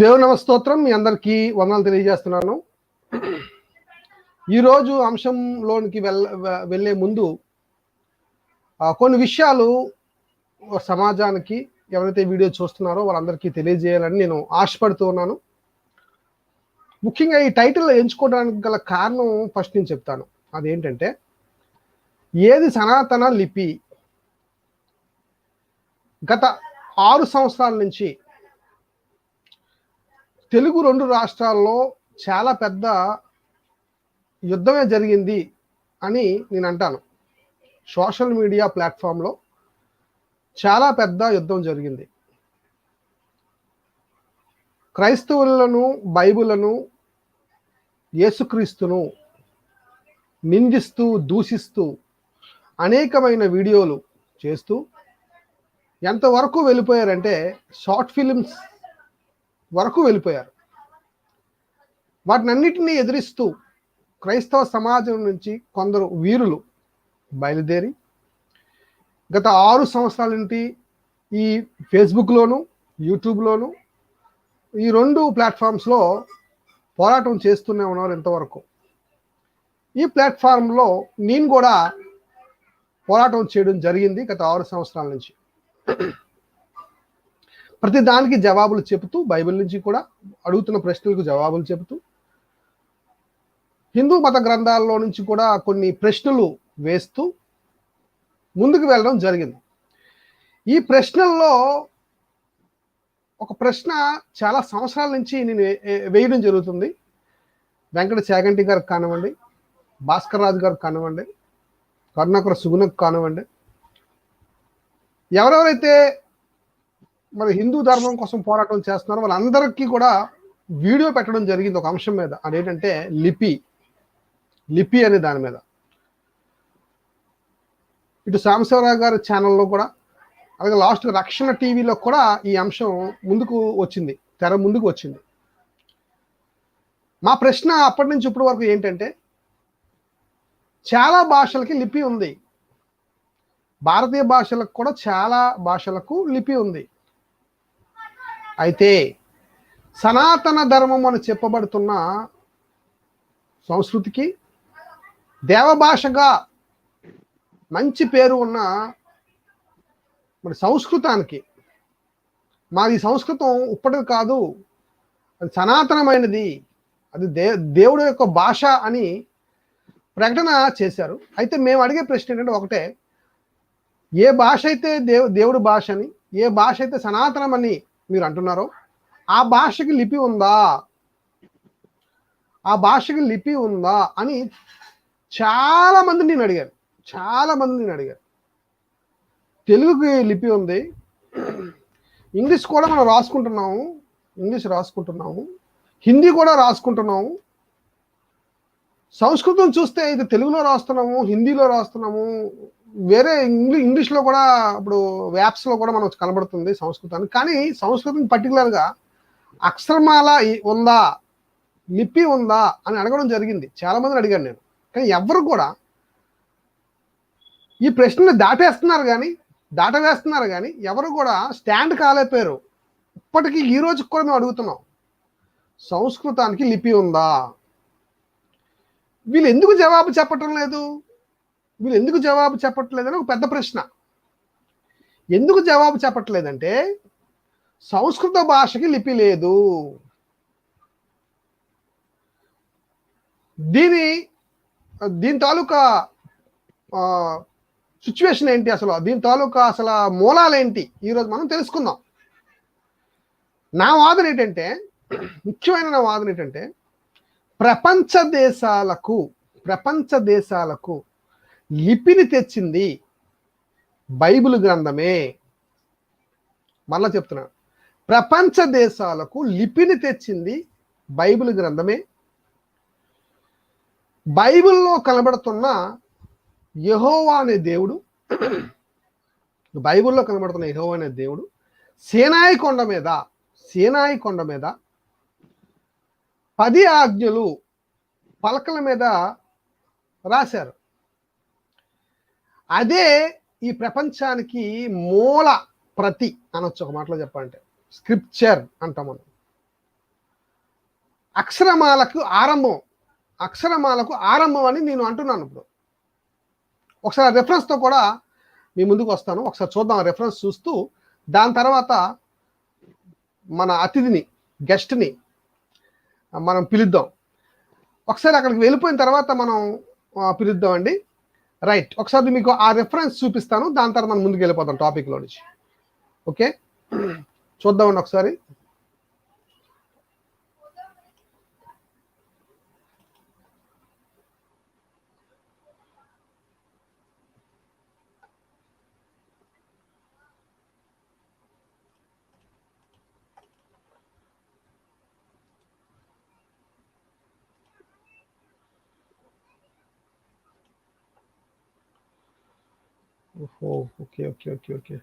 దేవుని స్తోత్రం. మీ అందరికీ వందనాలు తెలియజేస్తున్నాను. ఈరోజు అంశంలోనికి వెళ్ళే ముందు కొన్ని విషయాలు సమాజానికి ఎవరైతే వీడియో చూస్తున్నారో వాళ్ళందరికీ తెలియజేయాలని నేను ఆశపడుతూ ఉన్నాను. ముఖ్యంగా ఈ టైటిల్ ఎంచుకోవడానికి గల కారణం ఫస్ట్ నేను చెప్తాను. అదేంటంటే, ఏది సనాతన లిపి? గత 6 సంవత్సరాల నుంచి తెలుగు 2 రాష్ట్రాల్లో చాలా పెద్ద యుద్ధమే జరిగింది అని నేను అంటాను. సోషల్ మీడియా ప్లాట్ఫామ్లో చాలా పెద్ద యుద్ధం జరిగింది. క్రైస్తవులను, బైబిలను, యేసుక్రీస్తును నిందిస్తూ, దూషిస్తూ అనేకమైన వీడియోలు చేస్తూ ఎంతవరకు వెళ్ళిపోయారంటే షార్ట్ ఫిలిమ్స్ వరకు వెళ్ళిపోయారు. వాటినన్నిటినీ ఎదిరిస్తూ క్రైస్తవ సమాజం నుంచి కొందరు వీరులు బయలుదేరి గత 6 సంవత్సరాల నుండి ఈ ఫేస్బుక్లోను, యూట్యూబ్లోను, ఈ 2 ప్లాట్ఫామ్స్లో పోరాటం చేస్తూనే ఉన్నారు ఇంతవరకు. ఈ ప్లాట్ఫామ్లో నేను కూడా పోరాటం చేయడం జరిగింది గత 6 సంవత్సరాల నుంచి. ప్రతి దానికి జవాబులు చెబుతూ, బైబిల్ నుంచి కూడా అడుగుతున్న ప్రశ్నలకు జవాబులు చెబుతూ, హిందూ మత గ్రంథాల్లో నుంచి కూడా కొన్ని ప్రశ్నలు వేస్తూ ముందుకు వెళ్ళడం జరిగింది. ఈ ప్రశ్నల్లో ఒక ప్రశ్న చాలా సంవత్సరాల నుంచి నేను వేయడం జరుగుతుంది. వెంకట చాగంటి గారికి కానివ్వండి, భాస్కర్ రాజు గారికి కానివ్వండి, కరుణాకర సుగుణకు కానివ్వండి, ఎవరెవరైతే మరి హిందూ ధర్మం కోసం పోరాటం చేస్తున్నారో వాళ్ళందరికీ కూడా వీడియో పెట్టడం జరిగింది ఒక అంశం మీద. అదేంటంటే లిపి అనే దాని మీద. ఇటు సాంబశివరావు గారి ఛానల్లో కూడా, అలాగే లాస్ట్ రక్షణ టీవీలో కూడా ఈ అంశం ముందుకు వచ్చింది, తెర ముందుకు వచ్చింది. మా ప్రశ్న అప్పటి నుంచి ఇప్పటి వరకు ఏంటంటే, చాలా భాషలకి లిపి ఉంది. భారతీయ భాషలకు కూడా చాలా భాషలకు లిపి ఉంది. అయితే సనాతన ధర్మం అని చెప్పబడుతున్న సంస్కృతికి, దేవభాషగా మంచి పేరు ఉన్న మరి సంస్కృతానికి, మాది సంస్కృతం ఇప్పటిది కాదు, అది సనాతనమైనది, అది దేవుడి యొక్క భాష అని ప్రకటన చేశారు. అయితే మేము అడిగే ప్రశ్న ఏంటంటే ఒకటే, ఏ భాష అయితే దేవుడి భాష అని, ఏ భాష అయితే సనాతనమని మీరు అంటున్నారో ఆ భాషకి లిపి ఉందా, ఆ భాషకి లిపి ఉందా అని చాలా మంది నేను అడిగాను. తెలుగుకి లిపి ఉంది, ఇంగ్లీష్ కూడా మనం రాసుకుంటున్నాము, హిందీ కూడా రాసుకుంటున్నాము, సంస్కృతం చూస్తే ఇది తెలుగులో రాస్తున్నాము, హిందీలో రాస్తున్నాము, వేరే ఇంగ్లీష్లో కూడా ఇప్పుడు యాప్స్లో కూడా మనకు కనబడుతుంది సంస్కృతాన్ని. కానీ సంస్కృతం పర్టికులర్గా అక్షరమాల ఉందా, లిపి ఉందా అని అడగడం జరిగింది. చాలా మందిని అడిగాను నేను. కానీ ఎవరు కూడా ఈ ప్రశ్నను దాటవేస్తున్నారు కానీ ఎవరు కూడా స్టాండ్ కాలేకపోయారు. ఇప్పటికీ ఈ రోజుకి కూడా మేము అడుగుతున్నాం, సంస్కృతానికి లిపి ఉందా? వీళ్ళు ఎందుకు జవాబు చెప్పట్లేదని ఒక పెద్ద ప్రశ్న. ఎందుకు జవాబు చెప్పట్లేదంటే, సంస్కృత భాషకి లిపి లేదు. దీని తాలూకా సిచ్యువేషన్ ఏంటి, దీని తాలూకా అసలు మూలాలేంటి ఈరోజు మనం తెలుసుకుందాం. ముఖ్యమైన నా వాదన ఏంటంటే, ప్రపంచ దేశాలకు లిపిని తెచ్చింది బైబిల్ గ్రంథమే. మళ్ళా చెప్తున్నాను, ప్రపంచ దేశాలకు లిపిని తెచ్చింది బైబిల్ గ్రంథమే. బైబిల్లో కనబడుతున్న యెహోవా అనే దేవుడు, సీనాయి కొండ మీద 10 ఆజ్ఞలు పలకల మీద రాశారు. అదే ఈ ప్రపంచానికి మూల ప్రతి అనొచ్చు. ఒక మాటలో చెప్పాలంటే స్క్రిప్చర్ అంటాం మనం. అక్షరమాలకు ఆరంభం, అక్షరమాలకు ఆరంభం అని నేను అంటున్నాను. ఇప్పుడు ఒకసారి రెఫరెన్స్తో కూడా మీ ముందుకు వస్తాను. ఒకసారి చూద్దాం రెఫరెన్స్ చూస్తూ, దాని తర్వాత మన అతిథిని, గెస్ట్ని మనం పిలుద్దాం. ఒకసారి అక్కడికి వెళ్ళిపోయిన తర్వాత మనం పిలుద్దాం అండి. రైట్, ఒకసారి మీకు ఆ రెఫరెన్స్ చూపిస్తాను, దాని తర్వాత మనం ముందుకు వెళ్ళిపోతాం టాపిక్లో నుంచి. ఓకే, చూద్దామండి ఒకసారి. Okay okay okay okay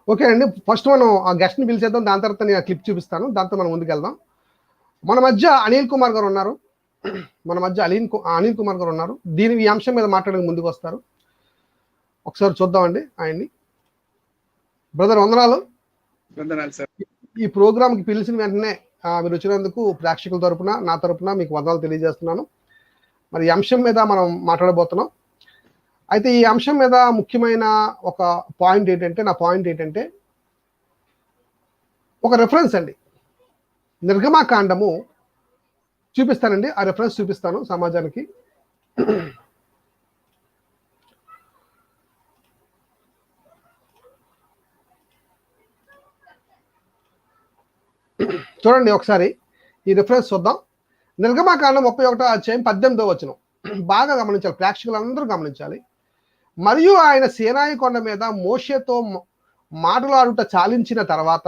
okay అండి. ఫస్ట్ మనం ఆ గెస్ట్ని పిలిచేద్దాం, దాని తర్వాత నేను క్లిప్ చూపిస్తాను, దాంతో మనం ముందుకు వెళ్దాం. మన మధ్య అనిల్ కుమార్ గారు ఉన్నారు, మన మధ్య అనిల్ కుమార్ గారు ఉన్నారు. ఈ అంశం మీద మాట్లాడడానికి ముందుకు వస్తారు. ఒకసారి చూద్దామండి ఆయన్ని. బ్రదర్ వందనాలు. సార్. ఈ ప్రోగ్రామ్కి పిలిచిన వెంటనే మీరు వచ్చినందుకు ప్రేక్షకుల తరపున, నా తరపున మీకు వందనాలు తెలియజేస్తున్నాను. మరి ఈ అంశం మీద మనం మాట్లాడబోతున్నాం. అయితే ఈ అంశం మీద ముఖ్యమైన ఒక పాయింట్ ఏంటంటే, నా పాయింట్ ఏంటంటే, ఒక రెఫరెన్స్ అండి, నిర్గమాకాండము చూపిస్తానండి. ఆ రెఫరెన్స్ చూపిస్తాను సమాజానికి. చూడండి ఒకసారి ఈ రిఫరెన్స్ చూద్దాం. నిర్గమాకాండం 31వ అధ్యాయం 18వ వచనం బాగా గమనించాలి, ప్రేక్షకులందరూ గమనించాలి. మరియు ఆయన సీనాయి కొండ మీద మోషేతో మాటలాడుట చాలించిన తర్వాత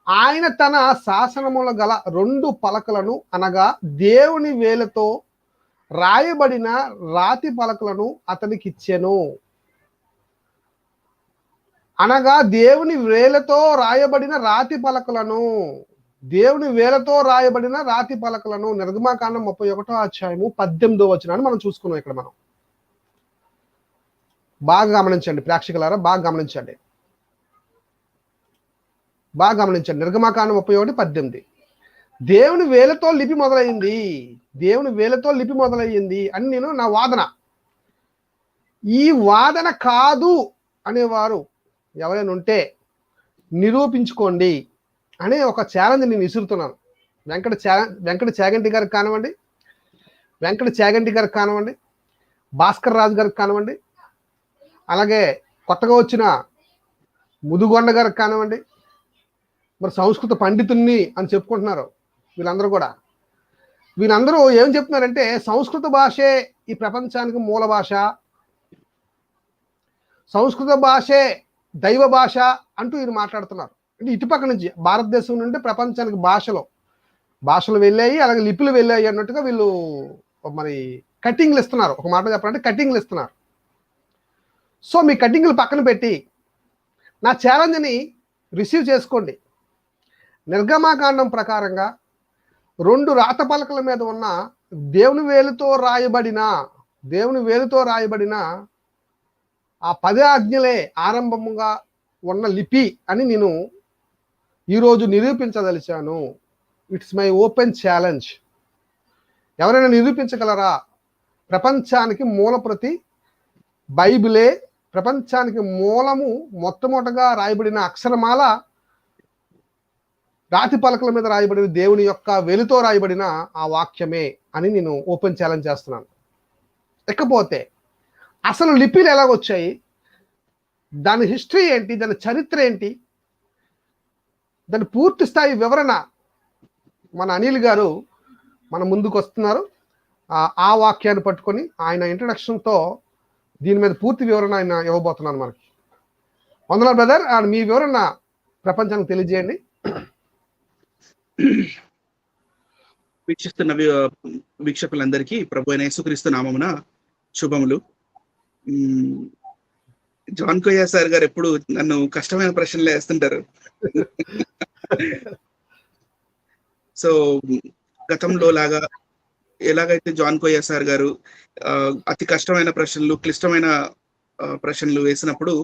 ఆయన తన శాసనముల గల 2 పలకలను, అనగా దేవుని వేలతో రాయబడిన రాతి పలకలను అతనికి ఇచ్చెను. అనగా దేవుని వేలతో రాయబడిన రాతి పలకలను, దేవుని వేలతో రాయబడిన రాతి పలకలను. నిర్గమాకాండం 31వ అధ్యాయము 18వ వచనాన్ని మనం చూసుకున్నాం. ఇక్కడ మనం బాగా గమనించండి ప్రేక్షకులారా, బాగా గమనించండి, బాగా గమనించండి. నిర్గమాకాండం 31:18 దేవుని వేలతో లిపి మొదలైంది, దేవుని వేలతో లిపి మొదలయ్యింది అని నేను నా వాదన. ఈ వాదన కాదు అనేవారు ఎవరైనా ఉంటే నిరూపించుకోండి అనే ఒక ఛాలెంజ్ నేను విసురుతున్నాను. వెంకట చాగంటి గారికి కానివ్వండి, భాస్కర్ రాజు గారికి కానివ్వండి, అలాగే కొత్తగా వచ్చిన ముదుగొండ గారికి కానివ్వండి, మరి సంస్కృత పండితుల్ని అని చెప్పుకుంటున్నారు వీళ్ళందరూ ఏం చెప్తున్నారంటే, సంస్కృత భాషే ఈ ప్రపంచానికి మూల భాష, సంస్కృత భాషే దైవ భాష అంటూ వీరు మాట్లాడుతున్నారు. అంటే ఇటుపక్క నుంచి భారతదేశం నుండి ప్రపంచానికి భాషలు వెళ్ళాయి, అలాగే లిపులు వెళ్ళాయి అన్నట్టుగా వీళ్ళు మరి కటింగ్లు ఇస్తున్నారు. ఒక మాట చెప్పాలంటే కటింగ్లు ఇస్తున్నారు. సో మీ కటింగ్లు పక్కన పెట్టి నా ఛాలెంజ్ని రిసీవ్ చేసుకోండి. నిర్గమాకాండం ప్రకారంగా 2 రాత పలకల మీద ఉన్న దేవుని వేలుతో రాయబడిన ఆ 10 ఆజ్ఞలే ఆరంభముగా ఉన్న లిపి అని నేను ఈరోజు నిరూపించదలిచాను. It's my open challenge. ఎవరైనా నిరూపించగలరా? ప్రపంచానికి మూలప్రతి బైబిలే, ప్రపంచానికి మూలము మొట్టమొదటగా రాయబడిన అక్షరమాల రాతి పలకల మీద రాయబడిన దేవుని యొక్క వెలుతో రాయబడిన ఆ వాక్యమే అని నేను ఓపెన్ ఛాలెంజ్ చేస్తున్నాను. ఇకపోతే అసలు లిపిలు ఎలాగొచ్చాయి, దాని హిస్టరీ ఏంటి, దాని చరిత్ర ఏంటి, దాని పూర్తి స్థాయి వివరణ మన అనిల్ గారు మన ముందుకు వస్తున్నారు. ఆ వాక్యాన్ని పట్టుకొని ఆయన ఇంట్రడక్షన్తో దీని మీద పూర్తి వివరణ ఆయన ఇవ్వబోతున్నాను మనకి. వందనాలు బ్రదర్, మీ వివరణ ప్రపంచానికి తెలియజేయండి. వీక్షిస్తున్న వీక్షకులందరికీ ప్రభు అయిన యేసుక్రీస్తు నామమున శుభములు. జాన్ కొయ్య సార్ గారు ఎప్పుడు నన్ను కష్టమైన ప్రశ్నలు వేస్తుంటారు. సో గతంలో లాగా ఎలాగైతే జాన్ కొయ్య సార్ గారు అతి కష్టమైన ప్రశ్నలు, క్లిష్టమైన ప్రశ్నలు వేసినప్పుడు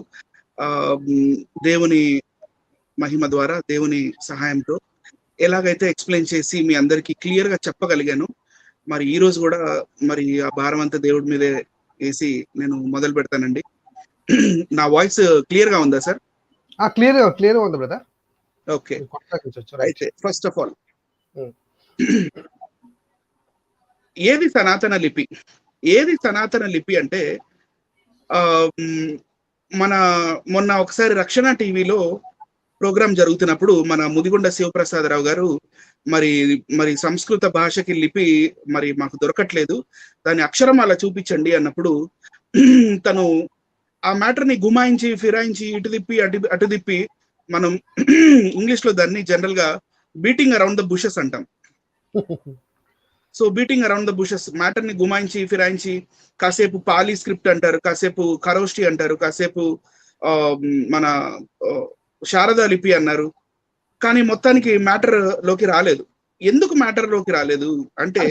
దేవుని మహిమ ద్వారా, దేవుని సహాయంతో ఎలాగైతే ఎక్స్ప్లెయిన్ చేసి మీ అందరికి క్లియర్ గా చెప్పగలిగాను. మరి ఈ రోజు కూడా మరి ఆ భారం అంతా దేవుడి మీదే వేసి నేను మొదలు పెడతానండి. నా వాయిస్ క్లియర్ గా ఉందా సార్? క్లియర్ ఉంది బ్రదర్. ఓకే, అయితే ఫస్ట్ ఆఫ్ ఆల్ ఏది సనాతన లిపి? ఏది సనాతన లిపి అంటే మొన్న ఒకసారి రక్షణ టీవీలో ప్రోగ్రామ్ జరుగుతున్నప్పుడు మన ముదిగొండ శివప్రసాదరావు గారు మరి సంస్కృత భాషకి లిపి మరి మాకు దొరకట్లేదు, దాని అక్షరం అలా చూపించండి అన్నప్పుడు తను ఆ మ్యాటర్ ని గుమాయించి ఫిరాయించి ఇటు తిప్పి అటు తిప్పి, మనం ఇంగ్లీష్ లో దాన్ని జనరల్ గా బీటింగ్ అరౌండ్ ద బుషెస్ అంటాం. So beating around the bushes, matter ని గుమాయించి ఫిరాయించి, కాసేపు పాలీ స్క్రిప్ట్ అంటారు, కాసేపు ఖరోష్టి అంటారు, కాసేపు మన శారదా లిపి అన్నారు. కానీ మొత్తానికి మ్యాటర్ లోకి రాలేదు. ఎందుకు మ్యాటర్ లోకి రాలేదు అంటే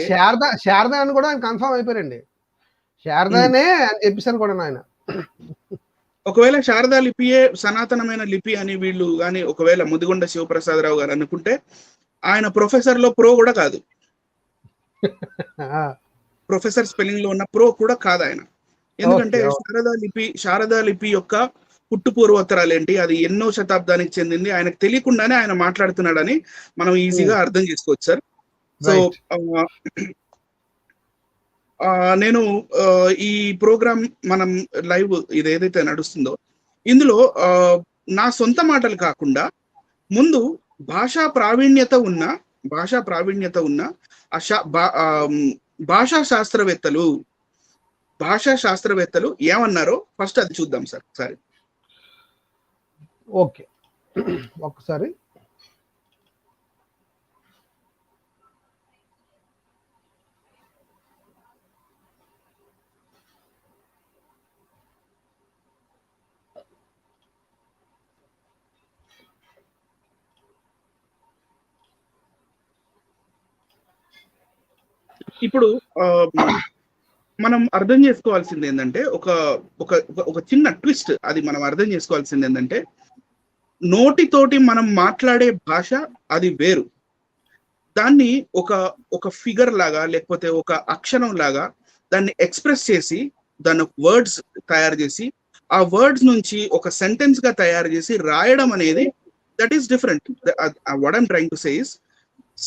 శారదా అని కూడా కన్ఫర్మ్ అయిపోయారండి. శారదానే అని చెప్పేసాను కూడా ఆయన. ఒకవేళ శారదా లిపియే సనాతనమైన లిపి అని వీళ్ళు కానీ ఒకవేళ ముదిగొండ శివప్రసాదరావు గారు అనుకుంటే, ఆయన ప్రొఫెసర్ లో ప్రో కూడా కాదు. ప్రొఫెసర్ స్పెల్లింగ్ లో ఉన్న ప్రో కూడా కాదు ఆయన. ఎందుకంటే శారదా లిపి యొక్క పుట్టు పూర్వోత్తరాలు ఏంటి, అది ఎన్నో శతాబ్దానికి చెందింది, ఆయనకు తెలియకుండానే ఆయన మాట్లాడుతున్నాడని మనం ఈజీగా అర్థం చేసుకోవచ్చు సార్. సో నేను ఈ ప్రోగ్రామ్ మనం లైవ్ ఇది ఏదైతే నడుస్తుందో ఇందులో నా సొంత మాటలు కాకుండా ముందు భాషా ప్రావీణ్యత ఉన్న భాషా శాస్త్రవేత్తలు ఏమన్నారో ఫస్ట్ అది చూద్దాం సార్ ఒకసారి. ఓకే, ఒకసారి ఇప్పుడు మనం అర్థం చేసుకోవాల్సింది ఏంటంటే ఒక చిన్న ట్విస్ట్, అది మనం అర్థం చేసుకోవాల్సింది ఏంటంటే, నోటితోటి మనం మాట్లాడే భాష అది వేరు, దాన్ని ఒక ఫిగర్ లాగా లేకపోతే ఒక అక్షరం లాగా దాన్ని ఎక్స్ప్రెస్ చేసి దాన్ని వర్డ్స్ తయారు చేసి ఆ వర్డ్స్ నుంచి ఒక సెంటెన్స్ గా తయారు చేసి రాయడం అనేది that is different. What I'm trying to say is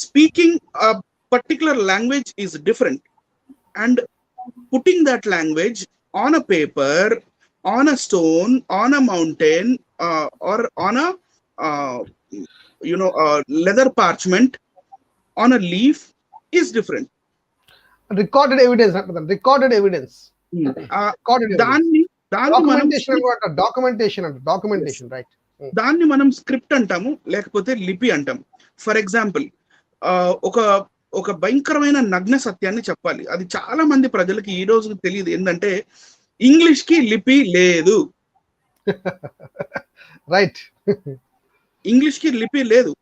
speaking a particular language is different, and putting that language on a paper, on a stone, on a mountain, or on a leather parchment, on a leaf is different. Recorded evidence documentation right. దాన్ని మనం script అంటాము, లేకపోతే లిపి అంటాము. For example ఒక భయంకరమైన నగ్న సత్యాన్ని చెప్పాలి, అది చాలా మంది ప్రజలకి ఈ రోజు తెలియదు. ఏంటంటే ఇంగ్లీష్ కి లిపి లేదు. రైట్, ఇంగ్లీష్ కి లిపి లేదు.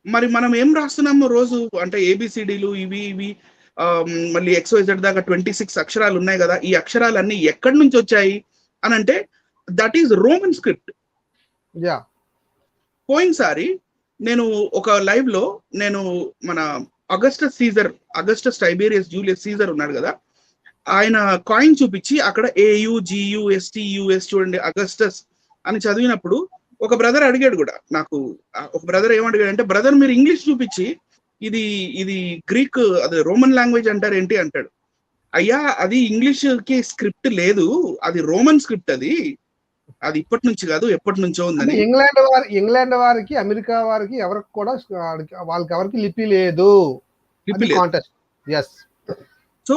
మరి మనం ఏం రాస్తున్నాము రోజు అంటే ఏబిసిడీలు ఇవి మళ్ళీ XYZ దాకా 26 అక్షరాలు ఉన్నాయి కదా, ఈ అక్షరాలన్నీ ఎక్కడి నుంచి వచ్చాయి అని అంటే దట్ ఈస్ రోమన్ స్క్రిప్ట్. పోయినసారి నేను ఒక లైవ్ లో నేను మన అగస్టస్ టైబేరియస్ జూలియస్ సీజర్ ఉన్నాడు కదా, ఆయన కాయిన్ చూపించి అక్కడ AUGUSTUS చూడండి అగస్టస్ అని చదివినప్పుడు ఒక బ్రదర్ అడిగాడు కూడా నాకు. ఒక బ్రదర్ ఏమడిగాడు అంటే, బ్రదర్ మీరు ఇంగ్లీష్ చూపించి ఇది గ్రీక్ అది రోమన్ లాంగ్వేజ్ అంటారు ఏంటి అంటాడు. అయ్యా అది ఇంగ్లీష్ కి స్క్రిప్ట్ లేదు, అది రోమన్ స్క్రిప్ట్, అది ఇప్పటి నుంచి కాదు ఎప్పటి నుంచో ఉందని. ఇంగ్లాండ్ వారికి అమెరికా వారికి ఎవరికి కూడా వాళ్ళకి లిపి లేదు. So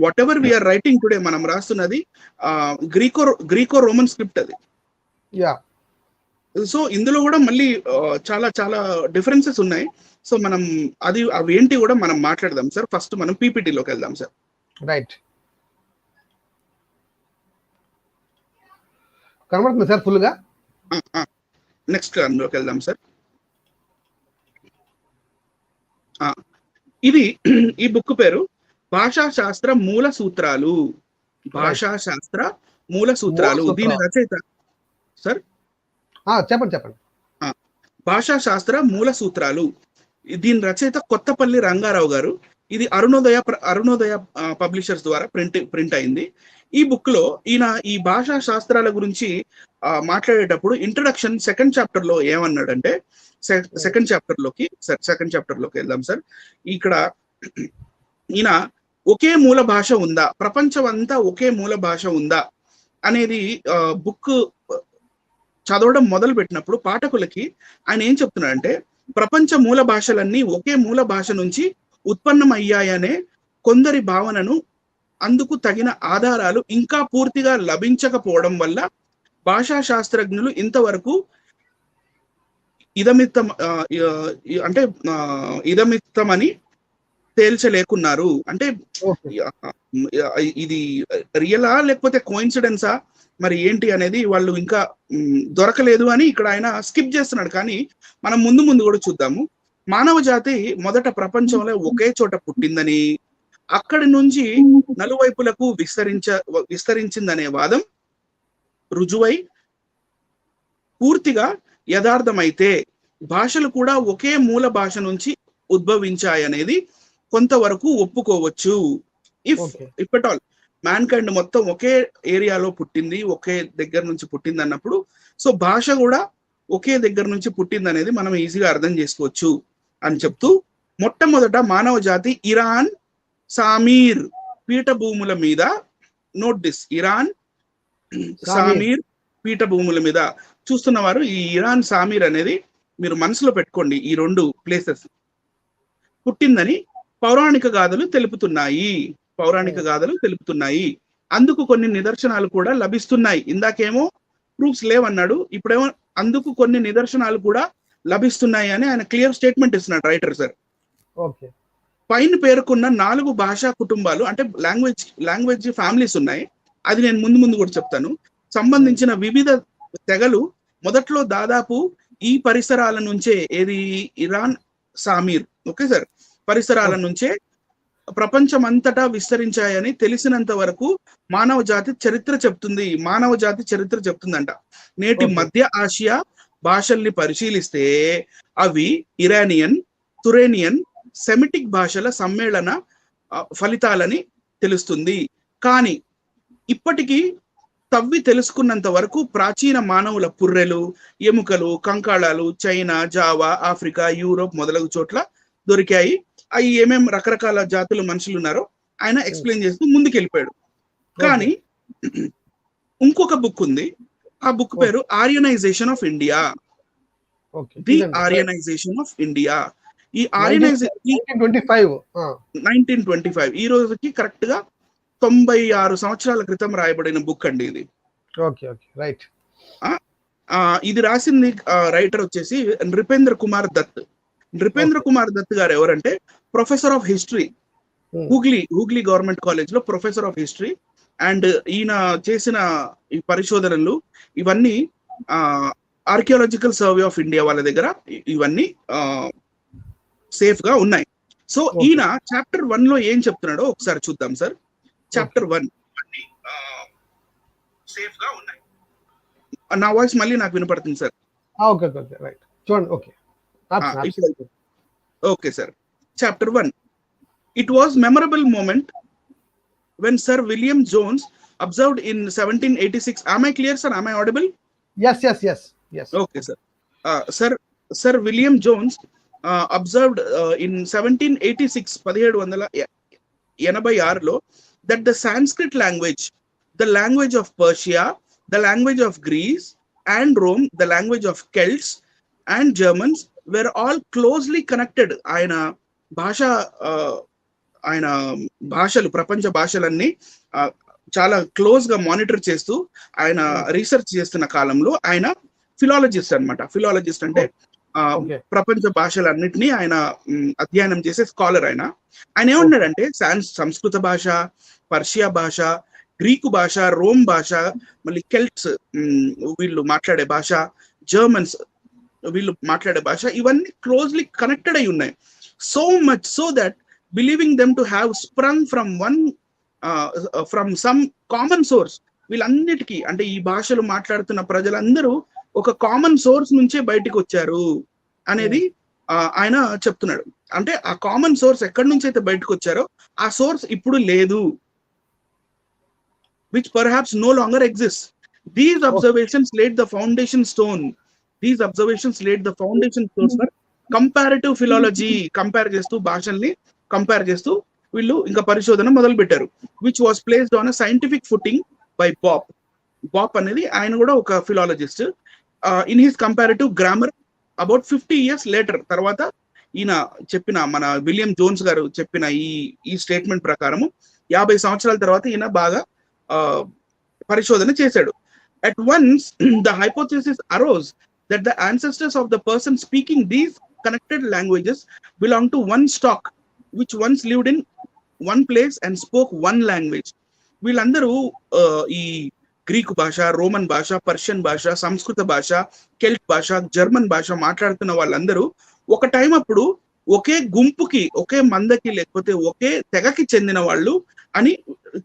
what we are writing today మనం రాస్తున్నది గ్రీకో రోమన్ స్క్రిప్ట్ అది. సో ఇందులో కూడా మళ్ళీ చాలా చాలా డిఫరెన్సెస్ ఉన్నాయి. సో మనం అవి ఏంటి కూడా మనం మాట్లాడదాం సార్. ఫస్ట్ మనం పీపీటీలోకి వెళ్దాం సార్. రైట్, కనబడుతుంది సార్ ఫుల్ గా. నెక్స్ట్ అందులోకి వెళ్దాం సార్. ఈ బుక్ పేరు భాషాశాస్త్ర మూల సూత్రాలు. భాషాశాస్త్ర మూల సూత్రాలు. మూల దీని సూత్రాలు. రచయిత సార్ చెప్పండి. భాషా శాస్త్ర మూల సూత్రాలు. దీని రచయిత కొత్తపల్లి రంగారావు గారు. ఇది అరుణోదయ పబ్లిషర్స్ ద్వారా ప్రింట్ అయింది. ఈ బుక్ లో ఈయన ఈ భాషా శాస్త్రాల గురించి మాట్లాడేటప్పుడు ఇంట్రడక్షన్ సెకండ్ చాప్టర్ లో ఏమన్నాడంటే, సెకండ్ చాప్టర్ లోకి వెళ్దాం సార్. ఇక్కడ ఈయన ఒకే మూల భాష ఉందా, ప్రపంచం అంతా ఒకే మూల భాష ఉందా అనేది బుక్ చదవడం మొదలు పెట్టినప్పుడు పాఠకులకి ఆయన ఏం చెప్తున్నాడంటే, ప్రపంచ మూల భాషలన్నీ ఒకే మూల భాష నుంచి ఉత్పన్నమయ్యాయనే కొందరి భావనను, అందుకు తగిన ఆధారాలు ఇంకా పూర్తిగా లభించకపోవడం వల్ల భాషా శాస్త్రజ్ఞులు ఇంతవరకు ఇదమిత్తమని తేల్చలేకున్నారు. అంటే ఇది రియలా లేకపోతే కోయిన్సిడెన్సా మరి ఏంటి అనేది వాళ్ళు ఇంకా దొరకలేదు అని ఇక్కడ ఆయన స్కిప్ చేస్తున్నాడు. కానీ మనం ముందు కూడా చూద్దాము. మానవ జాతి మొదట ప్రపంచంలో ఒకే చోట పుట్టిందని, అక్కడి నుంచి నలువైపులకు విస్తరించిందనే వాదం రుజువై పూర్తిగా యథార్థమైతే భాషలు కూడా ఒకే మూల భాష నుంచి ఉద్భవించాయనేది కొంతవరకు ఒప్పుకోవచ్చు. If at all mankind మొత్తం ఒకే ఏరియాలో పుట్టింది, ఒకే దగ్గర నుంచి పుట్టింది అన్నప్పుడు, సో భాష కూడా ఒకే దగ్గర నుంచి పుట్టింది అనేది మనం ఈజీగా అర్థం చేసుకోవచ్చు అని చెప్తూ, మొట్టమొదట మానవ జాతి ఇరాన్ సామీర్ పీఠభూముల మీద, నోట్ దిస్, ఇరాన్ సామీర్ పీఠభూముల మీద చూస్తున్నవారు ఈ ఇరాన్ సామీర్ అనేది మీరు మనసులో పెట్టుకోండి. ఈ రెండు ప్లేసెస్ పుట్టిందని పౌరాణిక గాథలు తెలుపుతున్నాయి. అందుకు కొన్ని నిదర్శనాలు కూడా లభిస్తున్నాయి. ఇందాకేమో ప్రూఫ్స్ లేవన్నాడు, ఇప్పుడేమో అందుకు కొన్ని నిదర్శనాలు కూడా లభిస్తున్నాయి అని ఆయన క్లియర్ స్టేట్మెంట్ ఇస్తున్నాడు రైటర్ సార్. పైన పేర్కొన్న 4 భాషా కుటుంబాలు, అంటే లాంగ్వేజ్ ఫ్యామిలీస్ ఉన్నాయి. అది నేను ముందు కూడా చెప్తాను. సంబంధించిన వివిధ తెగలు మొదట్లో దాదాపు ఈ పరిసరాల నుంచే, ఏది ఇరాన్ సామీర్, ఓకే సార్, పరిసరాల నుంచే ప్రపంచమంతటా విస్తరించాయని తెలిసినంత వరకు మానవ జాతి చరిత్ర చెప్తుందంట. నేటి మధ్య ఆసియా భాషల్ని పరిశీలిస్తే అవి ఇరానియన్, తురేనియన్, సెమిటిక్ భాషల సమ్మేళన ఫలితాలని తెలుస్తుంది. కానీ ఇప్పటికీ తవ్వి తెలుసుకున్నంత వరకు ప్రాచీన మానవుల పుర్రెలు, ఎముకలు, కంకాళాలు చైనా, జావా, ఆఫ్రికా, యూరోప్ మొదలగు చోట్ల దొరికాయి. అవి ఏమేం రకరకాల జాతుల మనుషులు ఉన్నారో ఆయన ఎక్స్ప్లెయిన్ చేస్తూ ముందుకెళ్ళిపోయాడు. కానీ ఇంకొక బుక్ ఉంది, ఆ బుక్ పేరు Aryanization of India. The Aryanization of India. ఈ ఆర్యనైజేషన్ 1925 ఈ రోజుకి కరెక్ట్ గా 96 సంవత్సరాల క్రితం రాయబడిన బుక్ అండి ఇది. ఇది రాసింది రైటర్ వచ్చేసి నృపేంద్ర కుమార్ దత్ గారు ఎవరంటే professor of history, Hooghly government college లో ప్రొఫెసర్ ఆఫ్ హిస్టరీ. అండ్ ఈయన చేసిన ఈ పరిశోధనలు ఇవన్నీ ఆర్కియాలజికల్ సర్వే ఆఫ్ ఇండియా వాళ్ళ దగ్గర ఇవన్నీ సేఫ్ గా ఉన్నాయి. సో ఈయన చాప్టర్ 1 లో ఏం చెప్తున్నాడో ఒకసారి చూద్దాం సార్. చాప్టర్ 1 సేఫ్ గా ఉన్నాయి. నా వాయిస్ మళ్ళీ నాకు వినపడుతుంది sir. Okay sir. Chapter 1. It was memorable moment when Sir William Jones observed in 1786. Am I clear, sir? Am I audible? Yes. Okay, sir. Sir William Jones observed in 1786, 1786 that the Sanskrit language, the language of Persia, the language of Greece and Rome, the language of Celts and Germans were all closely connected. ఆయన భాషలు, ప్రపంచ భాషలన్నీ చాలా close గా monitor చేస్తూ ఆయన research చేస్తున్న కాలంలో ఆయన ఫిలాలజిస్ట్ అన్నమాట. ఫిలాలజిస్ట్ అంటే ప్రపంచ భాషలన్నిటినీ ఆయన అధ్యయనం చేసే స్కాలర్. ఆయన ఏమన్నాడంటే సంస్కృత భాష, పర్షియా భాష, గ్రీకు భాష, రోమ్ భాష, మళ్ళీ కెల్ట్స్ వీళ్ళు మాట్లాడే భాష, జర్మన్స్ వీళ్ళు మాట్లాడే భాష, ఇవన్నీ క్లోజ్లీ కనెక్టెడ్ అయి ఉన్నాయి. So much so that believing them to have sprung from some common source, వీళ్ళన్నిటికీ అంటే ఈ భాషలు మాట్లాడుతున్న ప్రజలందరూ ఒక కామన్ సోర్స్ నుంచే బయటికి వచ్చారు అనేది ఆయన చెప్తున్నాడు. అంటే ఆ కామన్ సోర్స్ ఎక్కడి నుంచి అయితే బయటకు వచ్చారో ఆ సోర్స్ ఇప్పుడు లేదు, which perhaps no longer exists. These observations laid the foundation stone. These observations laid the foundation stone for comparative philology. Compare చేస్తూ భాషల్ని కంపేర్ చేస్తూ వీళ్ళు ఇంకా పరిశోధన మొదలు పెట్టారు, which was placed on a scientific footing by Bopp. బాప్ అనేది ఆయన కూడా ఒక philologist. In his comparative grammar about 50 years later, తర్వాత ఈయన చెప్పిన మన విలియం జోన్స్ గారు చెప్పిన ఈ స్టేట్మెంట్ ప్రకారము 50 సంవత్సరాల తర్వాత ఈయన బాగా పరిశోధన చేశాడు. At once the hypothesis arose that the ancestors of the person speaking these connected languages belong to one stock which once lived in one place and spoke one language. వీళ్ళందరూ ఈ గ్రీకు భాష, రోమన్ భాష, Persian భాష, సంస్కృత భాష, కెల్ట్ భాష, German భాష మాట్లాడుతున్న వాళ్ళందరూ ఒక టైం అప్పుడు ఒకే గుంపుకి, ఒకే మందకి, లేకపోతే ఒకే తెగకి చెందిన వాళ్ళు అని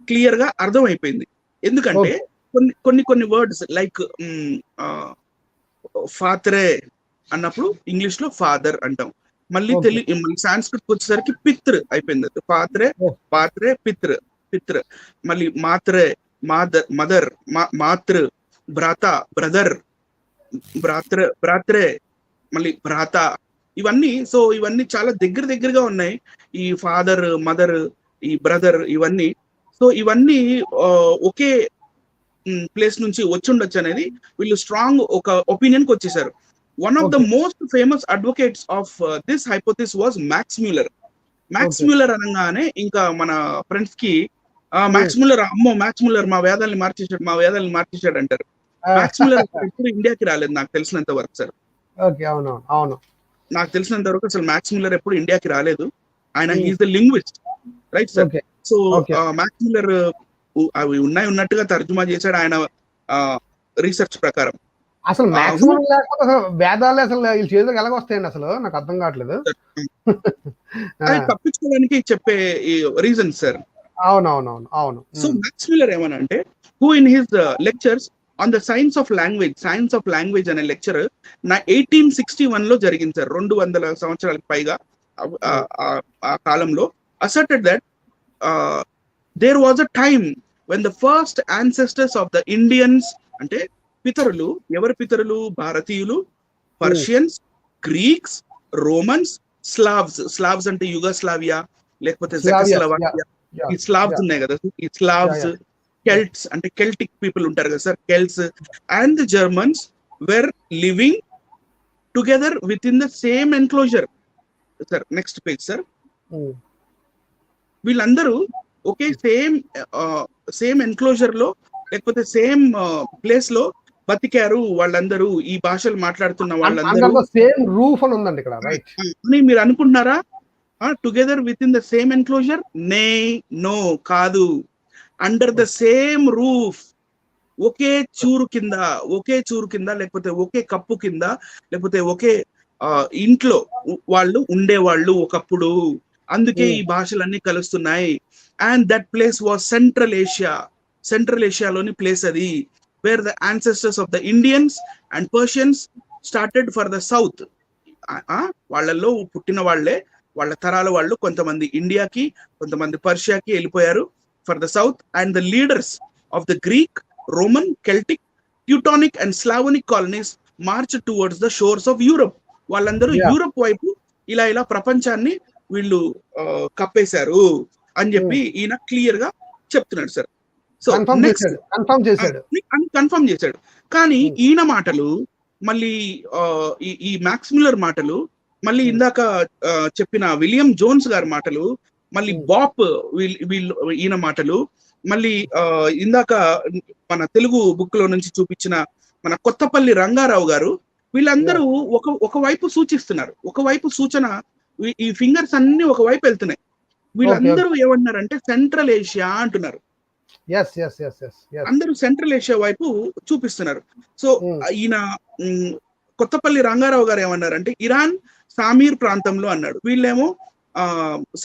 క్లియర్ గా అర్థమైపోయింది. ఎందుకంటే కొన్ని వర్డ్స్ లైక్ ఫాదరే అన్నప్పుడు ఇంగ్లీష్ లో ఫాదర్ అంటాం, మళ్ళీ సాంస్క్రిట్ వచ్చేసరికి పిత్ర్ అయిపోయింది. పాత్రే పిత్ర్, మళ్ళీ మాత్రే మదర్, మాతృ, భ్రాత బ్రదర్, భ్రాత్రే, మళ్ళీ భ్రాత, ఇవన్నీ. సో ఇవన్నీ చాలా దగ్గరగా ఉన్నాయి, ఈ ఫాదర్, మదర్, ఈ బ్రదర్, ఇవన్నీ. సో ఇవన్నీ ఒకే ప్లేస్ నుంచి వచ్చి ఉండొచ్చు అనేది వీళ్ళు స్ట్రాంగ్ ఒక ఒపీనియన్ కి వచ్చేసారు. One of the most famous advocates of this hypothesis was Max Muller. Max Muller అనగానే ఇంకా మన ఫ్రెండ్స్ కి మ్యాక్స్ మ్యూలర్, అమ్మో మ్యాక్స్ మ్యూలర్ మా వేదాల్ని మార్చేశాడు అంటారు. మ్యాక్స్ మ్యూలర్ ఎప్పుడు ఇండియాకి రాలేదు నాకు తెలిసినంత వరకు సార్. నాకు తెలిసినంత వరకు అసలు మ్యాక్స్ మ్యూలర్ ఎప్పుడు ఇండియాకి రాలేదు. ఆయన he's the linguist, right sir. So Max Muller అవి ఉన్నట్టుగా తర్జుమా చేశాడు ఆయన రీసెర్చ్ ప్రకారం. అసలు మాక్సిమం లేకపోతే అసలు వేదాలు అసలు వీళ్ళ చేతులకు ఎలాగొస్తాయండి అసలు నాకు అర్థం కావట్లేదు. తప్పించుకోవడానికి చెప్పే రీజన్ సార్. అవును. సో మ్యాక్స్ మిల్లర్ ఏమనంటే, who in his lectures on the science of language అనే లెక్చర్ 1861 లో జరిగింది సార్. 200 సంవత్సరాలకు పైగా ఆ కాలంలో asserted that there was a time when the first ancestors of the Indians, అంటే పితరులు, ఎవరి పితరులు? భారతీయులు, పర్షియన్స్, గ్రీక్స్, రోమన్స్, స్లావ్స్ అంటే యుగోస్లావియా లేకపోతే చెకోస్లోవాకియా, ఈ స్లావ్స్ ఉన్నాయి కదా, ఈ స్లావ్స్, కెల్ట్స్ అంటే కెల్టిక్ పీపుల్ ఉంటారు కదా sir, Celts and the Germans were living together with in the same enclosure. Sir next page sir. వీళ్ళందరూ ఒకే సేమ్ ఎన్క్లోజర్ లో లేకపోతే సేమ్ ప్లేస్ లో బతికారు వాళ్ళందరూ, ఈ భాషలు మాట్లాడుతున్న వాళ్ళందరూ. సేమ్ రూఫ్ అని ఉందండి ఇక్కడ, రైట్ అని మీరు అనుకుంటున్నారా? Together with in the same enclosure? No కాదు. అండర్ ద సేమ్ రూఫ్, ఒకే చూరు కింద లేకపోతే ఒకే కప్పు కింద లేకపోతే ఒకే ఇంట్లో వాళ్ళు ఉండేవాళ్ళు ఒకప్పుడు. అందుకే ఈ భాషలన్నీ కలుస్తున్నాయి. And that place was central ఏషియాలోని ప్లేస్ అది, where the ancestors of the Indians and Persians started for the south. వాళ్ళల్లో పుట్టిన వాళ్ళే, వాళ్ళ తరాల వాళ్ళు కొంతమంది ఇండియాకి, కొంతమంది పర్షియాకి వెళ్ళిపోయారు for the south. And the leaders of the Greek, Roman, Celtic, Teutonic and Slavonic colonies march towards the shores of Europe. వాళ్ళందరూ యూరప్ వైపు ఇలా ప్రపంచాన్ని వీళ్ళు కప్పేశారు అని చెప్పి ఈయన క్లియర్ గా చెప్తున్నాడు సార్. సో కన్ఫర్మ్ చేశాడు. కానీ ఈయన మాటలు మళ్ళీ ఈ మ్యాక్స్ మిల్లర్ మాటలు, మళ్ళీ ఇందాక చెప్పిన విలియం జోన్స్ గారి మాటలు, మళ్ళీ బాప్ ఈయన మాటలు, మళ్ళీ ఇందాక మన తెలుగు బుక్ లో నుంచి చూపించిన మన కొత్తపల్లి రంగారావు గారు, వీళ్ళందరూ ఒకవైపు సూచిస్తున్నారు. ఒకవైపు సూచన, ఈ ఫింగర్స్ అన్ని ఒకవైపు వెళ్తున్నాయి. వీళ్ళందరూ ఏమంటున్నారంటే సెంట్రల్ ఏషియా అంటున్నారు. అందరూ సెంట్రల్ ఏషియా వైపు చూపిస్తున్నారు. సో ఈయన కొత్తపల్లి రంగారావు గారు ఏమన్నారంటే ఇరాన్, సామీర్ ప్రాంతంలో అన్నాడు. వీళ్ళేమో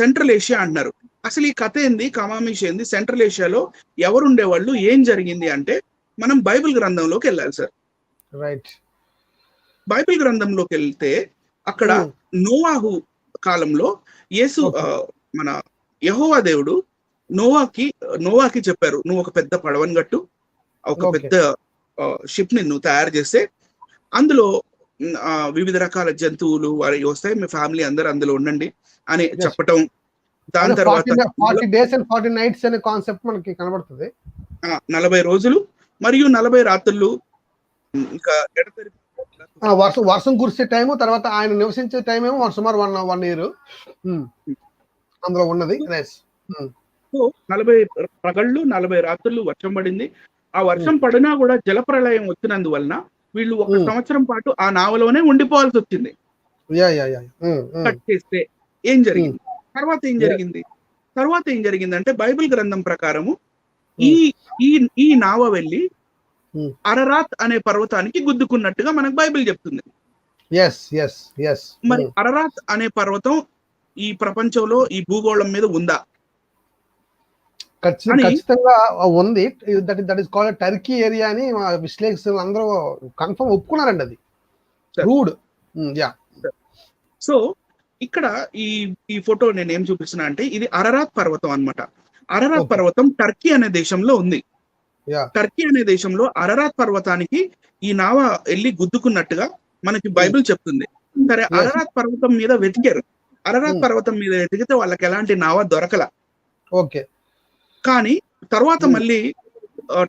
సెంట్రల్ ఏషియా అంటున్నారు. అసలు ఈ కథ ఏంది, కమామిష్ ఏంది, సెంట్రల్ ఏషియాలో ఎవరు ఉండేవాళ్ళు, ఏం జరిగింది అంటే మనం బైబిల్ గ్రంథంలోకి వెళ్ళాలి సార్. రైట్. బైబిల్ గ్రంథంలోకి వెళ్తే అక్కడ నోవాహు కాలంలో యేసు మన యెహోవా దేవుడు నోవాకి చెప్పారు, నువ్వు ఒక పెద్ద పడవని గట్టు, ఒక పెద్ద షిప్ ని నువ్వు తయారు చేస్తే అందులో వివిధ రకాల జంతువులు వారి వస్తాయి, మీ ఫ్యామిలీ అందరు అందులో ఉండండి అని చెప్పటం. దాని తర్వాత 40 days and 40 nights అనే కాన్సెప్ట్ మనకి కనబడుతుంది. 40 రోజులు మరియు 40 రాత్రులు. ఇంకా వర్షం కురిసే టైము, తర్వాత ఆయన నివసించే టైం ఏమో సుమారు 1 year అందులో ఉన్నది. 40 పగళ్ళు 40 రాత్రులు వర్షం పడింది. ఆ వర్షం పడినా కూడా జలప్రళయం వచ్చినందువలన వీళ్ళు 1 సంవత్సరం పాటు ఆ నావలోనే ఉండిపోవాల్సి వచ్చింది. కట్ చేస్తే ఏం జరిగింది, తర్వాత ఏం జరిగిందంటే బైబిల్ గ్రంథం ప్రకారము ఈ నావ వెళ్ళి అరరాత్ అనే పర్వతానికి గుద్దుకున్నట్టుగా మనకు బైబిల్ చెప్తుంది. మరి అరరాత్ అనే పర్వతం ఈ ప్రపంచంలో ఈ భూగోళం మీద ఉందా? ఖచ్చితంగా ఉంది. That is called Turkey area అని విశ్లేషకులు అందరూ కన్ఫర్మ్ ఒప్పుకున్నారండి. అది రూడ్. సో ఇక్కడ ఈ ఫోటో నేను ఏం చూపిస్తున్నా అంటే ఇది అరరాత్ పర్వతం అన్నమాట. అరరాత్ పర్వతం టర్కీ అనే దేశంలో ఉంది. టర్కీ అనే దేశంలో అరరాత్ పర్వతానికి ఈ నావ వెళ్ళి గుద్దుకున్నట్టుగా మనకి బైబిల్ చెప్తుంది. సరే, అరరాత్ పర్వతం మీద వెతికారు. అరరాత్ పర్వతం మీద వెతికితే వాళ్ళకి ఎలాంటి నావ దొరకల. ఓకే. కానీ తర్వాత మళ్ళీ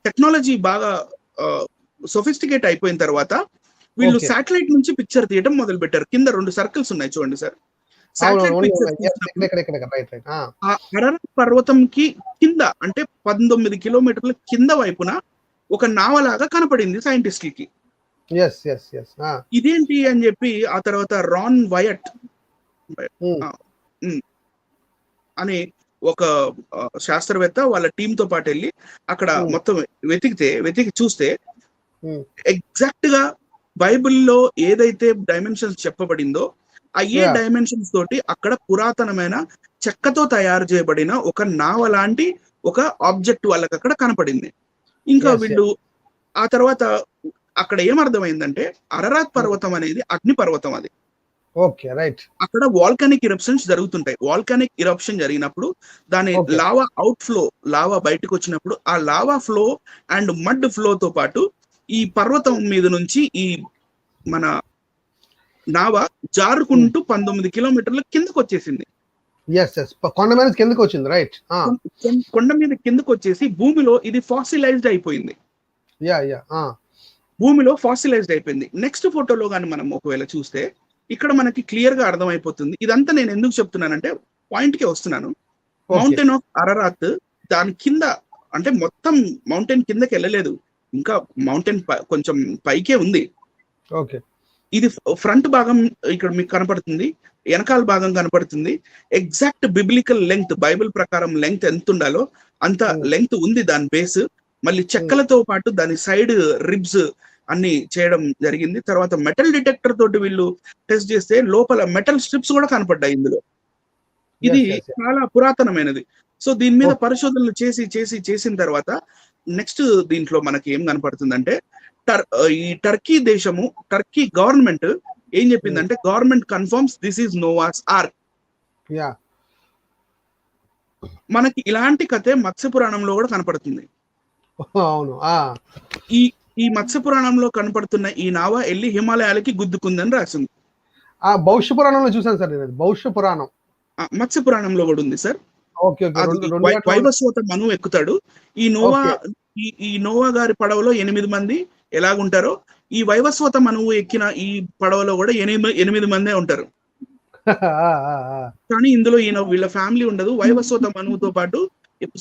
టెక్నాలజీ బాగా సొఫిస్టికేట్ అయిపోయిన తర్వాత వీళ్ళు శాటిలైట్ నుంచి పిక్చర్ తీయడం మొదలు పెట్టారు. కింద 2 సర్కిల్స్ ఉన్నాయి చూడండి సార్. అరరాత్ పర్వతంకి కింద అంటే 19 కిలోమీటర్ల కింద వైపున ఒక నావలాగా కనపడింది సైంటిస్టులకి. ఇదేంటి అని చెప్పి ఆ తర్వాత రాన్ వైట్ అనే ఒక శాస్త్రవేత్త వాళ్ళ టీమ్ తో పాటు వెళ్ళి అక్కడ మొత్తం వెతికి చూస్తే ఎగ్జాక్ట్ గా బైబిల్లో ఏదైతే డైమెన్షన్స్ చెప్పబడిందో అయ్యే డైమెన్షన్స్ తోటి అక్కడ పురాతనమైన చెక్కతో తయారు చేయబడిన ఒక నావ లాంటి ఒక ఆబ్జెక్ట్ వాళ్ళకి అక్కడ కనపడింది. ఇంకా వీళ్ళు ఆ తర్వాత అక్కడ ఏమర్థమైందంటే అరరాత్ పర్వతం అనేది అగ్ని పర్వతం. అది ఓకే, రైట్. అక్కడ వాల్కానిక్ ఇరప్షన్స్ జరుగుతుంటాయి. వాల్కానిక్ ఇరప్షన్ జరిగినప్పుడు దాని లావా అవుట్ ఫ్లో, లావా బయటకు వచ్చినప్పుడు ఆ lava flow and mud flow తో పాటు ఈ పర్వతం మీద నుంచి ఈ మన నావ జారుకుంటూ 19 కిలోమీటర్ల కిందకు వచ్చేసింది. కొండ మీద కిందకు వచ్చింది. రైట్. కొండ మీద కిందకు వచ్చేసి భూమిలో ఇది ఫాసిలైజ్డ్ అయిపోయింది. నెక్స్ట్ ఫోటోలో కానీ మనం ఒకవేళ చూస్తే ఇక్కడ మనకి క్లియర్ గా అర్థమైపోతుంది. ఇదంతా నేను ఎందుకు చెప్తున్నానంటే పాయింట్ కి వస్తున్నాను. మౌంటైన్ ఆఫ్ అరరాత్ దాని కింద అంటే మొత్తం మౌంటైన్ కిందకి వెళ్ళలేదు, ఇంకా మౌంటైన్ కొంచెం పైకే ఉంది. ఇది ఫ్రంట్ భాగం ఇక్కడ మీకు కనపడుతుంది, వెనకాల భాగం కనపడుతుంది. ఎగ్జాక్ట్ బిబ్లికల్ లెంగ్త్, బైబిల్ ప్రకారం లెంగ్త్ ఎంత ఉండాలో అంత లెంగ్త్ ఉంది దాని బేస్. మళ్ళీ చెక్కలతో పాటు దాని సైడ్ రిబ్స్ అన్ని చేయడం జరిగింది. తర్వాత మెటల్ డిటెక్టర్ తోటి వీళ్ళు టెస్ట్ చేస్తే లోపల మెటల్ స్ట్రిప్స్ కూడా కనపడ్డాయి ఇందులో. ఇది చాలా పురాతనమైనది. సో దీని మీద పరిశోధనలు చేసిన తర్వాత నెక్స్ట్ దీంట్లో మనకి ఏం కనపడుతుందంటే ఈ టర్కీ దేశము, టర్కీ గవర్నమెంట్ ఏం చెప్పిందంటే government confirms this is నోవాస్ arc. మనకి ఇలాంటి కథే మత్స్య పురాణంలో కూడా కనపడుతుంది. ఈ మత్స్య పురాణంలో కనపడుతున్న ఈ నావ వెళ్ళి హిమాలయాలకి గుద్దుకుందని రాసింది. భవిష్య పురాణంలో చూసాను సార్. భవిష్య పురాణం మత్స్య పురాణంలో కూడా ఉంది సార్. వైవస్వత మనువు ఎక్కుతాడు. ఈ నోవా గారి పడవలో 8 మంది ఎలాగుంటారో ఈ వైవస్వత మనువు ఎక్కిన ఈ పడవలో కూడా 8 మందే ఉంటారు. కానీ ఇందులో వీళ్ళ ఫ్యామిలీ ఉండదు. వైవస్వత మనువుతో పాటు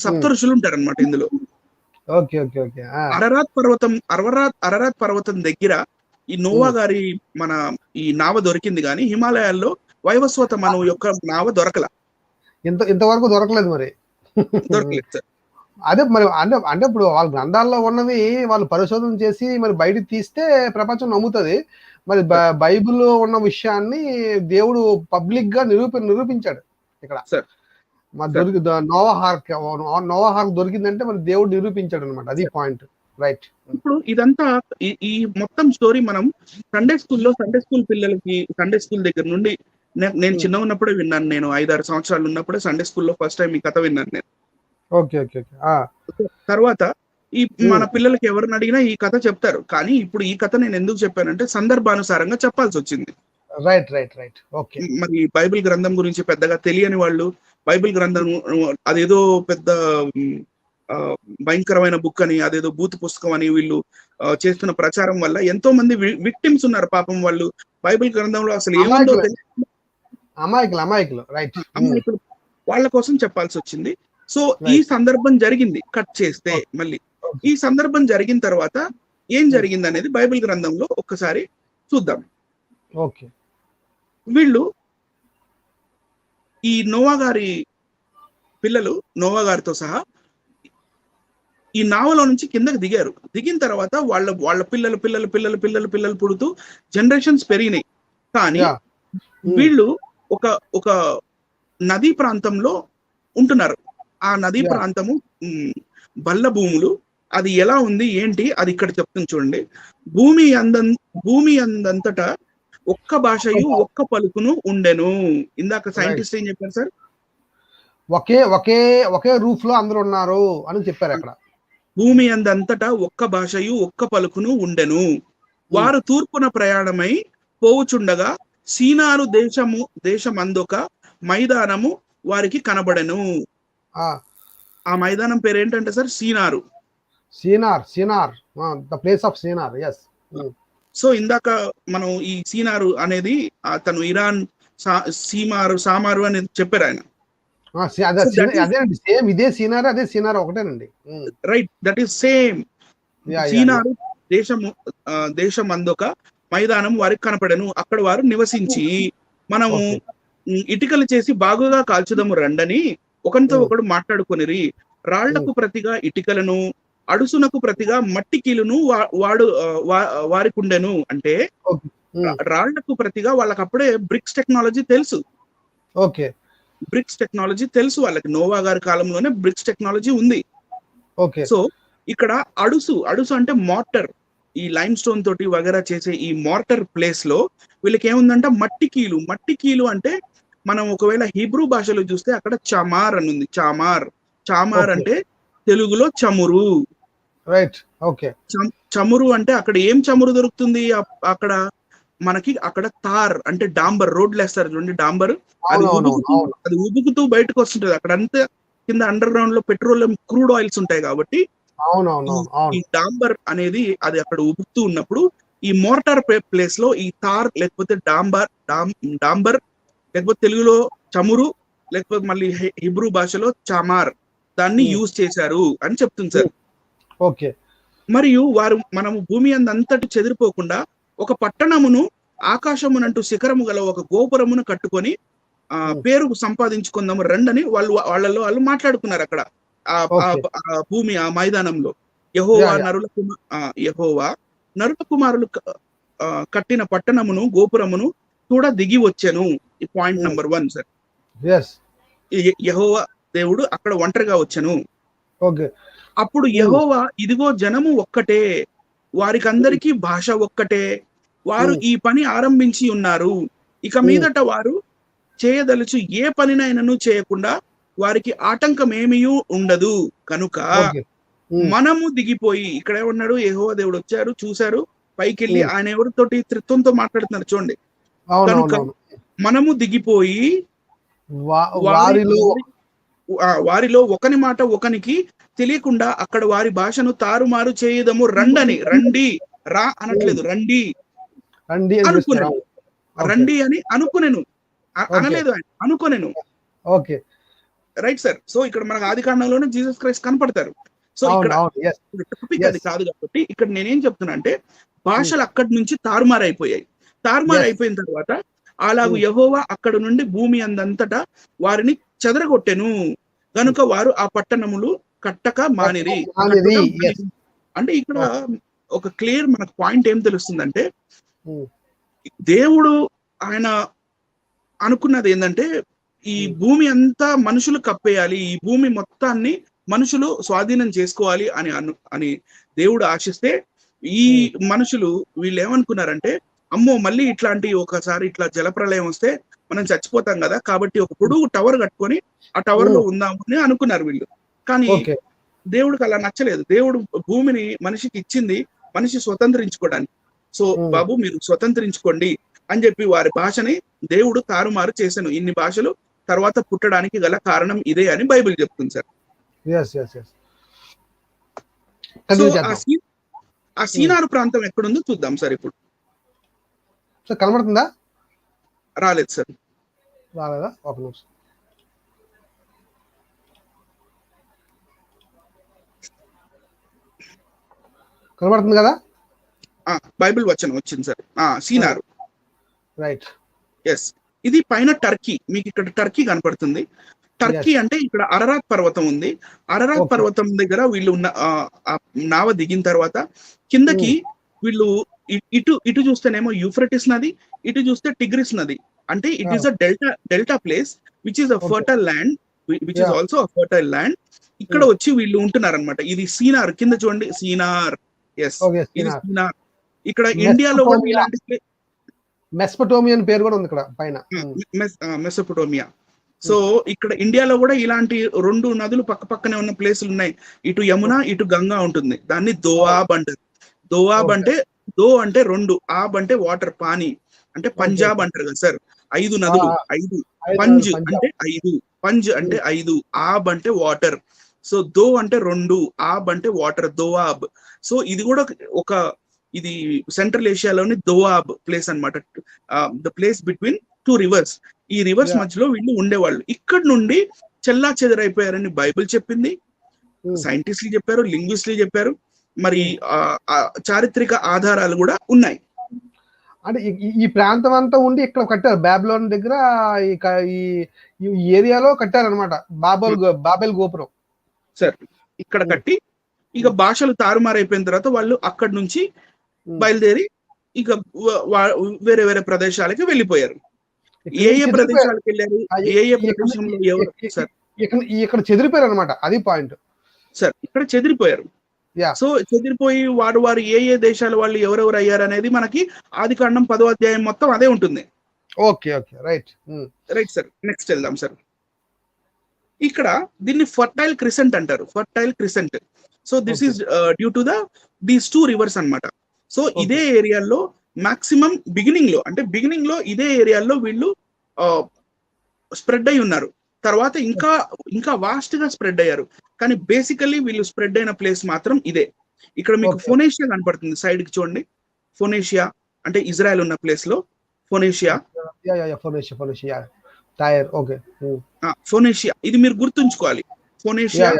సప్తఋషులు ఉంటారు అనమాట ఇందులో. అరరాత్ పర్వతం దగ్గర ఈ నోవా గారి ఈ నావ దొరికింది, కానీ హిమాలయాల్లో వైవస్వత మనువు యొక్క నావ దొరకల. ఇంతవరకు దొరకలేదు. మరి దొరకలేదు సార్. అదే మరి అంటే ఇప్పుడు వాళ్ళ గ్రంథాల్లో ఉన్నవి వాళ్ళు పరిశోధన చేసి మరి బయటకు తీస్తే ప్రపంచం నమ్ముతుంది. మరి బైబిల్లో ఉన్న విషయాన్ని దేవుడు పబ్లిక్ గా నిరూపించాడు ఇక్కడ. మా నోవాహార్క్ దొరికిందంటే మరి దేవుడు నిరూపించాడు అనమాట. అది పాయింట్. రైట్. ఇప్పుడు ఇదంతా ఈ మొత్తం స్టోరీ మనం సండే స్కూల్ పిల్లలకి సండే స్కూల్ దగ్గర నుండి నేను చిన్న ఉన్నప్పుడే విన్నాను. నేను 5-6 సంవత్సరాలు ఉన్నప్పుడే సండే స్కూల్లో ఫస్ట్ టైం ఈ కథ విన్నాను నేను. ఓకే. తర్వాత ఈ మన పిల్లలకి ఎవరిని అడిగినా ఈ కథ చెప్తారు. కానీ ఇప్పుడు ఈ కథ నేను ఎందుకు చెప్పానంటే సందర్భానుసారంగా చెప్పాల్సి వచ్చింది. రైట్. ఓకే. మరి బైబిల్ గ్రంథం గురించి పెద్దగా తెలియని వాళ్ళు బైబిల్ గ్రంథం అదేదో పెద్ద భయంకరమైన బుక్ అని, అదేదో బూత్ పుస్తకం అని వీళ్ళు చేస్తున్న ప్రచారం వల్ల ఎంతో మంది విక్టిమ్స్ ఉన్నారు పాపం. వాళ్ళు బైబిల్ గ్రంథంలో అసలు ఏముందో అమాయకులు. రైట్. అమాయకులు. వాళ్ళ కోసం చెప్పాల్సి వచ్చింది. సో ఈ సందర్భం జరిగింది. కట్ చేస్తే మళ్ళీ ఈ సందర్భం జరిగిన తర్వాత ఏం జరిగింది అనేది బైబిల్ గ్రంథంలో ఒక్కసారి చూద్దాం. ఓకే. వీళ్ళు ఈ నోవా గారి పిల్లలు, నోవా గారితో సహా ఈ నావలో నుంచి కిందకి దిగారు. దిగిన తర్వాత వాళ్ళ పిల్లలు పుడుతూ జనరేషన్స్ పెరిగినాయి. కానీ వీళ్ళు ఒక నదీ ప్రాంతంలో ఉంటున్నారు. ఆ నదీ ప్రాంతము బల్ల భూములు. అది ఎలా ఉంది ఏంటి అది ఇక్కడ చెప్తుంది చూడండి. భూమి అందంతటా ఒక్క భాషయు ఒక్క పలుకును ఉండెను. ఇందాక సైంటిస్ట్ ఏం చెప్పారు సార్? ఒకే రూఫ్ లో అందరూ ఉన్నారు అని చెప్పారు అక్కడ. భూమి అందంతటా ఒక్క భాషయు ఒక్క పలుకును ఉండెను. వారు తూర్పున ప్రయాణమై పోవుచుండగా సీనారు దేశమందొక మైదానము వారికి కనబడెను. ఆ మైదానం పేరు ఏంటంటే sir Shinar, the place of Shinar. yes. So ఇందాక మనం ఈ సీనారు అనేది తను ఇరాన్ సామారు అని చెప్పారు ఆయన. అదేనండి, సేమ్ ఇదే సీనార్, అదే సీనార్ ఒకటేనండి. Right, that is same. Shinar దేశం అందొక మైదానం వారికి కనపడెను. అక్కడ వారు నివసించి మనము ఇటుకలు చేసి బాగుగా కాల్చుదము రండని ఒకరితో ఒకడు మాట్లాడుకొనిరి. రాళ్లకు ప్రతిగా ఇటుకలను, అడుసునకు ప్రతిగా మట్టి కీలును వారికి ఉండెను. అంటే రాళ్లకు ప్రతిగా వాళ్ళకి అప్పుడే బ్రిక్స్ టెక్నాలజీ తెలుసు. ఓకే. బ్రిక్స్ టెక్నాలజీ తెలుసు వాళ్ళకి. నోవా గారి కాలంలోనే బ్రిక్స్ టెక్నాలజీ ఉంది. ఓకే. సో ఇక్కడ అడుసు అంటే మార్టర్, ఈ లైమ్ స్టోన్ తోటి వగేరా చేసే ఈ మార్టర్ ప్లేస్ లో వీళ్ళకి ఏముందంటే మట్టి కీలు అంటే మనం ఒకవేళ హీబ్రూ భాషలో చూస్తే అక్కడ చమార్ అని ఉంది. చామార్ అంటే తెలుగులో చమురు. రైట్. ఓకే. చమురు అంటే అక్కడ ఏం చమురు దొరుకుతుంది? అక్కడ మనకి అక్కడ తార్ అంటే డాంబర్, రోడ్లు వేస్తారు చూడండి, డాంబర్. అది ఉబుకుతూ బయటకు వస్తుంటది. అక్కడ అంతా కింద అండర్ గ్రౌండ్ లో పెట్రోలియం క్రూడ్ ఆయిల్స్ ఉంటాయి కాబట్టి ఈ డాంబర్ అనేది అది అక్కడ ఉబుకుతూ ఉన్నప్పుడు ఈ మోర్టార్ ప్లేస్ లో ఈ తార్ లేకపోతే డాంబర్ లేకపోతే తెలుగులో చమురు లేకపోతే మళ్ళీ హిబ్రూ భాషలో చామార్ దాన్ని యూజ్ చేశారు అని చెప్తుంది సార్. ఓకే. మరియు మనము భూమి అంతటి చెదిరిపోకుండా ఒక పట్టణమును ఆకాశమునంటూ శిఖరము గల ఒక గోపురమును కట్టుకొని పేరు సంపాదించుకుందాము రండని వాళ్ళు మాట్లాడుకున్నారు అక్కడ భూమి ఆ మైదానంలో. యెహోవా నరుల కుమారులు కట్టిన పట్టణమును గోపురమును కూడా దిగి వచ్చెను. ఈ పాయింట్ నెంబర్ 1 సార్. యెహోవా దేవుడు అక్కడ ఒంటరిగా వచ్చెను. అప్పుడు యెహోవా ఇదిగో జనము ఒక్కటే, వారికందరికీ భాష ఒక్కటే, వారు ఈ పని ఆరంభించి ఉన్నారు. ఇక మీదట వారు చేయదలుచు ఏ పనినైనను చేయకుండా వారికి ఆటంకం ఏమీ ఉండదు కనుక మనము దిగిపోయి, ఇక్కడే ఉన్నాడు యెహోవా దేవుడు వచ్చారు, చూశారు, పైకి వెళ్ళి ఆయన ఎవరితోటి త్రిత్వంతో మాట్లాడుతున్నారు చూడండి. కనుక మనము దిగిపోయి వారిలో ఒకని మాట ఒకనికి తెలియకుండా అక్కడ వారి భాషను తారుమారు చేయదము రండి రా అనట్లేదు, రండి అనుకునేను, రండి అని అనుకునేను అనలేదు ఆయన, అనుకునేను. ఓకే. Right sir. సో ఇక్కడ మనకు ఆది కాండంలోనే జీసస్ క్రైస్ట్ కనపడతారు. సో ఇక్కడ టాపిక్ అది కాదు కాబట్టి ఇక్కడ నేనేం చెప్తున్నా అంటే భాషలు అక్కడి నుంచి తారుమారైపోయాయి. తారుమారైపోయిన తర్వాత అలాగూ యెహోవా అక్కడ నుండి భూమి అందంతటా వారిని చెదరగొట్టెను గనుక వారు ఆ పట్టణములు కట్టక మానిరి. అంటే ఇక్కడ ఒక క్లియర్ మనకు పాయింట్ ఏం తెలుస్తుందంటే దేవుడు ఆయన అనుకున్నది ఏంటంటే ఈ భూమి అంతా మనుషులు కప్పేయాలి, ఈ భూమి మొత్తాన్ని మనుషులు స్వాధీనం చేసుకోవాలి అని దేవుడు ఆశిస్తే, ఈ మనుషులు వీళ్ళు ఏమనుకున్నారంటే, అమ్మో మళ్ళీ ఇట్లాంటి ఒకసారి ఇట్లా జలప్రలయం వస్తే మనం చచ్చిపోతాం కదా, కాబట్టి ఒక పొడుగు టవర్ కట్టుకొని ఆ టవర్ లో ఉందాము అని అనుకున్నారు వీళ్ళు. కానీ దేవుడికి అలా నచ్చలేదు. దేవుడు భూమిని మనిషికి ఇచ్చింది మనిషి స్వతంత్రించుకోవడానికి. సో బాబు మీరు స్వతంత్రించుకోండి అని చెప్పి వారి భాషని దేవుడు తారుమారు చేశాను. ఇన్ని భాషలు తర్వాత పుట్టడానికి గల కారణం ఇదే అని బైబిల్ చెప్తుంది సార్. సో ఆ సీనారు ప్రాంతం ఎక్కడుందో చూద్దాం సార్. ఇప్పుడు కనబడుతుందా? రాలేదు సార్. రాలేదా? ఒక నిమిషం. కనబడుతుంది కదా? బైబిల్ వచనం వచ్చింది సార్. సీనారు, రైట్. ఎస్. ఇది పైన టర్కీ, మీకు ఇక్కడ టర్కీ కనపడుతుంది. టర్కీ అంటే ఇక్కడ అరరాత్ పర్వతం ఉంది. అరరాత్ పర్వతం దగ్గర వీళ్ళు నావ దిగిన తర్వాత కిందకి వీళ్ళు ఇటు చూస్తేనేమో యూఫ్రటిస్ నది, ఇటు చూస్తే టిగ్రిస్ నది. అంటే it is a delta place which is a fertile land, which is also a fertile land. ఇక్కడ వచ్చి వీళ్ళు ఉంటున్నారు అనమాట. ఇది సీనార్, కింద చూడండి సీనార్. ఎస్, ఇది సీనార్. ఇక్కడ ఇండియాలో కూడా ఇలాంటి మెసొపొటేమియా పేరు కూడా ఉంది ఇక్కడ పైన, మెసొపొటేమియా. సో ఇక్కడ ఇండియాలో కూడా ఇలాంటి 2 నదులు పక్క పక్కనే ఉన్న ప్లేసులు ఉన్నాయి. ఇటు యమున, ఇటు గంగా ఉంటుంది. దాన్ని దోఆబ్ అంటారు. దోఆబ్ అంటే దో అంటే 2, ఆబ్ అంటే వాటర్, పానీ అంటే పంజాబ్ అంటారు కదా సార్. 5 నదులు, 5. పంజ్ అంటే 5, పంజ్ అంటే 5, ఆబ్ అంటే వాటర్. సో దో అంటే 2, ఆబ్ అంటే వాటర్, దోఆబ్. సో ఇది కూడా ఇది సెంట్రల్ ఏషియాలోని దోఆబ్ ప్లేస్ అన్నమాట. The place between 2 reverse. ఈ రివర్స్ మధ్యలో వీళ్ళు ఉండేవాళ్ళు. ఇక్కడ నుండి చెల్లా చెదరైపోయారని బైబిల్ చెప్పింది, సైంటిస్టులు చెప్పారు, లింగ్విస్టులు చెప్పారు. మరి చారిత్రక ఆధారాలు కూడా ఉన్నాయి. అంటే ఈ ప్రాంతం అంతా ఉండి ఇక్కడ కట్టారు, బాబిలోన్ దగ్గర ఈ ఏరియాలో కట్టారనమాట బాబెల్ గోపురం సార్. ఇక్కడ కట్టి ఇక భాషలు తారుమారైపోయిన తర్వాత వాళ్ళు అక్కడి నుంచి బయలుదేరి ఇక వేరే వేరే ప్రదేశాలకి వెళ్ళిపోయారు. ఏ ప్రదేశాలకు వెళ్ళారు, ఏ ప్రదేశంలో ఎవరు సార్? ఇక్కడ చెదిరిపోయారు అనమాట, అది పాయింట్ సార్. ఇక్కడ చెదిరిపోయారు. సో చెదిరిపోయి వారు ఏ దేశాల వాళ్ళు ఎవరెవరు అయ్యారు అనేది మనకి ఆదికాండం 10వ అధ్యాయం మొత్తం అదే ఉంటుంది. Okay okay, right right sir. Next వెళ్దాం సార్. ఇక్కడ దీన్ని ఫర్టైల్ క్రిసెంట్ అంటారు, fertile crescent. So this is due to these 2 reverse అన్నమాట. సో ఇదే ఏరియాలో మాక్సిమం బిగినింగ్ లో ఇదే ఏరియాలో వీళ్ళు స్ప్రెడ్ అయి ఉన్నారు. తర్వాత ఇంకా వాస్ట్ గా స్ప్రెడ్ అయ్యారు. కానీ బేసికల్లీ వీళ్ళు స్ప్రెడ్ అయిన ప్లేస్ మాత్రం ఇదే. ఇక్కడ మీకు ఫోనేషియా కనపడుతుంది, సైడ్ కి చూడండి. ఫోనేషియా అంటే ఇజ్రాయెల్ ఉన్న ప్లేస్ లో ఫోనేషియా. ఫోనేషియా ఇది మీరు గుర్తుంచుకోవాలి. ఫోనేషియా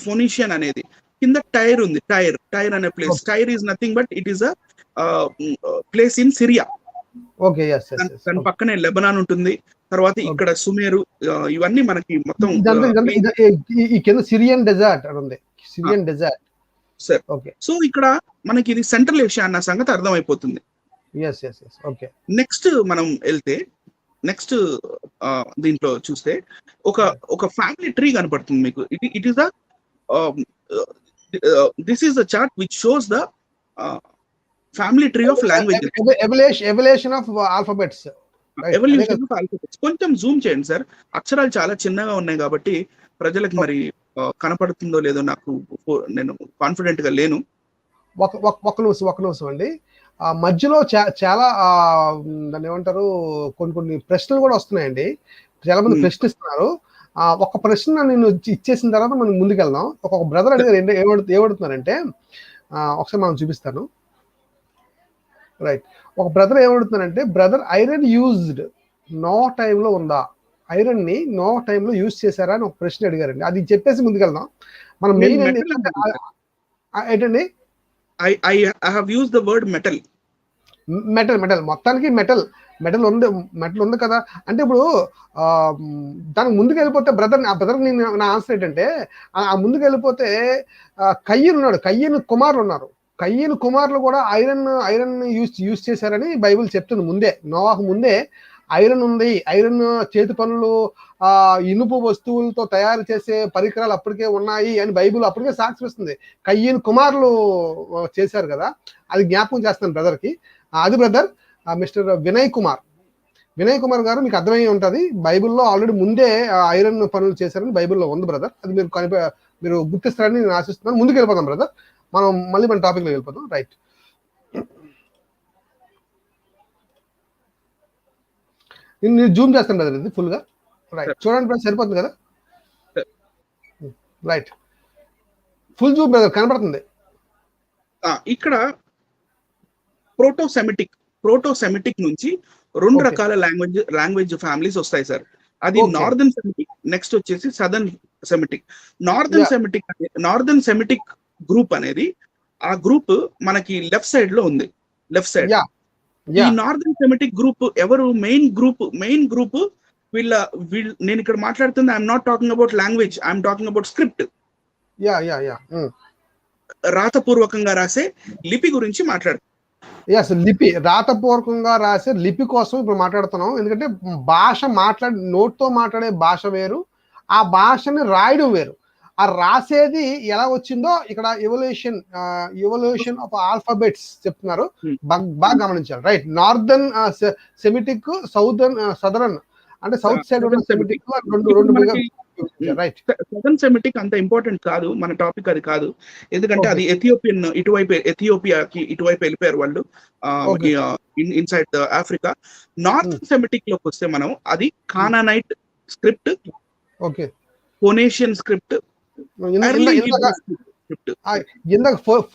ఫోనిషియన్ అనేది కింద టైర్ ఉంది. టైర్ అనే place. Tyre is nothing but it is a place in Syria. దాని పక్కనే లెబనాన్ ఉంటుంది. తర్వాత ఇక్కడ సుమేరు, ఇవన్నీ మనకి మొత్తం సిరియన్ డెజర్ట్ ఉంది. Syrian desert sir. సో ఇక్కడ మనకి ఇది సెంట్రల్ ఏషియా అన్న సంగతి అర్థమైపోతుంది. నెక్స్ట్ మనం వెళ్తే నెక్స్ట్ దీంట్లో చూస్తే ఒక ఫ్యామిలీ ట్రీ కనపడుతుంది మీకు. It is this is the chart which shows the family tree of language, evolution of alphabets. కొంచెం జూమ్ చేయండి సార్, అక్షరాలు చాలా చిన్నగా ఉన్నాయి కాబట్టి ప్రజలకు మరి కనపడుతుందో లేదో నేను కాన్ఫిడెంట్ గా లేను. ఒక నిమిషం అండి. మధ్యలో చాలా దాన్ని ఏమంటారు, కొన్ని ప్రశ్నలు కూడా వస్తున్నాయండి. చాలా మంది ప్రశ్నిస్తున్నారు. ఒక ప్రశ్న నేను ఇచ్చేసిన తర్వాత మనం ముందుకెళ్దాం. ఒక బ్రదర్ అడిగారు, ఏమడుతున్నారంటే ఒకసారి మనం చూపిస్తాను. రైట్, ఒక బ్రదర్ ఏమడుతున్నారంటే, బ్రదర్ ఐరన్ యూజ్డ్ నో టైంలో ఉందా, ఐరన్ ని నో టైంలో యూజ్ చేశారా అని ఒక ప్రశ్న అడిగారండి. అది చెప్పేసి ముందుకెళ్దాం. మనం మెయిన్ ఏంటండి, I have used the word metal. Metal మొత్తానికి మెటల్ ఉంది కదా. అంటే ఇప్పుడు దానికి ముందుకు వెళ్ళిపోతే బ్రదర్ నా ఆన్సర్ ఏంటంటే, ఆ ముందుకు వెళ్ళిపోతే కయ్యను ఉన్నాడు, కయ్యను కుమారులు ఉన్నారు. కయ్యను కుమారులు కూడా ఐరన్ యూజ్ చేశారని బైబిల్ చెప్తుంది. ముందే నోవాహు ముందే ఐరన్ ఉంది, ఐరన్ చేతి పనులు ఇనుపు వస్తువులతో తయారు చేసే పరికరాలు అప్పటికే ఉన్నాయి అని బైబిల్ అప్పటికే సాక్షిస్తుంది. కయ్యను కుమారులు చేశారు కదా, అది జ్ఞాపకం చేస్తాను బ్రదర్కి. అది బ్రదర్ మిస్టర్ వినయ్ కుమార్ గారు, మీకు అర్థమై ఉంటుంది, బైబిల్లో ఆల్రెడీ ముందే ఐరన్ పనులు చేశారని బైబిల్లో ఉంది బ్రదర్. అది మీరు గుర్తిస్తారని నేను ఆశిస్తున్నాను. ముందుకు వెళ్ళిపోదాం బ్రదర్, మనం మళ్ళీ మన టాపిక్లో వెళ్ళిపోదాం. రైట్, నేను జూమ్ చేస్తాను బ్రదర్ ఇది ఫుల్గా. రైట్, చూడండి బ్రదర్, సరిపోతుంది కదా? రైట్, ఫుల్ జూమ్ బ్రదర్, కనబడుతుంది. ఇక్కడ ప్రోటోసెమిటిక్ నుంచి రెండు రకాల లాంగ్వేజ్ ఫ్యామిలీస్ వస్తాయి సార్. అది నార్దర్న్ సెమిటిక్, నెక్స్ట్ వచ్చేసి southern Semitic. Northern Semitic group అనేది, ఆ గ్రూప్ మనకి లెఫ్ట్ సైడ్ లో ఉంది. లెఫ్ట్ సైడ్ ఈ నార్దర్న్ సెమిటిక్ గ్రూప్ ఎవరు? మెయిన్ గ్రూప్ వీళ్ళ నేను ఇక్కడ మాట్లాడుతుంది, I'm not talking about language, I'm talking about script. రాతపూర్వకంగా రాసే లిపి గురించి మాట్లాడుతున్నాం. లిపి, రాతపూర్వకంగా రాసే లిపి కోసం ఇప్పుడు మాట్లాడుతున్నాం. ఎందుకంటే భాష నోట్తో మాట్లాడే భాష వేరు, ఆ భాషని రాయడం వేరు. ఆ రాసేది ఎలా వచ్చిందో ఇక్కడ ఎవల్యూషన్ ఆఫ్ ఆల్ఫాబెట్స్ చెప్తున్నారు, బాగా గమనించాలి. రైట్, నార్దర్న్ సెమిటిక్, సదరన్ అంటే సౌత్ సైడ్ ఉన్న సెమిటిక్, సదర్న్ సెమిటిక్ అంత ఇంపార్టెంట్ కాదు, మన టాపిక్ అది కాదు. ఎందుకంటే అది ఎథియోపియాకి ఇటువైపు వెళ్ళిపోయారు వాళ్ళు, ఇన్సైడ్ ఆఫ్రికా. నార్త్ సెమిటిక్ లోకి వస్తే మనం, అది కానానైట్ స్క్రిప్ట్, ఫోనేషియన్ స్క్రిప్ట్,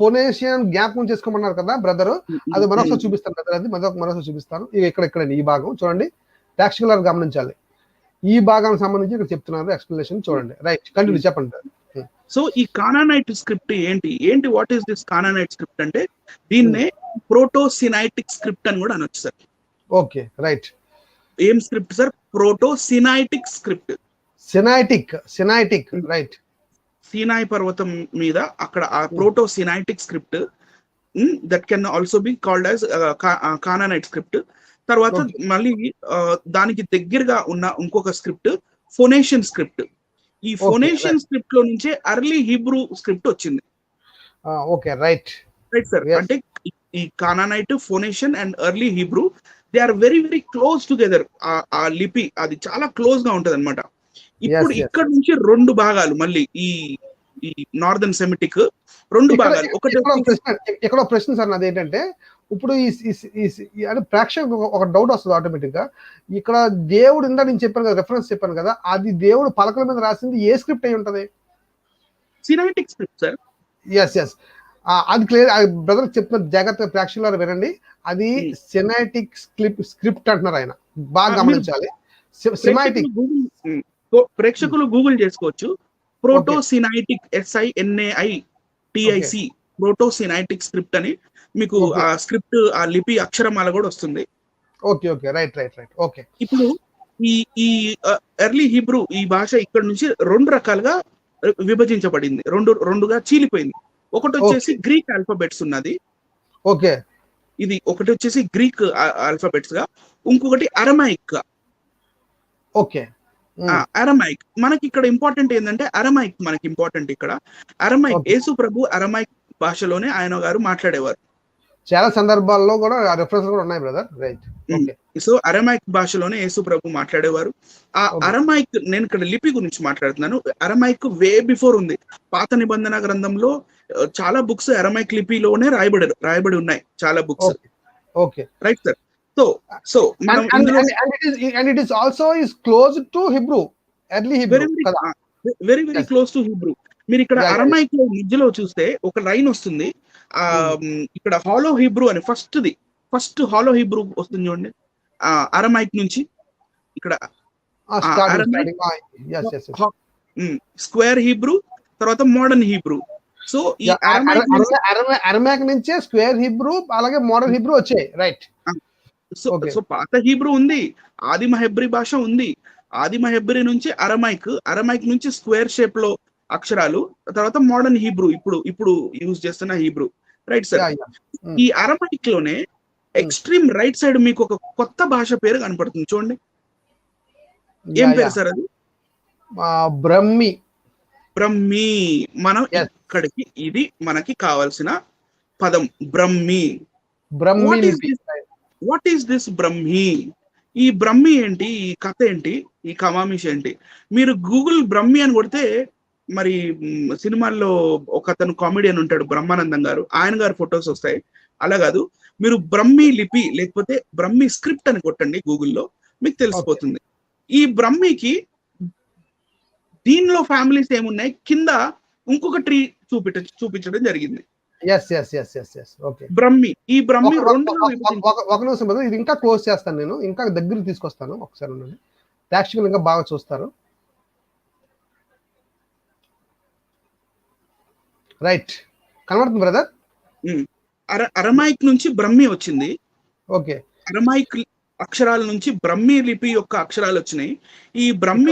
ఫోనేషియన్ జ్ఞాపకం చేసుకోమన్నారు కదా బ్రదర్, అది మరొకసారి చూపిస్తాను బ్రదర్. అది మరొకసారి చూపిస్తాను. ఇక్కడ ఈ భాగం చూడండి, ప్రేక్షకులను గమనించాలి. ఈ భాగానికి సంబంధించి ఇక్కడ చెప్తున్నారు ఎక్స్ప్లెనేషన్, చూడండి. రైట్, కంటిన్యూ చెప్పండి. సో ఈ కానానైట్ స్క్రిప్ట్ ఏంటి what is this Canaanite script అంటే, దీన్నే ప్రోటోసినైటిక్ స్క్రిప్ట్ అని కూడా అనొచ్చు సార్. Okay, right. ఏం script sir? Protosinaitic script. Sinaitic, right. Sinai పర్వతం మీద అక్కడ ఆ protosinaitic script, that can also be called as Canaanite script. తర్వాత మళ్ళీ దానికి దగ్గరగా ఉన్న ఇంకొక స్క్రిప్ట్ ఫోనేషియన్ స్క్రిప్ట్. ఈ ఫోనేషియన్ స్క్రిప్ట్ లో నుంచే అర్లీ హీబ్రూ స్క్రిప్ట్ వచ్చింది. Okay, right sir. అంటే ఈ Canaanite, Phoenician and early Hebrew, they are very very close together. ఆ లిపి అది చాలా క్లోజ్ గా ఉంటది అనమాట. ఇప్పుడు ఇక్కడ నుంచి రెండు భాగాలు, మళ్ళీ ఈ నార్దర్న్ సెమిటిక్ రెండు భాగాలు. ఇక్కడ ప్రశ్న సార్ నాది ఏంటంటే, ఇప్పుడు అంటే ప్రేక్షకులకు ఒక డౌట్ వస్తుంది ఆటోమేటిక్ గా. ఇక్కడ దేవుడు ఇందా నేను చెప్పాను కదా, రెఫరెన్స్ చెప్పాను కదా, అది దేవుడు పలకల మీద రాసింది ఏ స్క్రిప్ట్ అయి ఉంటది? సినైటిక్ స్క్రిప్ట్ సార్. ఎస్, అది క్లియర్. బ్రదర్ చెప్తున్న జాగ్రత్తగా ప్రేక్షకులు వినండి, అది సినైటిక్ స్క్రిప్ట్ అంటున్నారు ఆయన, బాగా గమనించాలి. సినైటిక్ ప్రేక్షకులు గూగుల్ చేసుకోవచ్చు, ప్రోటోసినైటిక్, SINAITIC, ప్రోటోసినైటిక్ స్క్రిప్ట్ అని మీకు ఆ స్క్రిప్ట్, ఆ లిపి అక్షరమాల కూడా వస్తుంది. Okay, right. ఓకే, ఇప్పుడు ఈ ఎర్లీ హీబ్రూ, ఈ భాష ఇక్కడ నుంచి రెండు రకాలుగా విభజించబడింది, రెండుగా చీలిపోయింది. ఒకటి వచ్చేసి గ్రీక్ ఆల్ఫాబెట్స్ ఉన్నది. ఓకే, ఇది ఒకటి వచ్చేసి గ్రీక్ ఆల్ఫాబెట్స్ గా, ఇంకొకటి అరమైక్ గా. ఓకే, అరమైక్ మనకి ఇక్కడ ఇంపార్టెంట్ ఏంటంటే, అరమైక్ మనకి ఇంపార్టెంట్ ఇక్కడ. అరమైక్, యేసు ప్రభు అరమైక్ భాషలోనే ఆయన గారు మాట్లాడేవారు. చాలా సందర్భాల్లో కూడా రెఫరెన్స్ కూడా ఉన్నాయి బ్రదర్. Right, okay. సో అరమైక్ భాషలోనే యేసు ప్రభు మాట్లాడేవారు. ఆ అరమైక్, నేను ఇక్కడ లిపి గురించి మాట్లాడుతున్నాను. అరమైక్ వే బిఫోర్ ఉంది. పాత నిబంధన గ్రంథంలో చాలా బుక్స్ అరమైక్ లిపిలోనే రాయబడి ఉన్నాయి, చాలా books. Okay, right sir. So and it is also close to Hebrew, early Hebrew, very close to Hebrew. మీరు ఇక్కడ అరమైక్ లో మధ్యలో చూస్తే ఒక లైన్ వస్తుంది, ఇక్కడ హాలో హీబ్రూ అని ఫస్ట్ హాలో హీబ్రూ వస్తుంది చూడండి, అరమైక్ నుంచి. ఇక్కడ స్క్వేర్ హీబ్రూ, తర్వాత మోడర్న్ హీబ్రూ. సో ఈ అరమైక్ నుంచే స్క్వేర్ హీబ్రూ, అలాగే మోడర్న్ హీబ్రూ వచ్చాయి. రైట్. సో పాత హీబ్రూ ఉంది, ఆదిమ హెబ్రీ భాష ఉంది. ఆదిమ హెబ్రీ నుంచి అరమైక్ నుంచి స్క్వేర్ షేప్ లో అక్షరాలు, తర్వాత మోడర్న్ హీబ్రూ, ఇప్పుడు యూజ్ చేస్తున్న హీబ్రూ. Right sir. ఈ అరమైక్ లోనే ఎక్స్ట్రీమ్ రైట్ సైడ్ మీకు ఒక కొత్త భాష పేరు కనపడుతుంది చూడండి. ఏం పేరు సార్ అది? బ్రహ్మి. బ్రహ్మి. మనం Yes. ఇక్కడికి ఇది మనకి కావాల్సిన పదం బ్రహ్మి. బ్రహ్మి వాట్ ఈస్ లిపి. This what is this Brahmi? ఈ బ్రహ్మి ఏంటి? ఈ కథ ఏంటి? ఈ కమామిష్ ఏంటి? మీరు గూగుల్ బ్రహ్మి అని కొడితే మరి సినిమాల్లో ఒక అతను కామెడియన్ ఉంటాడు బ్రహ్మానందం గారు, ఆయన గారి ఫొటోస్ వస్తాయి. అలా కాదు, మీరు బ్రహ్మి లిపి లేకపోతే బ్రహ్మి స్క్రిప్ట్ అని కొట్టండి గూగుల్లో, మీకు తెలిసిపోతుంది. ఈ బ్రహ్మికి దీనిలో ఫ్యామిలీస్ ఏమున్నాయి, కింద ఇంకొక ట్రీ చూపించడం జరిగింది. ఓకే. బ్రహ్మి, ఈ బ్రహ్మి ఒక రెండుగా నిమిషం బ్రదర్, ఇది ఇంకా క్లోజ్ చేస్తాను నేను, ఇంకా దగ్గరికి తీసుకొస్తాను ఒకసారి ఉండండి. ప్రేక్షకులు ఇంకా బాగా చూస్తారు. రైట్, కనబడుతుంది బ్రదర్. అరమైక్ నుంచి బ్రహ్మి వచ్చింది. ఓకే. అరమైక్ అక్షరాల నుంచి బ్రహ్మి లిపి యొక్క అక్షరాలు వచ్చినాయి. ఈ బ్రహ్మి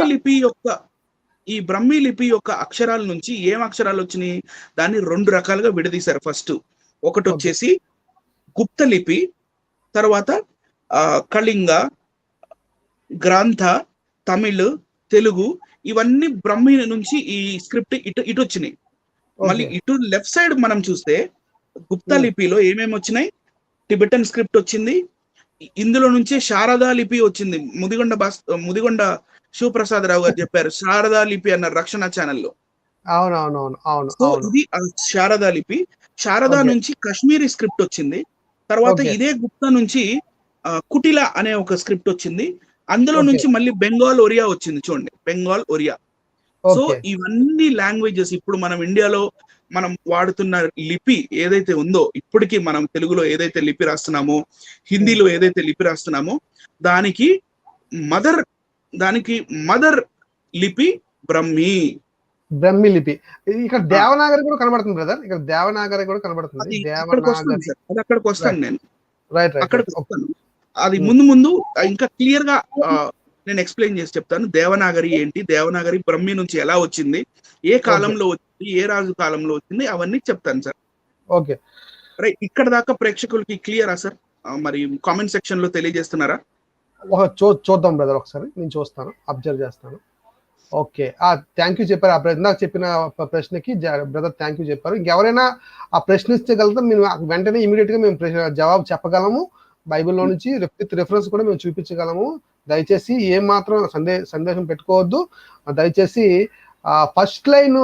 లిపి యొక్క అక్షరాల నుంచి ఏం అక్షరాలు వచ్చినాయి, దాన్ని రెండు రకాలుగా విడదీశారు. ఫస్ట్ ఒకటి వచ్చేసి గుప్త లిపి, తర్వాత కళింగ, గ్రంథ, తమిళ్, తెలుగు, ఇవన్నీ బ్రహ్మి నుంచి ఈ స్క్రిప్ట్ ఇటు వచ్చినాయి. మళ్ళీ ఇటు లెఫ్ట్ సైడ్ మనం చూస్తే గుప్త లిపిలో ఏమేమి వచ్చినాయి, టిబెటన్ స్క్రిప్ట్ వచ్చింది. ఇందులో నుంచే శారదా లిపి వచ్చింది. ముదిగొండ శివప్రసాద్ రావు గారు చెప్పారు శారదా లిపి అన్న రక్షణ ఛానల్లో. సో ఇది శారదా లిపి. శారదా నుంచి కాశ్మీరీ స్క్రిప్ట్ వచ్చింది. తర్వాత ఇదే గుప్తా నుంచి కుటిల అనే ఒక స్క్రిప్ట్ వచ్చింది. అందులో నుంచి మళ్ళీ బెంగాల్ ఒరియా వచ్చింది. చూడండి, బెంగాల్ ఒరియా. సో ఇవన్నీ లాంగ్వేజెస్ ఇప్పుడు మనం ఇండియాలో మనం వాడుతున్న లిపి ఏదైతే ఉందో, ఇప్పటికీ మనం తెలుగులో ఏదైతే లిపి రాస్తున్నామో, హిందీలో ఏదైతే లిపి రాస్తున్నామో, దానికి మదర్ లిపి బ్రహ్మి లిపి. ఇక్కడ దేవనాగరి కూడా కనబడుతుంది బ్రదర్, ఇక్కడ దేవనాగరి కూడా కనబడుతుంది. అక్కడికి వస్తాను నేను, అక్కడికి వస్తాను. అది ముందు ఇంకా క్లియర్ గా నేను ఎక్స్ప్లెయిన్ చేసి చెప్తాను. దేవనాగరి ఏంటి, దేవనాగరి బ్రహ్మి నుంచి ఎలా వచ్చింది, ఏ కాలంలో వచ్చింది, ఏ రాజు కాలంలో వచ్చింది, అవన్నీ చెప్తాను సార్. Okay right. ఇక్కడ దాకా ప్రేక్షకులకి క్లియరా సార్? మరి కామెంట్ సెక్షన్ లో తెలియజేస్తున్నారా? చూద్దాం బ్రదర్, ఒకసారి నేను చూస్తాను, అబ్జర్వ్ చేస్తాను. ఓకే, థ్యాంక్ యూ చెప్పారు. ఇందాక చెప్పిన ప్రశ్నకి బ్రదర్ థ్యాంక్ యూ చెప్పారు. ఇంకెవరైనా ఆ ప్రశ్నించగలిగితే మేము వెంటనే ఇమీడియట్ గా మేము జవాబు చెప్పగలము. బైబిల్లో నుంచి రిఫరెన్స్ కూడా మేము చూపించగలము. దయచేసి ఏం మాత్రం సందేశం పెట్టుకోవద్దు. దయచేసి ఫస్ట్ లైన్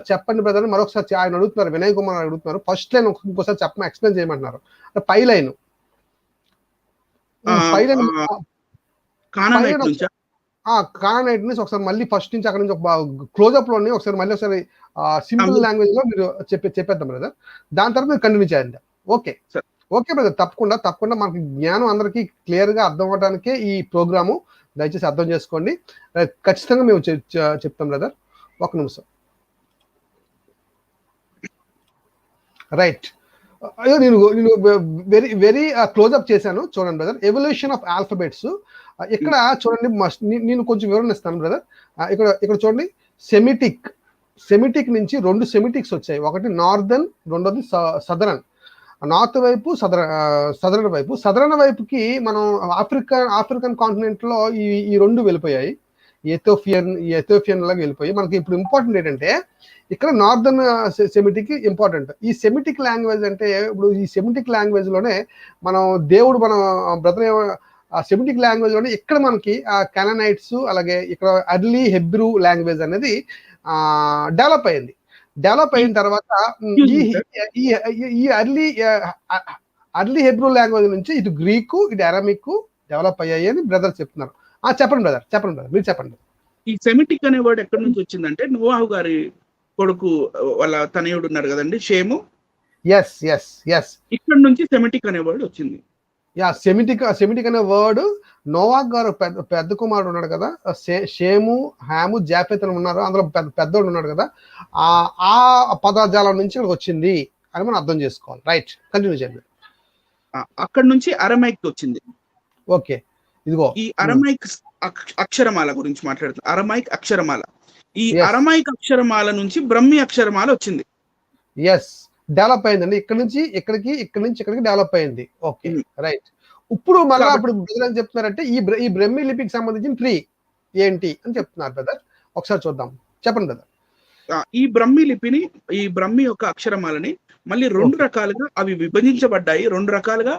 చెప్పండి బ్రదర్. మరొకసారి ఆయన అడుగుతున్నారు, వినయ్ కుమార్ అడుగుతున్నారు, ఫస్ట్ లైన్ ఇంకోసారి ఎక్స్ప్లెయిన్ చేయమంటున్నారు. పై లైన్ కానానైట్ నుంచి ఒకసారి మళ్ళీ ఫస్ట్ నుంచి అక్కడ నుంచి ఒక క్లోజ్అప్ లోని ఒకసారి సింపుల్ లాంగ్వేజ్ లో మీరు చెప్పేద్దాం బ్రదర్. దాని తర్వాత మీరు కంటిన్యూ చేయండి. ఓకే బ్రదర్, తప్పకుండా మనకి జ్ఞానం అందరికీ క్లియర్ గా అర్థం అవడానికే ఈ ప్రోగ్రాము. దయచేసి అర్థం చేసుకోండి. ఖచ్చితంగా మేము చెప్తాం బ్రదర్. ఒక నిమిషం. రైట్, నేను వెరీ క్లోజ్అప్ చేశాను. చూడండి బ్రదర్, ఎవల్యూషన్ ఆఫ్ ఆల్ఫాబెట్స్. ఇక్కడ చూడండి, నేను కొంచెం వివరణ ఇస్తాను బ్రదర్. ఇక్కడ చూడండి, సెమిటిక్ నుంచి రెండు సెమిటిక్స్ వచ్చాయి. ఒకటి నార్దర్న్, రెండోది సదరన్. నార్త్ వైపు, సదరన్ వైపు. సదరన్ వైపుకి మనం ఆఫ్రికన్ కాంటినెంట్ లో ఈ రెండు వెళ్ళిపోయాయి. ఎథోపియన్ లాగా వెళ్ళిపోయి. మనకి ఇప్పుడు ఇంపార్టెంట్ ఏంటంటే ఇక్కడ నార్దర్న్ సెమిటిక్ ఇంపార్టెంట్. ఈ సెమిటిక్ లాంగ్వేజ్ అంటే ఇప్పుడు ఈ సెమిటిక్ లాంగ్వేజ్ లోనే మనం బ్రదర్ సెమిటిక్ లాంగ్వేజ్ లోనే ఇక్కడ మనకి కానానైట్స్, అలాగే ఇక్కడ అర్లీ హెబ్రూ లాంగ్వేజ్ అనేది డెవలప్ అయిన తర్వాత ఈ అర్లీ హెబ్రూ లాంగ్వేజ్ నుంచి ఇటు గ్రీకు, ఇటు అరమిక్ డెవలప్ అయ్యాయి అని బ్రదర్ చెప్తున్నారు. చెప్పండి బ్రదర్, మీరు చెప్పండి. ఈ సెమిటిక్ అనే వర్డ్ ఎక్కడి నుంచి వచ్చిందంటే, నోవాహు గారి కొడుకు వాళ్ళ తనయుడు ఉన్నారు కదండి, షేము. ఇక్కడ నుంచి సెమిటిక్ అనే వర్డ్ వచ్చింది. సెమిటిక్ అనే వర్డ్ నోవాహు గారు పెద్ద కుమారుడు ఉన్నాడు కదా, షేము, హాము, జాఫెత్ అని ఉన్నారు. అందులో పెద్దోడు ఉన్నాడు కదా, ఆ పదజాలం నుంచి ఇక్కడికి వచ్చింది అని మనం అర్థం చేసుకోవాలి. రైట్, కంటిన్యూ చేయండి. అక్కడ నుంచి అరమైక్ వచ్చింది. ఓకే, ఇదిగో ఈ అరమైక్ అక్షరమాల గురించి మాట్లాడుతుంది. అరమైక్ అక్షరమాల, ఈ అరమైక్ అక్షరమాల నుంచి బ్రహ్మి అక్షరమాల వచ్చింది. డెవలప్ అయిందండి. ఇక్కడ నుంచి ఇక్కడికి డెవలప్ అయింది. Okay, right. ఇప్పుడు మళ్ళీ ఇప్పుడు బ్రదర్ ఏం చెప్తున్నారంటే ఈ బ్రహ్మి లిపికి సంబంధించిన ట్రీ ఏంటి అని చెప్తున్నారు బ్రదర్. ఒకసారి చూద్దాం, చెప్పండి బ్రదర్. ఈ బ్రహ్మి యొక్క అక్షరమాలని మళ్ళీ రెండు రకాలుగా అవి విభజించబడ్డాయి, రెండు రకాలుగా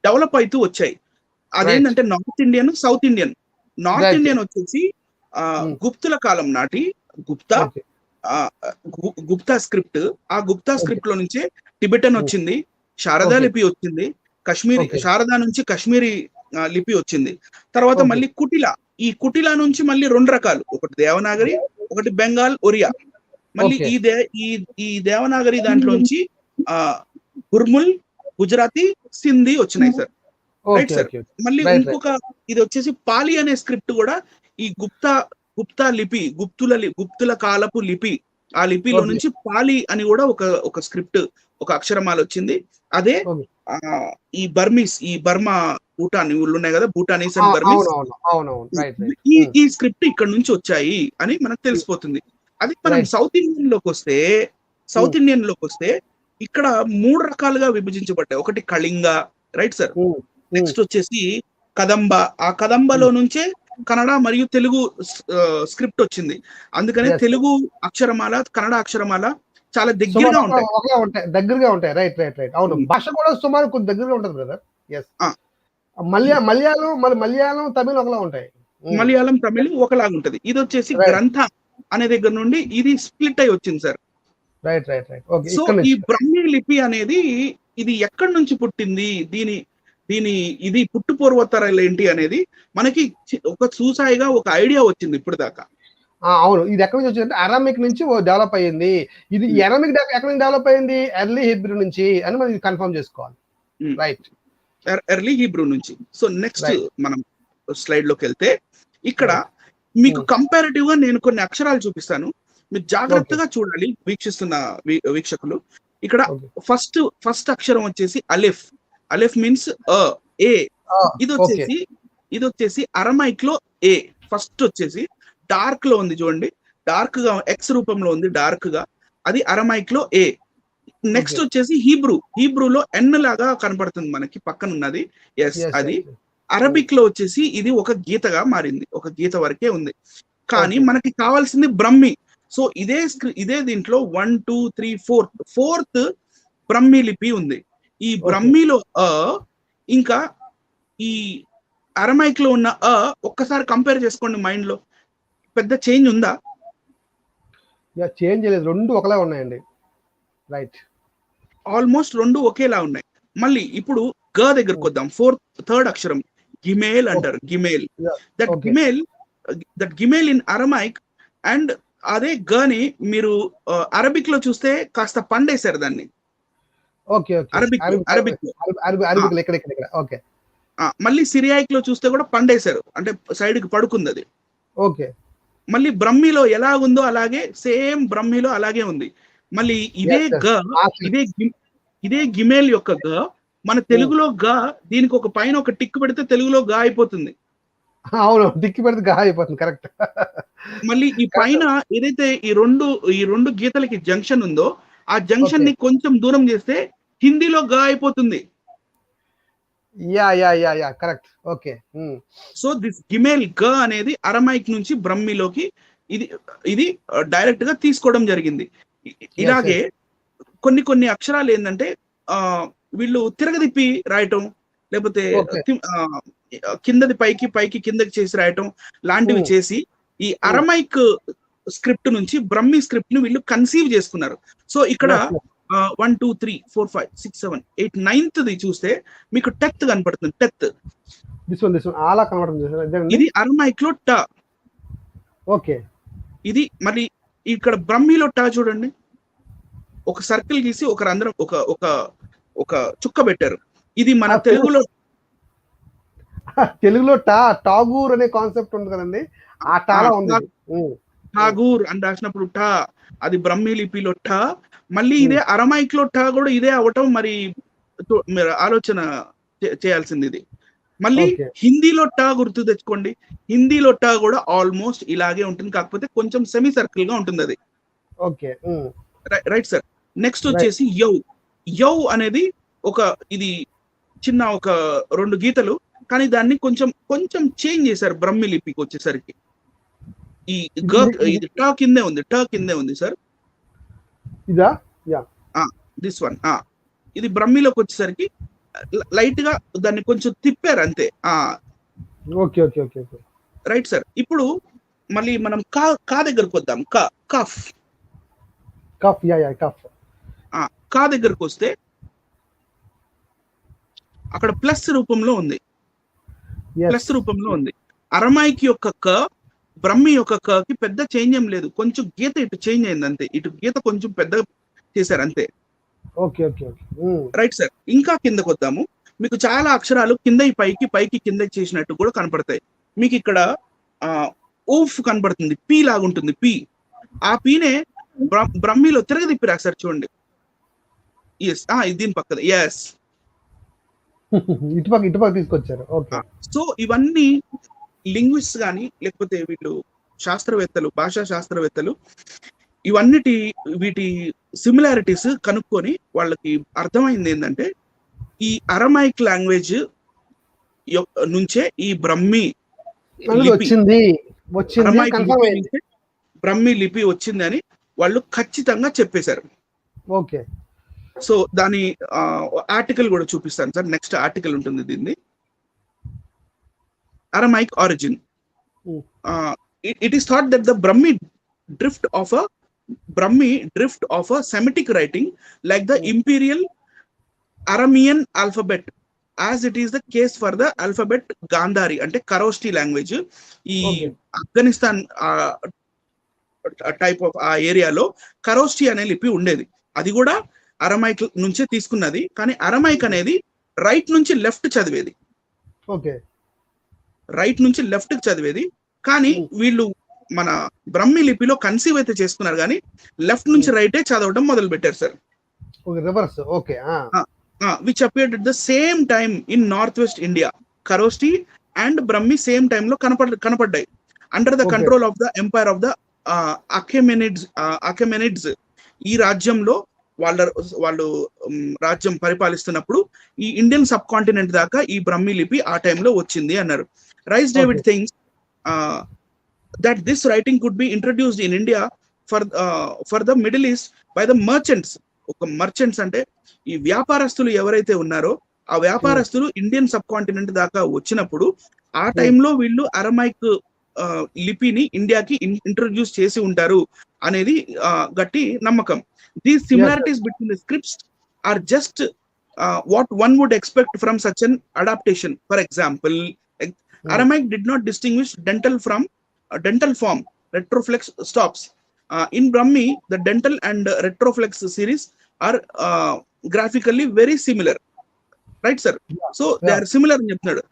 డెవలప్ అవుతూ వచ్చాయి. అదేంటంటే north Indian, south Indian. North Indian వచ్చేసి గుప్తుల కాలం నాటి గుప్తా స్క్రిప్ట్. ఆ గుప్తా స్క్రిప్ట్ లో నుంచే టిబెటన్ వచ్చింది, శారదా లిపి వచ్చింది, కాశ్మీరీ శారదా నుంచి కాశ్మీరీ లిపి వచ్చింది. తర్వాత మళ్ళీ ఈ కుటిలా నుంచి మళ్ళీ రెండు రకాలు, ఒకటి దేవనాగరి, ఒకటి బెంగాల్, ఒరియా. మళ్ళీ ఈ దేవనాగరి దాంట్లోంచి గుర్ముల్, గుజరాతీ, సింధీ వచ్చినాయి సార్. Right sir. మళ్ళీ ఇంకొక ఇది వచ్చేసి పాలి అనే స్క్రిప్ట్ కూడా ఈ గుప్తా లిపి, గుప్తుల కాలపు లిపి, ఆ లిపిలో నుంచి పాలి అని కూడా ఒక స్క్రిప్ట్, ఒక అక్షరమాల వచ్చింది. అదే ఈ బర్మీస్, ఈ బర్మా భూటాన్ ఊళ్ళు ఉన్నాయి కదా, భూటానీస్ అండ్ బర్మీస్, ఈ స్క్రిప్ట్ ఇక్కడ నుంచి వచ్చాయి అని మనకు తెలిసిపోతుంది. అది మనం సౌత్ ఇండియన్ లోకి వస్తే ఇక్కడ మూడు రకాలుగా విభజించబడ్డాయి. ఒకటి కళింగ, రైట్ సార్. నెక్స్ట్ వచ్చేసి కదంబ. ఆ కదంబలో నుంచే కన్నడ మరియు తెలుగు స్క్రిప్ట్ వచ్చింది. అందుకనే తెలుగు అక్షరమాల, కన్నడ అక్షరమాల చాలా దగ్గరగా ఉంటాయి. రైట్. అవును, భాష కూడా సుమారు కొంచెం దగ్గరగా ఉంటుంది బ్రదర్. మలయాళం, తమిళ్ ఒకలా ఉంటాయి. మలయాళం, తమిళ్ ఒకలాగా ఉంటది. ఇది వచ్చేసి గ్రంథ అనే దగ్గర నుండి ఇది స్ప్లిట్ అయి వచ్చింది సార్. రైట్. సో ఈ బ్రహ్మీ లిపి అనేది ఇది ఎక్కడి నుంచి పుట్టింది, ఇది పుట్టు పూర్వోత్తరాలు ఏంటి అనేది మనకి ఒక చూసాయిగా ఒక ఐడియా వచ్చింది ఇప్పుడు దాకా. అవును, ఇది ఎక్కడి నుంచి వచ్చిందంటే అరామిక్ నుంచి డెవలప్ అయ్యింది. ఇది అరామిక్ ఎక్కడి నుంచి డెవలప్ అయ్యింది? ఎర్లీ హీబ్రూ నుంచి అని మనం కన్ఫర్మ్ చేసుకోవాలి. రైట్, ఎర్లీ హీబ్రూ నుంచి. సో నెక్స్ట్ మనం స్లైడ్ లోకి వెళ్తే ఇక్కడ మీకు కంపారిటివ్ గా నేను కొన్ని అక్షరాలు చూపిస్తాను, మీరు జాగ్రత్తగా చూడాలి వీక్షిస్తున్న వీక్షకులు. ఇక్కడ ఫస్ట్ అక్షరం వచ్చేసి అలెఫ్. అలెఫ్ మీన్స్ ఏ. ఇది వచ్చేసి అరమైక్ లో ఏ. ఫస్ట్ వచ్చేసి డార్క్ లో ఉంది చూడండి, డార్క్ గా ఎక్స్ రూపంలో ఉంది, డార్క్ గా, అది అరమైక్ లో ఏ. నెక్స్ట్ వచ్చేసి హీబ్రూలో ఎన్ లాగా కనపడుతుంది మనకి పక్కన ఉన్నది, ఎస్ అది. అరబిక్ లో వచ్చేసి ఇది ఒక గీతగా మారింది, ఒక గీత వరకే ఉంది. కానీ మనకి కావాల్సింది బ్రహ్మి. సో ఇదే దీంట్లో 1 2 3 4th బ్రహ్మి లిపి ఉంది. ఈ బ్రహ్మిలో ఇంకా ఈ అరమైక్ లో ఉన్న ఒక్కసారి కంపేర్ చేసుకోండి మైండ్ లో, పెద్ద చేంజ్ ఉందా? చేంజ్ లేదు, రెండు ఒకలా ఉన్నాయండి. రైట్, ఆల్మోస్ట్ రెండు ఒకేలా ఉన్నాయి. మళ్ళీ ఇప్పుడు గ దగ్గరకు వద్దాం. థర్డ్ అక్షరం గిమేల్ అంటారు, gimel. That gimel in Aramaic. And అదే గని మీరు అరబిక్ లో చూస్తే కాస్త పండేశారు దాన్ని. మళ్ళీ సిరియాయిక్ లో చూస్తే కూడా పండేశారు, అంటే సైడ్ కి పడుకుంది అది. మళ్ళీ బ్రహ్మిలో ఎలా ఉందో అలాగే సేమ్ బ్రహ్మిలో అలాగే ఉంది. మళ్ళీ ఇదే గిమేల్ యొక్క గ మన తెలుగులో గా, దీనికి ఒక పైన ఒక టిక్ పెడితే తెలుగులో గా అయిపోతుంది. అవును, టిక్ పెడితే గా అయిపోతుంది, కరెక్ట్. మళ్ళీ ఈ పైన ఏదైతే ఈ రెండు గీతలకి జంక్షన్ ఉందో, ఆ జంక్షన్ ని కొంచెం దూరం చేస్తే హిందీలో గా అయిపోతుంది. కరెక్ట్. ఓకే. సో దిస్ గిమేల్ గ అనేది అరమైక్ నుంచి బ్రహ్మిలోకి ఇది డైరెక్ట్ గా తీసుకోవడం జరిగింది. ఇలాగే కొన్ని అక్షరాలు ఏంటంటే వీళ్ళు తిరగదిప్పి రాయటం, లేకపోతే కిందది పైకి కిందకి చేసి రాయటం లాంటివి చేసి ఈ అరమైక్ స్క్రిప్ట్ నుంచి బ్రహ్మి స్క్రిప్ట్ ని వీళ్ళు కన్సీవ్ చేసుకున్నారు. సో ఇక్కడ 1 2 3 4 5 6 7 8 9th చూస్తే మీకు టెత్ కనపడుతుంది. టెత్ ఇది అరమైక్ లో ట. ఓకే, ఇది మరి ఇక్కడ బ్రహ్మిలో ట చూడండి, ఒక సర్కిల్ గీసి ఒక రంధ్రం, ఒక చుక్క పెట్టారు. ఇది మన తెలుగులో టాగూర్ అనే కాన్సెప్ట్ ఉంది కదండి, ఆ టాలా ఉంది. ఠాగూర్ అని రాసినప్పుడు ఠా, అది బ్రహ్మి లిపిలో ఠా. మళ్ళీ ఇదే అరమైక్ లో ఠా కూడా ఇదే అవటం మరి మీరు ఆలోచన చేయాల్సింది ఇది. మళ్ళీ హిందీలో ఠా గుర్తు తెచ్చుకోండి, హిందీలో ఠా కూడా ఆల్మోస్ట్ ఇలాగే ఉంటుంది, కాకపోతే కొంచెం సెమీ సర్కిల్ గా ఉంటుంది అది. Okay, right sir. నెక్స్ట్ వచ్చేసి యౌ అనేది ఇది చిన్న ఒక 2 గీతలు, కానీ దాన్ని కొంచెం చేంజ్ చేశారు బ్రహ్మి లిపికి వచ్చేసరికి. ఈ ఇది ట కిందే ఉంది సార్. ఇదా? Yeah, this one. ఇది బ్రహ్మిలోకి వచ్చేసరికి లైట్ గా దాన్ని కొంచెం తిప్పారు అంతే. Okay okay okay okay, right sir. ఇప్పుడు మళ్ళీ మనం కా దగ్గరకు వద్దాం. కఫ్. Yeah yeah, kaph. కా దగ్గరకు వస్తే అక్కడ ప్లస్ రూపంలో ఉంది. అరమైక్ యొక్క క, బ్రహ్మి యొక్క కి పెద్ద చేంజ్ ఏం లేదు. కొంచెం గీత ఇటు చేంజ్ అయింది అంతే. ఇటు గీత కొంచెం పెద్ద చేశారు అంతే. Okay okay okay, right sir. ఇంకా కిందకు వద్దాము. మీకు చాలా అక్షరాలు కింద పైకి కింద చేసినట్టు కూడా కనపడతాయి. మీకు ఇక్కడ ఊఫ్ కనపడుతుంది, పీ లాగుంటుంది. పీ, ఆ పీనే బ్రహ్మిలో తిరగదిప్పి రాశారు చూడండి. ఎస్, ఇది దీని పక్కన. ఎస్, ఇటుపక్క తీసుకొచ్చారు. ఓకే. సో ఇవన్నీ లింగ్విస్ట్ కానీ లేకపోతే వీళ్ళు శాస్త్రవేత్తలు, భాషా శాస్త్రవేత్తలు వీటి సిమిలారిటీస్ కనుక్కొని వాళ్ళకి అర్థమైంది ఏంటంటే ఈ అరమైక్ లాంగ్వేజ్ నుంచే ఈ బ్రహ్మి లిపి వచ్చింది అని వాళ్ళు ఖచ్చితంగా చెప్పేశారు. ఓకే. సో దాని ఆర్టికల్ కూడా చూపిస్తాను సార్. నెక్స్ట్ ఆర్టికల్ ఉంటుంది దీన్ని. Aramaic origin. It is thought that the Brahmi drift of a Semitic writing like the Imperial Aramean alphabet, as it is the case for the alphabet Gandhari అంటే Kharosthi language. ఈ Afghanistan type of ఆ ఏరియాలో కరోస్టి అనే లిపి ఉండేది. అది కూడా అరమైక్ నుంచే తీసుకున్నది. కానీ అరమైక్ అనేది రైట్ నుంచి లెఫ్ట్ చదివేది. ఓకే, రైట్ నుంచి లెఫ్ట్ కి చదివేది. కానీ వీళ్ళు మన బ్రహ్మి లిపిలో కన్సీవ్ అయితే చేసుకున్నారు, కానీ లెఫ్ట్ నుంచి రైటే చదవడం మొదలు పెట్టారు sir. Reverse. Okay. Which appeared at the same time in north west India. Kharoshthi and Brahmi same time లో కనపడ్డాయి under the control of the empire of the Achaemenids. ఈ రాజ్యంలో వాళ్ళు రాజ్యం పరిపాలిస్తున్నప్పుడు ఈ ఇండియన్ సబ్ కాంటినెంట్ దాకా ఈ బ్రహ్మి లిపి ఆ టైంలో వచ్చింది అన్నారు. Rice David thinks that this writing could be introduced in India for the middle east by the merchants. ఒక మర్చెంట్స్ అంటే ఈ వ్యాపారస్తులు ఎవరైతే ఉన్నారో ఆ వ్యాపారస్తులు ఇండియన్ సబ్ కాంటినెంట్ దాకా వచ్చినప్పుడు ఆ టైంలో వీళ్ళు అరమైక్ లిపిని ఇండియాకి ఇంట్రడ్యూస్ చేసి ఉంటారు అనేది గట్టి నమ్మకం. These similarities between the scripts are just what one would expect from such an adaptation. For example, Aramaic did not distinguish dental from dental form, retroflex stops. In Brahmi, the dental and retroflex series are graphically very similar. Right, sir? So they are similar in cheptunadu.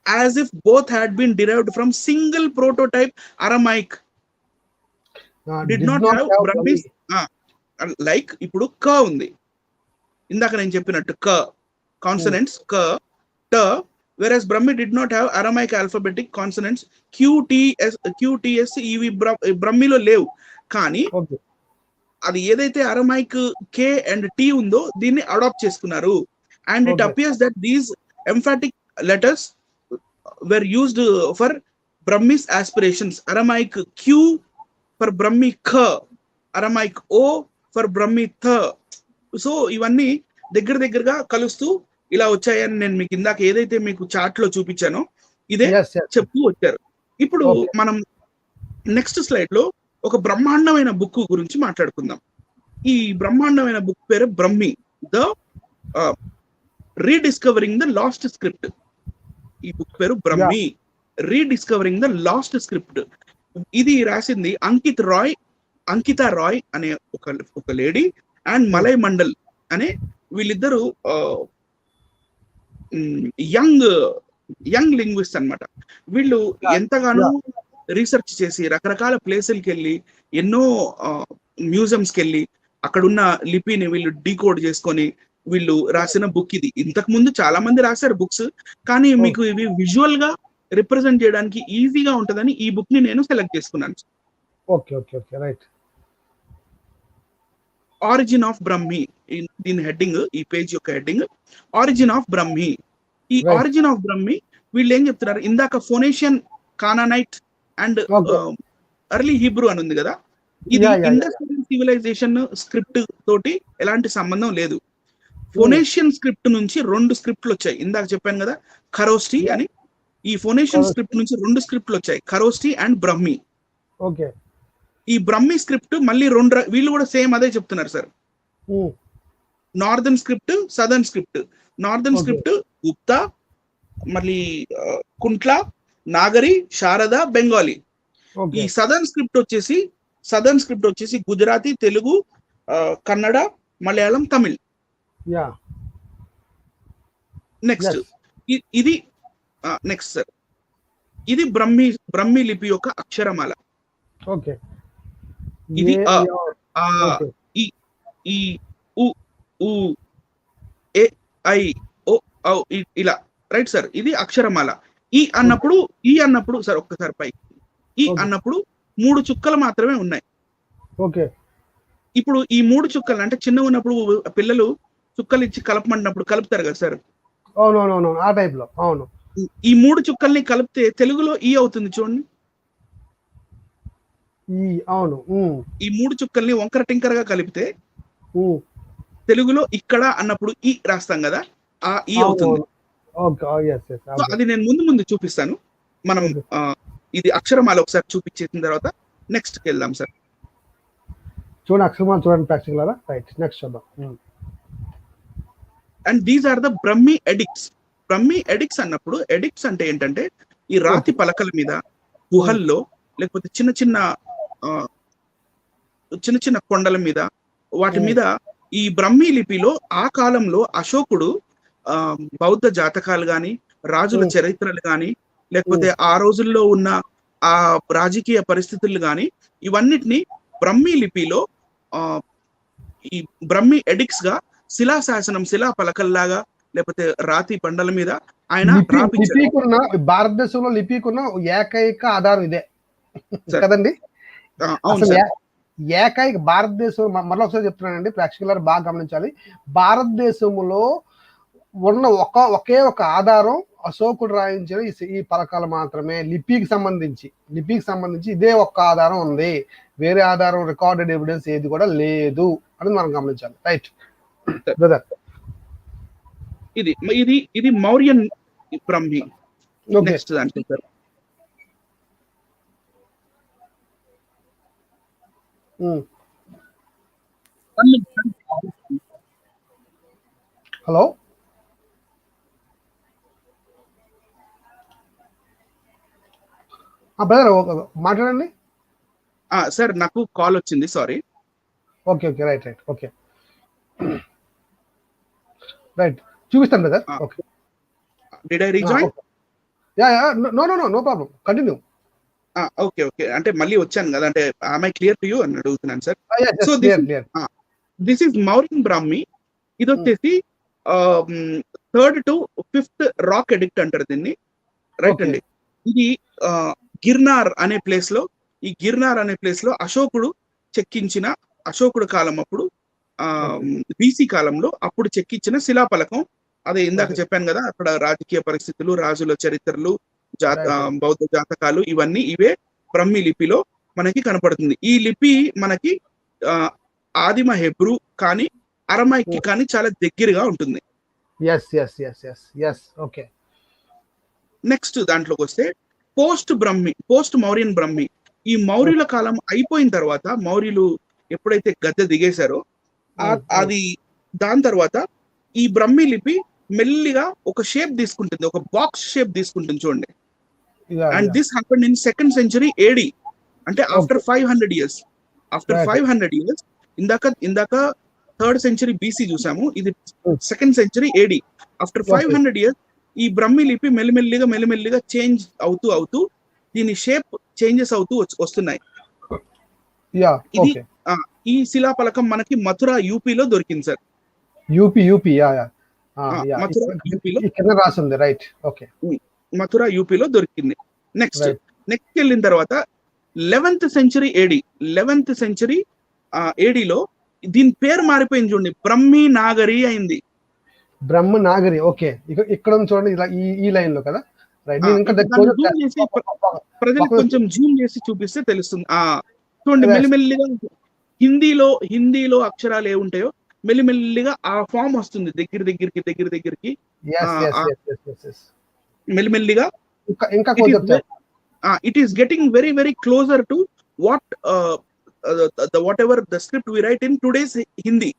As if both had been derived from single prototype Aramaic. Did not have Brahmi's like ఇప్పుడు క ఉంది, ఇందాక నేను చెప్పినట్టు క consonants క ట, whereas Brahmi did not have Aramaic alphabetic consonants QTS ఇవి బ్రహ్మిలో లేవు. కానీ అది ఏదైతే అరమైక్ కే అండ్ టీ ఉందో దీన్ని అడాప్ట్ చేసుకున్నారు. And it appears that these emphatic letters were used for Brahmi's aspirations. Aramaic Q for Brahmi K, Aramaic O for Brahmi Th. So ఇవన్నీ దగ్గరగా కలుస్తూ ఇలా వచ్చాయని నేను మీకు ఇందాక ఏదైతే మీకు చార్ట్ లో చూపించానో ఇదే చెప్తూ వచ్చారు. ఇప్పుడు మనం నెక్స్ట్ స్లైడ్ లో ఒక బ్రహ్మాండమైన బుక్ గురించి మాట్లాడుకుందాం. ఈ బ్రహ్మాండమైన బుక్ పేరు Brahmi, the rediscovering the last script. ఈ బుక్ పేరు Brahmi, rediscovering the last script. ఇది రాసింది అంకిత రాయ్ అనే ఒక లేడీ అండ్ మలై మండల్ అనే వీళ్ళిద్దరు యంగ్ లింగ్విస్ట్ అన్నమాట. వీళ్ళు ఎంతగానో రీసెర్చ్ చేసి రకరకాల ప్లేసులకి వెళ్ళి ఎన్నో మ్యూజియంస్కి వెళ్ళి అక్కడున్న లిపిని వీళ్ళు డీకోడ్ చేసుకొని వీళ్ళు రాసిన బుక్ ఇది. ఇంతకు ముందు చాలా మంది రాశారు బుక్స్, కానీ మీకు ఇవి విజువల్ గా రిప్రజెంట్ చేయడానికి ఈజీగా ఉంటుందని ఈ బుక్ ని నేను సెలెక్ట్ చేసుకున్నాను. రైట్. ఆరిజిన్ ఆఫ్ బ్రహ్మి, దీని హెడ్డింగ్, ఈ పేజ్ యొక్క హెడ్డింగ్ ఆరిజిన్ ఆఫ్ బ్రహ్మి. ఈ ఆరిజిన్ ఆఫ్ బ్రహ్మి వీళ్ళు ఏం చెప్తున్నారు, ఇందాక Phoenician, Canaanite and early Hebrew అని ఉంది కదా, ఇది Yeah, yeah, yeah. Indus civilization script తోటి ఎలాంటి సంబంధం లేదు. ఫొనేషియన్ స్క్రిప్ట్ నుంచి 2 స్క్రిప్ట్లు వచ్చాయి. ఇందాక చెప్పాను కదా ఖరోష్టి అని. ఈ ఫొనేషియన్ Kharosthi. స్క్రిప్ట్ నుంచి 2 స్క్రిప్ట్లు వచ్చాయి, ఖరోష్టి అండ్ బ్రహ్మి. ఓకే. ఈ బ్రహ్మి స్క్రిప్ట్ మళ్ళీ 2 వీళ్ళు కూడా సేమ్ అదే చెప్తున్నారు sir. Northern script, southern script. Northern Okay. Script Gupta, మళ్ళీ కుంట్ల, నాగరి, శారద, బెంగాలీ. ఈ ఓకే. సదర్న్ స్క్రిప్ట్ వచ్చేసి Gujarati, Telugu, Kannada, Malayalam, Tamil. Yeah. Next Yes. ఇది నెక్స్ట్ సార్, ఇది బ్రహ్మి లిపి యొక్క అక్షరమాల. ఓకే. ఇది ఏ, ఆ, ఓకే. ఈ ఈ ఉ ఊ ఏ ఐ ఓ ఔ ఇలా రైట్ సార్. ఇది అక్షరమాల. ఈ అన్నప్పుడు సార్ ఒక్కసారి పై ఈ Okay. అన్నప్పుడు 3 చుక్కలు మాత్రమే ఉన్నాయి. ఓకే. ఇప్పుడు ఈ 3 చుక్కలు అంటే చిన్నగా ఉన్నప్పుడు పిల్లలు చుక్కలు ఇచ్చి కలపమంటున్నప్పుడు కలుపుతారు కదా సార్. అవును ఆ టైప్ లో. అవును. ఈ 3 చుక్కల్ని కలిపితే తెలుగులో ఈ అవుతుంది చూడండి. అవును. ఈ 3 చుక్కల్ని వంకర టింకరగా కలిపితే ఉమ్. తెలుగులో ఇక్కడ అన్నప్పుడు ఈ రాస్తాం కదా, ఆ ఈ అవుతుంది. ఓకే. yes, yes. సో అది నేను ముందు చూపిస్తాను. మనం ఇది అక్షరమాల ఒకసారి చూపించేసిన తర్వాత నెక్స్ట్ కి వెళ్దాం సార్. చూడండి అక్షరమాల చూడండి ప్రాక్టికల్. రైట్, నెక్స్ట్ చూద్దాం. And these are the Brahmi edicts అన్నప్పుడు, ఎడిక్ట్స్ అంటే ఏంటంటే ఈ రాతి పలకల మీద, గుహల్లో, లేకపోతే చిన్న చిన్న కొండల మీద, వాటి మీద ఈ బ్రహ్మి లిపిలో ఆ కాలంలో అశోకుడు బౌద్ధ జాతకాలు గాని, రాజుల చరిత్రలు గాని, లేకపోతే ఆ రోజుల్లో ఉన్న ఆ రాజకీయ పరిస్థితులు గాని, ఇవన్నిటిని బ్రహ్మి లిపిలో ఈ బ్రహ్మి ఎడిక్ట్స్ గా శిలాశాసనం, శిలా పలకల్లాగా, లేకపోతే రాతి బండల మీద ఆయన లిపికున్న భారతదేశంలో లిపికున్న ఏకైక ఆధారం ఇదే కదండి. అసలు ఏకైక భారతదేశం, మరొక ఒకసారి చెప్తున్నానండి, ప్రేక్షకులారు బాగా గమనించాలి. భారతదేశంలో ఉన్న ఒకే ఒక ఆధారం అశోకుడు రాయించిన ఈ పలకాలు మాత్రమే. లిపికి సంబంధించి ఇదే ఒక్క ఆధారం ఉంది. వేరే ఆధారం, రికార్డెడ్ ఎవిడెన్స్ ఏది కూడా లేదు అని మనం గమనించాలి. Right brother. ఇది మౌర్యన్ బ్రహ్మి. నెక్స్ట్ దాంట్లో సార్ హలో. బ్రదర్ మాట్లాడండి. సార్ నాకు కాల్ వచ్చింది, sorry. Okay. Right. Okay. Right, చూపిస్తాను brother. Okay. Did I rejoin? No problem, continue. Okay. అంటే మళ్ళీ వచ్చాను కదా, అంటే am I clear to you అని అడుగుతున్నాను sir. So this is Mauryan Brahmi. ఇది వచ్చేసి 3rd to 5th rock addict అంటారు దీన్ని, రైట్ అండి. ఇది గిర్నార్ అనే ప్లేస్ లో అశోకుడు చెక్కించిన, అశోకుడు కాలం అప్పుడు బీసీ కాలంలో అప్పుడు చెక్కించిన శిలాపలకం. అదే ఇందాక చెప్పాను కదా, అక్కడ రాజకీయ పరిస్థితులు, రాజుల చరిత్రలు, బౌద్ధ జాతకాలు, ఇవే బ్రహ్మి లిపిలో మనకి కనపడుతుంది. ఈ లిపి మనకి ఆదిమ హెబ్రూ కానీ అరమైక్ కి కానీ చాలా దగ్గరగా ఉంటుంది. ఓకే. నెక్స్ట్ దాంట్లోకి వస్తే పోస్ట్ మౌర్యన్ బ్రహ్మి. ఈ మౌర్యుల కాలం అయిపోయిన తర్వాత, మౌర్యులు ఎప్పుడైతే గద్దె దిగేశారో అది దాని తర్వాత ఈ బ్రహ్మి లిపి మెల్లిగా ఒక షేప్ తీసుకుంటుంది, ఒక బాక్స్ షేప్ తీసుకుంటుంది చూడండి. And this happened in 2nd century AD, అంటే ఆఫ్టర్ 500 years. ఇందాక 3rd century BC చూసాము, ఇది 2nd century AD. After 500 years ఈ బ్రహ్మి లిపి మెల్లిమెల్లిగా చేంజ్ అవుతూ దీని షేప్ చేంజెస్ అవుతూ వస్తున్నాయి. ఇది ఈ శిలాపలకం మనకి మథుర యూపీలో దొరికింది సార్. మథుర యూపీలో దొరికింది. నెక్స్ట్ వెళ్ళిన తర్వాత 11th century AD లో దీని పేరు మారిపోయింది చూడండి, బ్రహ్మి నాగరి అయింది. బ్రహ్మ నాగరి. ఓకే. ఇక్కడ చూడండి, ఇలా ఈ లైన్ లో కదా. రైట్. నేను ఇంకా దాన్ని జూమ్ చేసి ప్రజలకు కొంచెం జూమ్ చేసి చూపిస్తే తెలుస్తుంది. చూడండి, మెల్లిమెల్లిగా హిందీలో అక్షరాలు ఏముంటాయో మెల్లిమెల్లిగా ఆ ఫామ్ వస్తుంది దగ్గరికి మెల్లిమెల్లిగా. ఇంకా కొంచెం it is getting very very closer to what whatever the script we write in today's Hindi.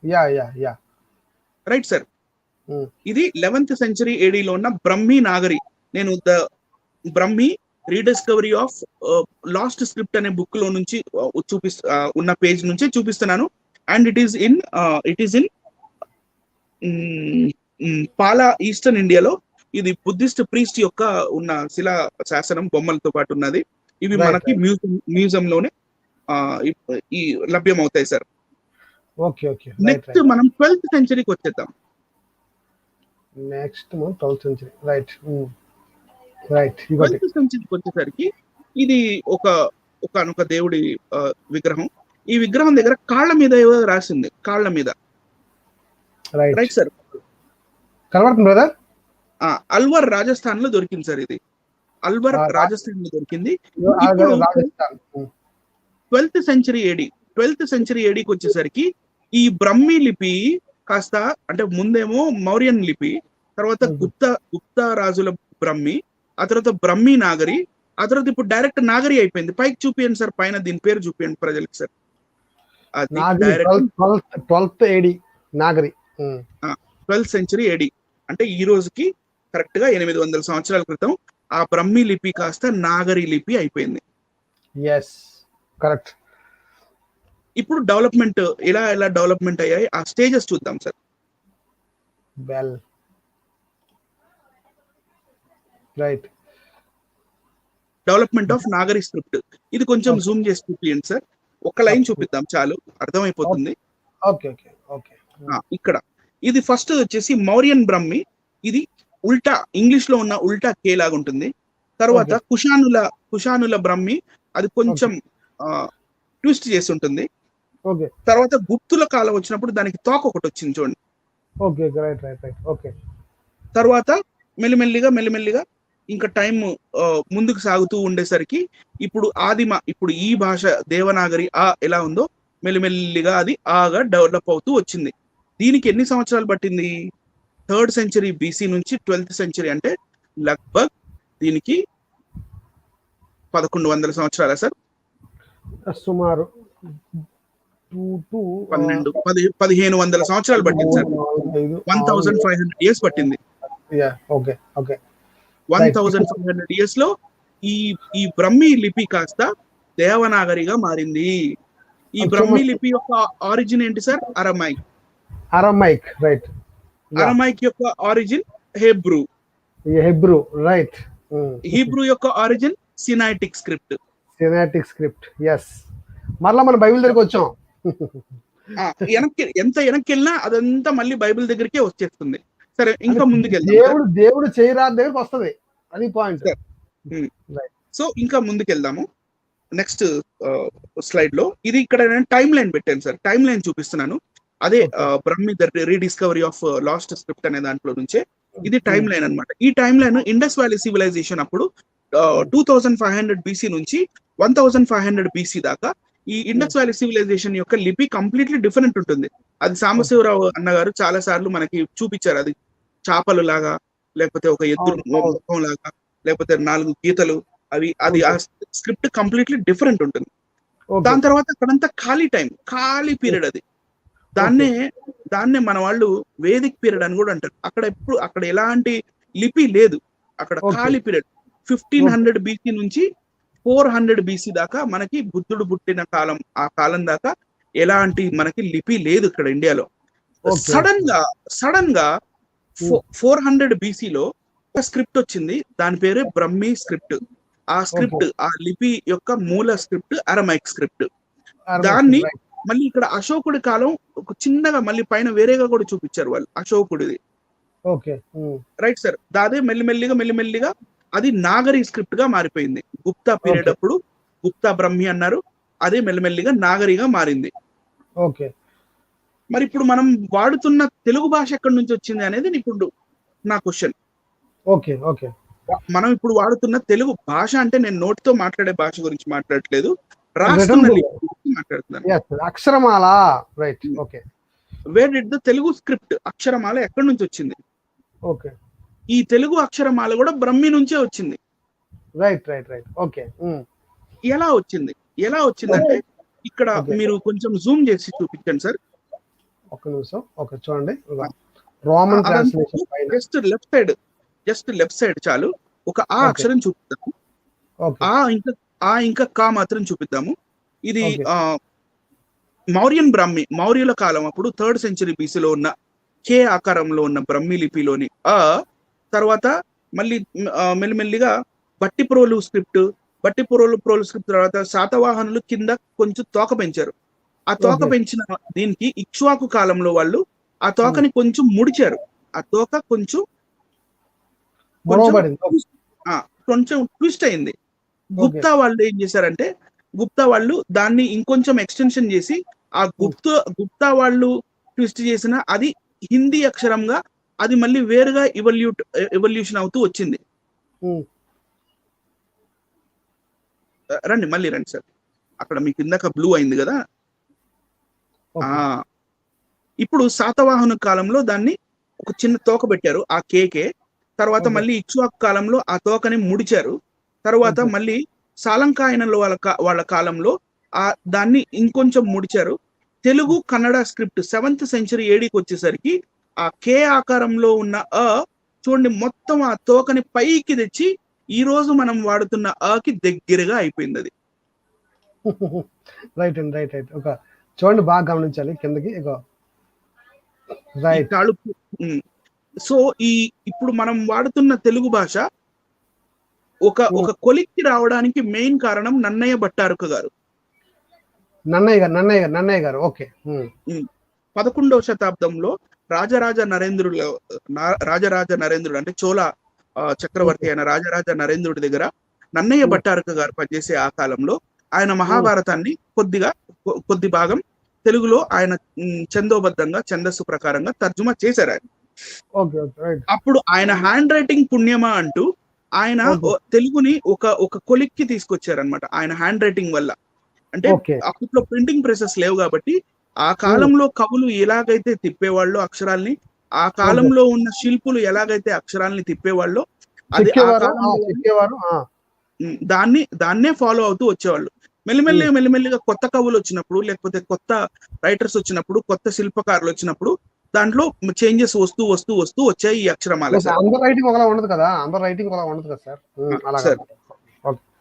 Ya right sir. ఇది 11th century AD లో ఉన్న బ్రహ్మీ నాగరి. నేను the Brahmi rediscovery of lost script అనే బుక్ లో నుంచి ఉన్న పేజ్ నుంచి చూపిస్తున్నాను. And it is in Pala eastern ఇండియాలో. ఇది బుద్ధిస్ట్ ప్రీస్ట్ యొక్క ఉన్న శిలా శాసనం బొమ్మలతో పాటు ఉన్నది. ఇవి మనకి మ్యూజియం లోనే ఈ లభ్యం అవుతాయి సార్. నెక్స్ట్ మనం 12th centuryకి వచ్చేద్దాం. Next 12th century. Right. 12th centuryకి వచ్చేసరికి ఇది ఒక దేవుడి విగ్రహం. ఈ విగ్రహం దగ్గర కాళ్ళ మీద ఏవో రాసింది, కాళ్ళ మీద. Right sir. కనబడుతుంది బ్రదర్. అల్వర్ రాజస్థాన్ లో దొరికింది సార్. ఇది అల్వర్ రాజస్థాన్ లో దొరికింది. 12th century ADకి వచ్చేసరికి ఈ బ్రహ్మీ లిపి కాస్త, అంటే ముందేమో మౌర్యన్ లిపి, తర్వాత గుప్తా రాజుల బ్రహ్మి, ఆ తర్వాత బ్రహ్మీ నాగరి, ఆ తర్వాత ఇప్పుడు డైరెక్ట్ నాగరి అయిపోయింది. పైకి చూపియండి సార్, పైన దీని పేరు చూపియండి ప్రజలకి sir. 12th AD Nagari. 12th century AD అంటే ఈ రోజుకి కరెక్ట్ గా 800 సంవత్సరాల క్రితం ఆ బ్రహ్మీ లిపి కాస్త నాగరి లిపి అయిపోయింది. కరెక్ట్. ఇప్పుడు డెవలప్మెంట్ ఎలా డెవలప్మెంట్ అయ్యాయి ఆ స్టేజెస్ చూద్దాం sir. Right. Development of Nagari script. ఇది కొంచెం జూమ్ చేసి చూపియండి సార్. ఒక లైన్ చూపిద్దాం చాలు, అర్థమైపోతుంది. ఇక్కడ ఇది ఫస్ట్ వచ్చేసి మౌర్యన్ బ్రహ్మి. ఇది ఉల్టా, ఇంగ్లీష్ లో ఉన్న ఉల్టా కే లాగా ఉంటుంది. తర్వాత కుషానుల బ్రహ్మి, అది కొంచెం ట్విస్ట్ చేసి ఉంటుంది. తర్వాత గుప్తుల కాలం వచ్చినప్పుడు దానికి తోక ఒకటి వచ్చింది చూడండి. తర్వాత మెల్లిమెల్లిగా ఇంకా టైం ముందుకు సాగుతూ ఉండేసరికి ఇప్పుడు ఈ భాష దేవనాగరి ఎలా ఉందో మెల్లిమెల్లిగా అది ఆగా డెవలప్ అవుతూ వచ్చింది. దీనికి ఎన్ని సంవత్సరాలు పట్టింది? 3rd century BC నుంచి 12th century, అంటే లగ్భగ్ దీనికి 1100 సంవత్సరాలా సార్? సుమారు 1500 సంవత్సరాలు పట్టింది సార్. 1500 years పట్టింది. 1500 years లో ఈ బ్రహ్మీ లిపి కాస్త దేవనాగరిగా మారింది. ఈ బ్రహ్మీ లిపి యొక్క ఆరిజిన్ ఏంటి సార్? అరమైక్. రైట్. అరమైక్ యొక్క ఆరిజిన్ హెబ్రూ. రైట్. హీబ్రూ యొక్క ఆరిజిన్ సినైటిక్ స్క్రిప్ట్. మరలా మన బైబిల్ దగ్గరికి వచ్చాం. ఎంత వెనక్కి వెళ్ళినా అదంతా మళ్ళీ బైబిల్ దగ్గరికే వచ్చేస్తుంది. సరే, ఇంకా ముందుకెళ్దాం. దేవుడు చేయరాని దగ్గరికి వస్తుంది, అది పాయింట్. సో ఇంకా ముందుకెళ్దాము. నెక్స్ట్ స్లైడ్ లో ఇది ఇక్కడ నేను టైం లైన్ పెట్టాను సార్. టైం లైన్ చూపిస్తున్నాను. అదే Brahmi rediscovery of lost script అనే దాంట్లో నుంచే ఇది టైం లైన్ అన్నమాట. ఈ timeline Indus valley civilization అప్పుడు 2500 BC నుంచి 1500 BC దాకా ఈ ఇండస్ వ్యాలీ సివిలైజేషన్ యొక్క లిపి కంప్లీట్లీ డిఫరెంట్ ఉంటుంది. అది సాంబశివరావు అన్నగారు చాలా సార్లు మనకి చూపించారు. అది చేపలు లాగా, లేకపోతే ఒక ఎద్దు ముఖం లాగా, లేకపోతే 4 గీతలు, అది ఆ స్క్రిప్ట్ కంప్లీట్లీ డిఫరెంట్ ఉంటుంది. దాని తర్వాత అక్కడంతా ఖాళీ పీరియడ్. అది దాన్నే మన వాళ్ళు వేదిక్ పీరియడ్ అని కూడా అంటారు. అక్కడ ఎలాంటి లిపి లేదు, అక్కడ ఖాళీ పీరియడ్. 1500 BC నుంచి 400 BC దాకా మనకి బుద్ధుడు పుట్టిన కాలం, ఆ కాలం దాకా ఎలాంటి మనకి లిపి లేదు ఇక్కడ ఇండియాలో. సడన్ గా 400 BC లో ఒక స్క్రిప్ట్ వచ్చింది. దాని పేరే బ్రహ్మీ స్క్రిప్ట్. ఆ స్క్రిప్ట్, ఆ లిపి యొక్క మూల స్క్రిప్ట్ అరమైక్ స్క్రిప్ట్. దాన్ని మళ్ళీ ఇక్కడ అశోకుడి కాలం ఒక చిన్నగా మళ్ళీ పైన వేరేగా కూడా చూపించారు వాళ్ళు, అశోకుడిది. Right sir. అదే మెల్లిమెల్లిగా అది నాగరి స్క్రిప్ట్ గా మారిపోయింది. గుప్తా పీరియడ్ అప్పుడు గుప్తా బ్రహ్మి అన్నారు, అదే మెల్లిమెల్లిగా నాగరిగా మారింది. మరి ఇప్పుడు మనం వాడుతున్న తెలుగు భాష ఎక్కడి నుంచి వచ్చింది అనేది ఇప్పుడు నా క్వశ్చన్. మనం ఇప్పుడు వాడుతున్న తెలుగు భాష అంటే నేను నోటితో మాట్లాడే భాష గురించి మాట్లాడట్లేదు, రిటర్న్ రాస్తున్న బుక్. లిపి గురించి మాట్లాడుతున్నాను. అక్షరమాల, right, okay. Where did the Telugu script, అక్షరమాల ఎక్కడి నుంచి వచ్చింది? ఓకే, ఈ తెలుగు అక్షరమాల కూడా బ్రహ్మి నుంచే వచ్చింది. Right right right, okay. ఎలా వచ్చిందంటే ఇక్కడ Okay. మీరు కొంచెం జూమ్ చేసి చూపించండి సార్. ఒక్క నిమిషం, ఓకే, చూడండి. రోమన్ ట్రాన్స్లేషన్ పైన జస్ట్ లెఫ్ట్ సైడ్ చాలు. ఒక ఆ Okay. అక్షరం చూపిద్దాము, ఓకే, ఇంకా కా మాత్రం చూపిద్దాము. ఇది Okay. మౌర్యుల కాలం అప్పుడు 3rd century BC లో ఉన్న కే ఆకారంలో ఉన్న బ్రహ్మి లిపిలోని తర్వాత మళ్ళీ మెల్లిమెల్లిగా బట్టిప్రోలు స్క్రిప్ట్ తర్వాత శాతవాహనులు కింద కొంచెం తోక పెంచారు. ఆ తోక Okay. పెంచిన దీనికి ఇక్ష్వాకు కాలంలో వాళ్ళు ఆ తోకని కొంచెం ముడిచారు. ఆ తోక కొంచెం మొరవబడింది. కొంచెం ట్విస్ట్ అయింది. గుప్తా వాళ్ళు ఏం చేశారంటే, గుప్తా వాళ్ళు దాన్ని ఇంకొంచెం ఎక్స్టెన్షన్ చేసి ఆ గుప్తా వాళ్ళు ట్విస్ట్ చేసిన అది హిందీ అక్షరంగా అది మళ్ళీ వేరుగా ఎవల్యూషన్ అవుతూ వచ్చింది. మళ్ళీ రండి సార్. అక్కడ మీకు ఇందాక బ్లూ అయింది కదా. ఇప్పుడు శాతవాహన కాలంలో దాన్ని ఒక చిన్న తోక పెట్టారు ఆ కేకే. తర్వాత Okay. మళ్ళీ ఇక్ష్వాకు కాలంలో ఆ తోకని ముడిచారు. తర్వాత Okay. మళ్ళీ సాలంకాయనలో వాళ్ళ కాలంలో దాన్ని ఇంకొంచెం ముడిచారు. Telugu Kannada script 7th century ADకి వచ్చేసరికి ఆ కే ఆకారంలో ఉన్న చూడండి మొత్తం ఆ తోకని పైకి తెచ్చి ఈ రోజు మనం వాడుతున్న కి దగ్గరగా అయిపోయింది అది. రైట్ అండి, రైట్ రైట్. ఒక చూడండి, బాగా గమనించాలి కిందకి. రైట్. సో ఇప్పుడు మనం వాడుతున్న తెలుగు భాష ఒక కొలిక్కి రావడానికి మెయిన్ కారణం నన్నయ్య భట్టారక గారు. నన్నయ్య గారు, ఓకే. 11వ శతాబ్దంలో రాజరాజ నరేంద్రుడు అంటే చోళ చక్రవర్తి అయిన రాజరాజ నరేంద్రుడి దగ్గర నన్నయ్య భట్టారక గారు పనిచేసే ఆ కాలంలో ఆయన మహాభారతాన్ని కొద్ది భాగం తెలుగులో ఆయన ఛందోబద్ధంగా ఛందస్సు ప్రకారంగా తర్జుమా చేశారు ఆయన. అప్పుడు ఆయన హ్యాండ్ రైటింగ్ పుణ్యమా అంటూ ఆయన తెలుగుని ఒక కొలిక్కి తీసుకొచ్చారనమాట ఆయన హ్యాండ్ రైటింగ్ వల్ల. అంటే అప్పట్లో ప్రింటింగ్ ప్రెసెస్ లేవు కాబట్టి ఆ కాలంలో కవులు ఎలాగైతే తిప్పేవాళ్ళు అక్షరాల్ని, ఆ కాలంలో ఉన్న శిల్పులు ఎలాగైతే అక్షరాల్ని తిప్పేవాళ్ళు అది దాన్నే ఫాలో అవుతూ వచ్చేవాళ్ళు. మెల్లిమెల్లిగా కొత్త కవులు వచ్చినప్పుడు, లేకపోతే కొత్త రైటర్స్ వచ్చినప్పుడు, కొత్త శిల్పకారులు వచ్చినప్పుడు దాంట్లో చేంజెస్ వస్తూ వచ్చాయి ఈ అక్షరమాల.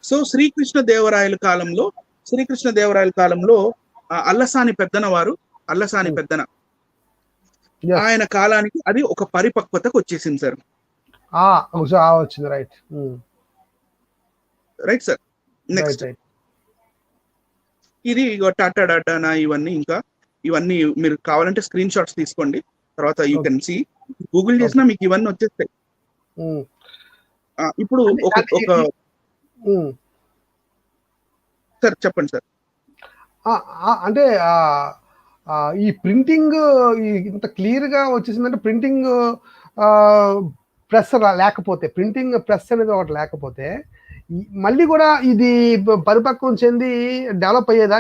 సో శ్రీకృష్ణ దేవరాయల కాలంలో అల్లసాని పెద్దన ఆయన కాలానికి అది ఒక పరిపక్వతకు వచ్చేసింది సార్. Right sir. నెక్స్ట్ ఇది టాటా డాటానా ఇవన్నీ మీరు కావాలంటే స్క్రీన్ షాట్స్ తీసుకోండి. తర్వాత యూ కెన్ సీ, గూగుల్ చేసినా మీకు ఇవన్నీ వచ్చేస్తాయి. ఇప్పుడు ఒక సార్ చెప్పండి సార్. అంటే ఈ ప్రింటింగ్ ఇంత క్లియర్ గా వచ్చేసిందంటే ప్రింటింగ్ ప్రెస్ లేకపోతే, ప్రింటింగ్ ప్రెస్ అనేది ఒకటి లేకపోతే మళ్ళీ కూడా ఇది పరిపక్వం చెంది డెవలప్ అయ్యేదా?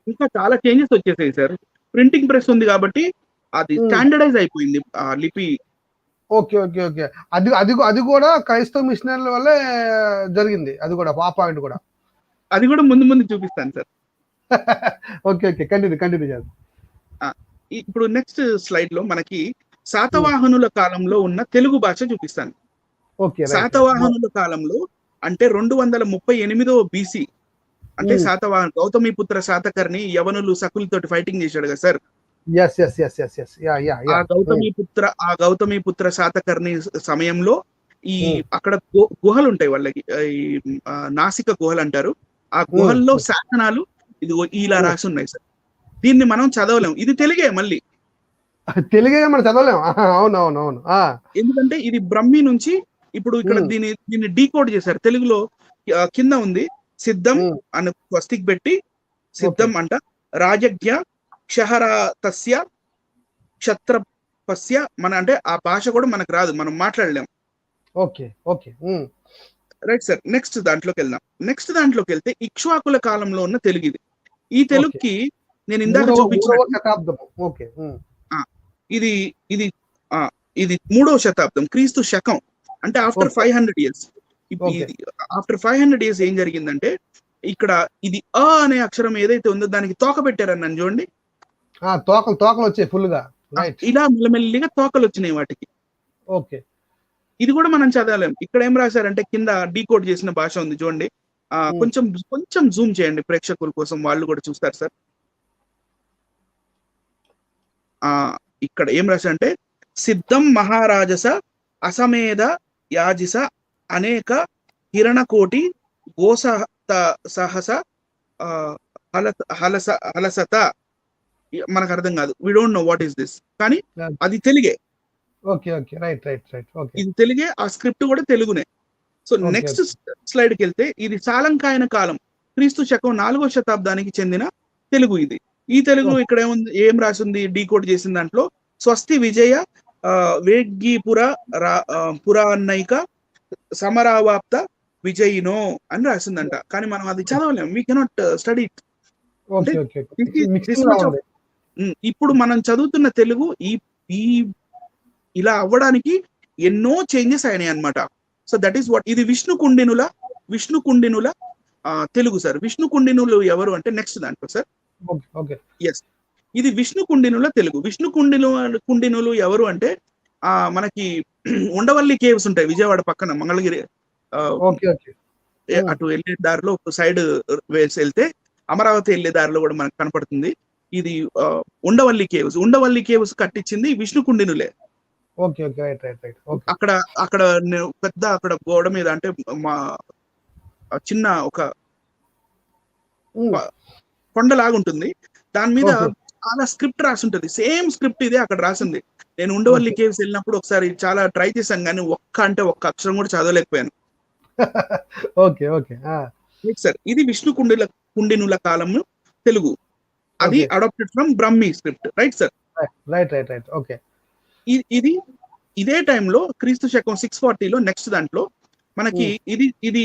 ఇంకా చాలా చేంజెస్ వచ్చేసాయి సార్. ప్రింటింగ్ ప్రెస్ ఉంది కాబట్టి అది స్టాండర్డైజ్ అయిపోయింది ఆ లిపి. ఓకే. అది కూడా క్రైస్తవ మిషనరీల వల్లే జరిగింది. అది కూడా ఆ పాయింట్ కూడా అది కూడా ముందు చూపిస్తాను సార్. ఓకే, కంటిన్యూ చేద్దాం. ఇప్పుడు నెక్స్ట్ స్లైడ్ లో మనకి శాతవాహనుల కాలంలో ఉన్న తెలుగు భాష చూపిస్తాను. శాతవాహనుల కాలంలో అంటే 238వ BC అంటే గౌతమిపుత్ర శాతకర్ణి యవనులు సకులతోటి ఫైటింగ్ చేశాడు కదా సార్. ఆ గౌతమిపుత్ర శాతకర్ణి సమయంలో అక్కడ గుహలు ఉంటాయి వాళ్ళకి, నాసిక గుహలు అంటారు. ఆ గుహల్లో శాసనాలు ఇదిగో ఇలా రాసి ఉన్నాయి సార్. దీన్ని మనం చదవలేం, ఇది తెలుగే మనం చదవలేం. అవును. ఎందుకంటే ఇది బ్రహ్మి నుంచి ఇప్పుడు ఇక్కడ దీన్ని డీకోడ్ చేశారు. తెలుగులో కింద ఉంది సిద్ధం అని స్వస్తిక్ పెట్టి, సిద్ధం అంట రాజజ్ఞ క్షహరతస్య క్షత్రపస్య. మన అంటే ఆ భాష కూడా మనకు రాదు, మనం మాట్లాడలేం. Okay. Okay. Right sir. Next దాంట్లోకి వెళ్తే ఇక్ష్వాకుల కాలంలో ఉన్న తెలుగు ఇది. ఈ ఓకే. తెలుగుకి నేను ఇందాక మూడవ చూపించినట్టు శతాబ్దము. ఓకే. ఆ! ఇది ఇది ఆ! ఇది 3వ శతాబ్దం క్రీస్తు శకం. అంటే ఆఫ్టర్ ఓకే. 500 ఇయర్స్. ఓకే. ఇది ఆఫ్టర్ 500 ఇయర్స్ ఏం జరిగిందంటే, ఇక్కడ ఇది అనే అక్షరం ఏదైతే ఉందో దానికి తోక పెట్టారన్నాను చూడండి. తోకలొచ్చాయి ఫుల్‌గా. రైట్. ఇలా మెల్లమెల్లిగా తోకలొచ్చినాయి వాటికి. ఓకే. ఇది కూడా మనం చదవలేం. ఇక్కడ ఏం రాశారంటే కింద డీకోడ్ చేసిన భాష ఉంది చూడండి. హ్మ్. కొంచెం కొంచెం జూమ్ చేయండి ప్రేక్షకుల కోసం వాళ్ళు కూడా చూస్తారు సార్. ఇక్కడ ఏం రాశారంటే సిద్ధం మహారాజస అసమేధ యాజిస అనేక కిరణకోటి గోసహత సహస హలసత మనకు అర్థం కాదు. We don't know what is this. కానీ అది తెలుగే. ఓకే. ఓకే. రైట్. ఓకే. ఇది తెలుగే. ఆ స్క్రిప్ట్ కూడా తెలుగునే. సో నెక్స్ట్ స్లైడ్కి వెళ్తే ఇది సాలంకాయన కాలం క్రీస్తు శకం 4వ శతాబ్దానికి చెందిన తెలుగు ఇది. ఈ తెలుగు ఇక్కడ ఏం రాసింది డీకోడ్ చేసిన దాంట్లో స్వస్తి విజయ వేగ్గీపుర పురాన్నైక సమరావాప్త విజయినో అని రాసిందంట. కానీ మనం అది చదవలేం. We cannot study. ఇప్పుడు మనం చదువుతున్న తెలుగు ఈ ఇలా అవ్వడానికి ఎన్నో చేంజెస్ అయినాయి అన్నమాట. So that is what. ఇది విష్ణు కుండినుల తెలుగు సార్. విష్ణు కుండినులు ఎవరు అంటే నెక్స్ట్ దాంట్లో సార్. ఎస్, ఇది విష్ణు కుండినుల తెలుగు. విష్ణు కుండినులు ఎవరు అంటే మనకి ఉండవల్లి కేవ్స్ ఉంటాయి విజయవాడ పక్కన మంగళగిరి అటు వెళ్ళే దారిలో ఒక సైడ్ వేసి వెళ్తే అమరావతి వెళ్ళే దారిలో కూడా మనకు కనపడుతుంది. ఇది ఉండవల్లి కేవ్స్ కట్టించింది విష్ణు కుండినులే. అక్కడ పెద్ద అక్కడ గోడ మీద అంటే మా చిన్న ఒక కొండలాగా ఉంటుంది. దాని మీద చాలా స్క్రిప్ట్ రాసి ఉంటుంది. సేమ్ స్క్రిప్ట్ ఇదే అక్కడ రాసింది. నేను ఉండవల్లి కేవ్స్ వెళ్ళినప్పుడు ఒకసారి చాలా ట్రై చేశాను కానీ ఒక్క అక్షరం కూడా చదవలేకపోయాను. సార్ ఇది విష్ణు కుండినుల కాలం తెలుగు. అది adapted from Brahmi script. Right sir. Okay. ఇది ఇదే టైంలో క్రీస్తు శకం 640లో నెక్స్ట్ దాంట్లో మనకి ఇది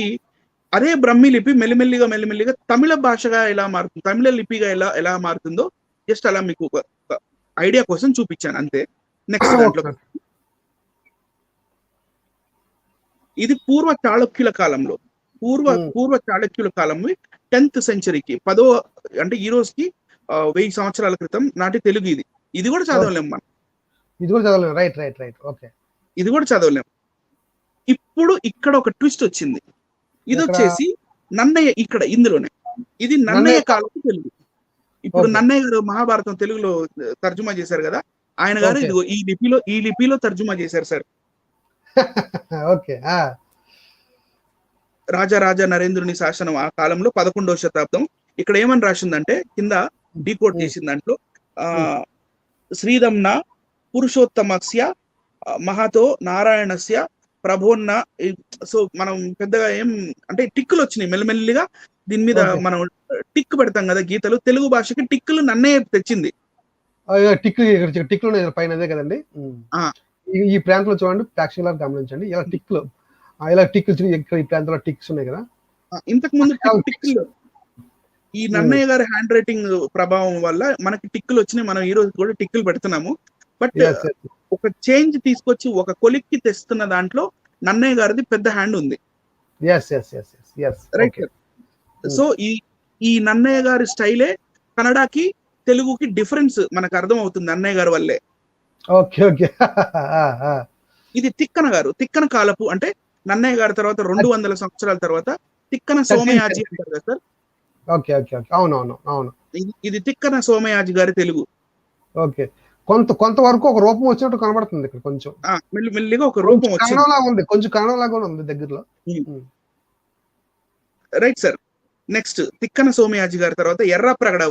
అదే బ్రహ్మి లిపి మెల్లిమెల్లిగా తమిళ భాషగా ఎలా మారుతుంది, తమిళ లిపిగా ఎలా మారుతుందో జస్ట్ అలా మీకు ఐడియా కోసం చూపించాను అంతే. నెక్స్ట్ దాంట్లో ఇది పూర్వ చాళుక్యుల కాలంలో 10th సెంచరీకి 10వ అంటే ఈ రోజుకి 1000 సంవత్సరాల క్రితం నాటి తెలుగు ఇది. ఇది కూడా చదవలేం మనం. ఇది కూడా చదవలేం. రైట్. ఓకే. ఇది కూడా చదవలేం. ఇప్పుడు ఇక్కడ ఒక ట్విస్ట్ వచ్చింది. ఇది వచ్చేసి నన్నయ్య ఇక్కడ ఇందులోనే ఇది నన్నయ్య కాలపు తెలుగు. ఇప్పుడు నన్నయ్య గారు మహాభారతం తెలుగులో తర్జుమా చేశారు కదా, ఆయన గారు ఇదిగో ఈ లిపిలో తర్జుమా చేశారు సార్. ఓకే. రాజరాజ నరేంద్రుని శాసనం ఆ కాలంలో 11వ శతాబ్దం. ఇక్కడ ఏమని రాసిందంటే కింద డీకోడ్ చేసిన దాంట్లో శ్రీదమ్న పురుషోత్తమస్య మహతో నారాయణస్య ప్రభోన్న. సో మనం పెద్దగా ఏం అంటే టిక్కులు వచ్చినాయి మెల్లిమెల్లిగా. దీని మీద మనం టిక్ పెడతాం కదా గీతలు. తెలుగు భాషకి టిక్కులు నన్నయ్య తెచ్చింది. టిక్కులు పైన అదే కదండి. ఈ ప్రాంతంలో చూడండి, ప్రేక్షకులు గమనించండి. ఇలా టిక్కులు ఇక్కడ ఈ ప్రాంతంలో టిక్స్ ఉన్నాయి కదా. ఇంతకు ముందు టిక్కులు ఈ నన్నయ్య గారి హ్యాండ్ రైటింగ్ ప్రభావం వల్ల మనకి టిక్కులు వచ్చినాయి. మనం ఈ రోజు కూడా టిక్కులు పెడుతున్నాము. బట్ ఒక చేంజ్ తీసుకొచ్చి ఒక కొలిక్కి తెస్తున్న దాంట్లో నన్నయ్య గారిది పెద్ద హ్యాండ్ ఉంది. రైట్. సో ఈ నన్నయ్య గారి స్టైలే కన్నడకి తెలుగుకి డిఫరెన్స్ మనకు అర్థం అవుతుంది నన్నయ్య గారి వల్లే. ఇది తిక్కన కాలపు అంటే నన్నయ్య గారి తర్వాత 200 సంవత్సరాల తర్వాత తిక్కన సోమయాజి అంటారు కదా సార్. అవును. ఇది తిక్కన సోమయాజి గారి తెలుగు. ఓకే. కొంత వరకు ఒక రూపం వచ్చినట్టు కనబడుతుంది ఇక్కడ. కొంచెం మెల్లిగా ఒక రూపం వచ్చింది. కొంచెం కన్నడలా కూడా ఉంది దగ్గరలో. Right sir. Next Tikkana Somayaji గారి తర్వాత ఎర్రప్రగడ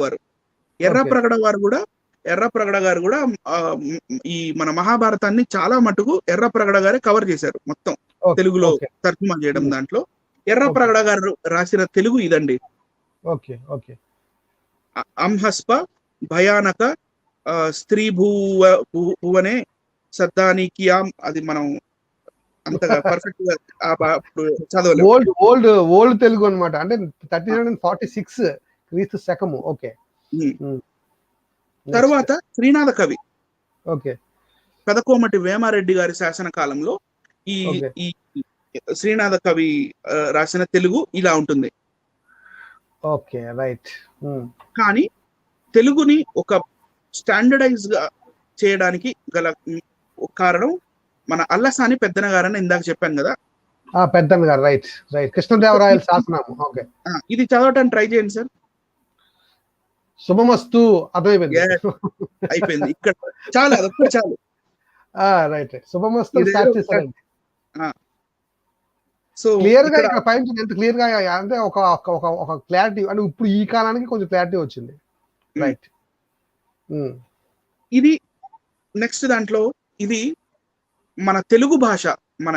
గారు కూడా ఈ మన మహాభారతాన్ని చాలా మటుకు ఎర్రప్రగడ గారే కవర్ చేశారు మొత్తం తెలుగులో తర్జుమా చేయడం. దాంట్లో ఎర్రప్రగడ గారు రాసిన తెలుగు ఇదండి. అంహస్ప భయానక స్త్రీ భువనే సద్దానికియాం. అది మనం అంతగా పర్ఫెక్ట్ గా అప్పుడు చదవలేము. ఓల్డ్ తెలుగు అన్నమాట. అంటే 1346 క్రీస్తు శకము. ఓకే. ఉమ్. తర్వాత శ్రీనాథ కవి ఓకే. పెదకోమటి వేమారెడ్డి గారి శాసన కాలంలో ఈ ఓకే. ఈ శ్రీనాథ కవి రాసిన తెలుగు ఇలా ఉంటుంది. ఓకే. రైట్. కానీ తెలుగుని ఒక స్టాండర్డైజ్ గా చేయడానికి గల కారణం మన అల్లసాని పెద్దన గారని ఇందాక చెప్పాను కదా. పెద్దన్న గారు. రైట్. కృష్ణదేవరాయల శాసనము. ఓకే. ఇది చదవటానికి ట్రై చేయండి సార్. శుభమస్తు. అర్థమైపోయింది. అయిపోయింది. ఇక్కడ చాలు, అదొక్కటి చాలు. రైట్. శుభమస్తు స్టార్ట్ చేశారండి. సో క్లియర్ గా ఇక్కడ పైన ఎంత క్లియర్ గా అంటే ఒక క్లారిటీ, అంటే ఇప్పుడు ఈ కాలానికి కొంచెం క్లారిటీ వచ్చింది. రైట్. ఇది నెక్స్ట్ దాంట్లో ఇది మన తెలుగు భాష, మన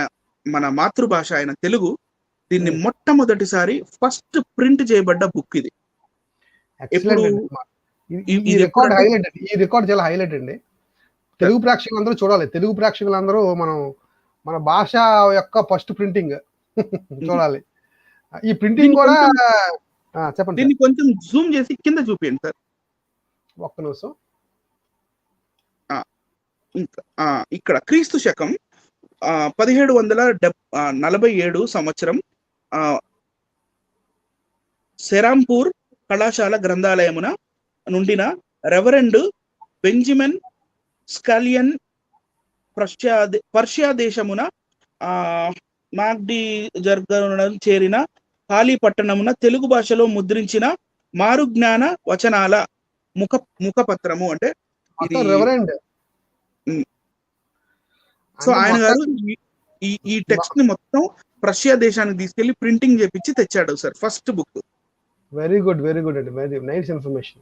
మన మాతృభాష అయిన తెలుగు, దీన్ని మొట్టమొదటిసారి ఫస్ట్ ప్రింట్ చేయబడ్డ బుక్ ఇది. ఈ రికార్డ్ చాలా హైలైట్ అండి. తెలుగు ప్రేక్షకులందరూ చూడాలి. తెలుగు ప్రేక్షకులందరూ మన భాష యొక్క ఫస్ట్ ప్రింటింగ్ చూడాలి. ఈ ప్రింటింగ్ కూడా చెప్పండి. దీన్ని కొంచెం జూమ్ చేసి కింద చూపించండి సార్. ఒక్క నిమిషం. ఇక్కడ క్రీస్తు శకం 1747 సంవత్సరం సెరాంపూర్ కళాశాల గ్రంథాలయమున నుండిన రెవరెండ్ బెంజమిన్ స్కాలియన్ పర్షియా దేశమున మాగ్డి జర్గను చేరిన హాలీ పట్టణమున తెలుగు భాషలో ముద్రించిన మారుజ్ఞాన వచనాల ముఖపత్రము. అంటే రెవరెండ్. సో ఆయన గారు ఈ టెక్స్ట్ ని మొత్తం రష్యా దేశానికి తీసుకెళ్లి ప్రింటింగ్ చేపించి తెచ్చాడు sir, first book. Very good అండి. Very nice information.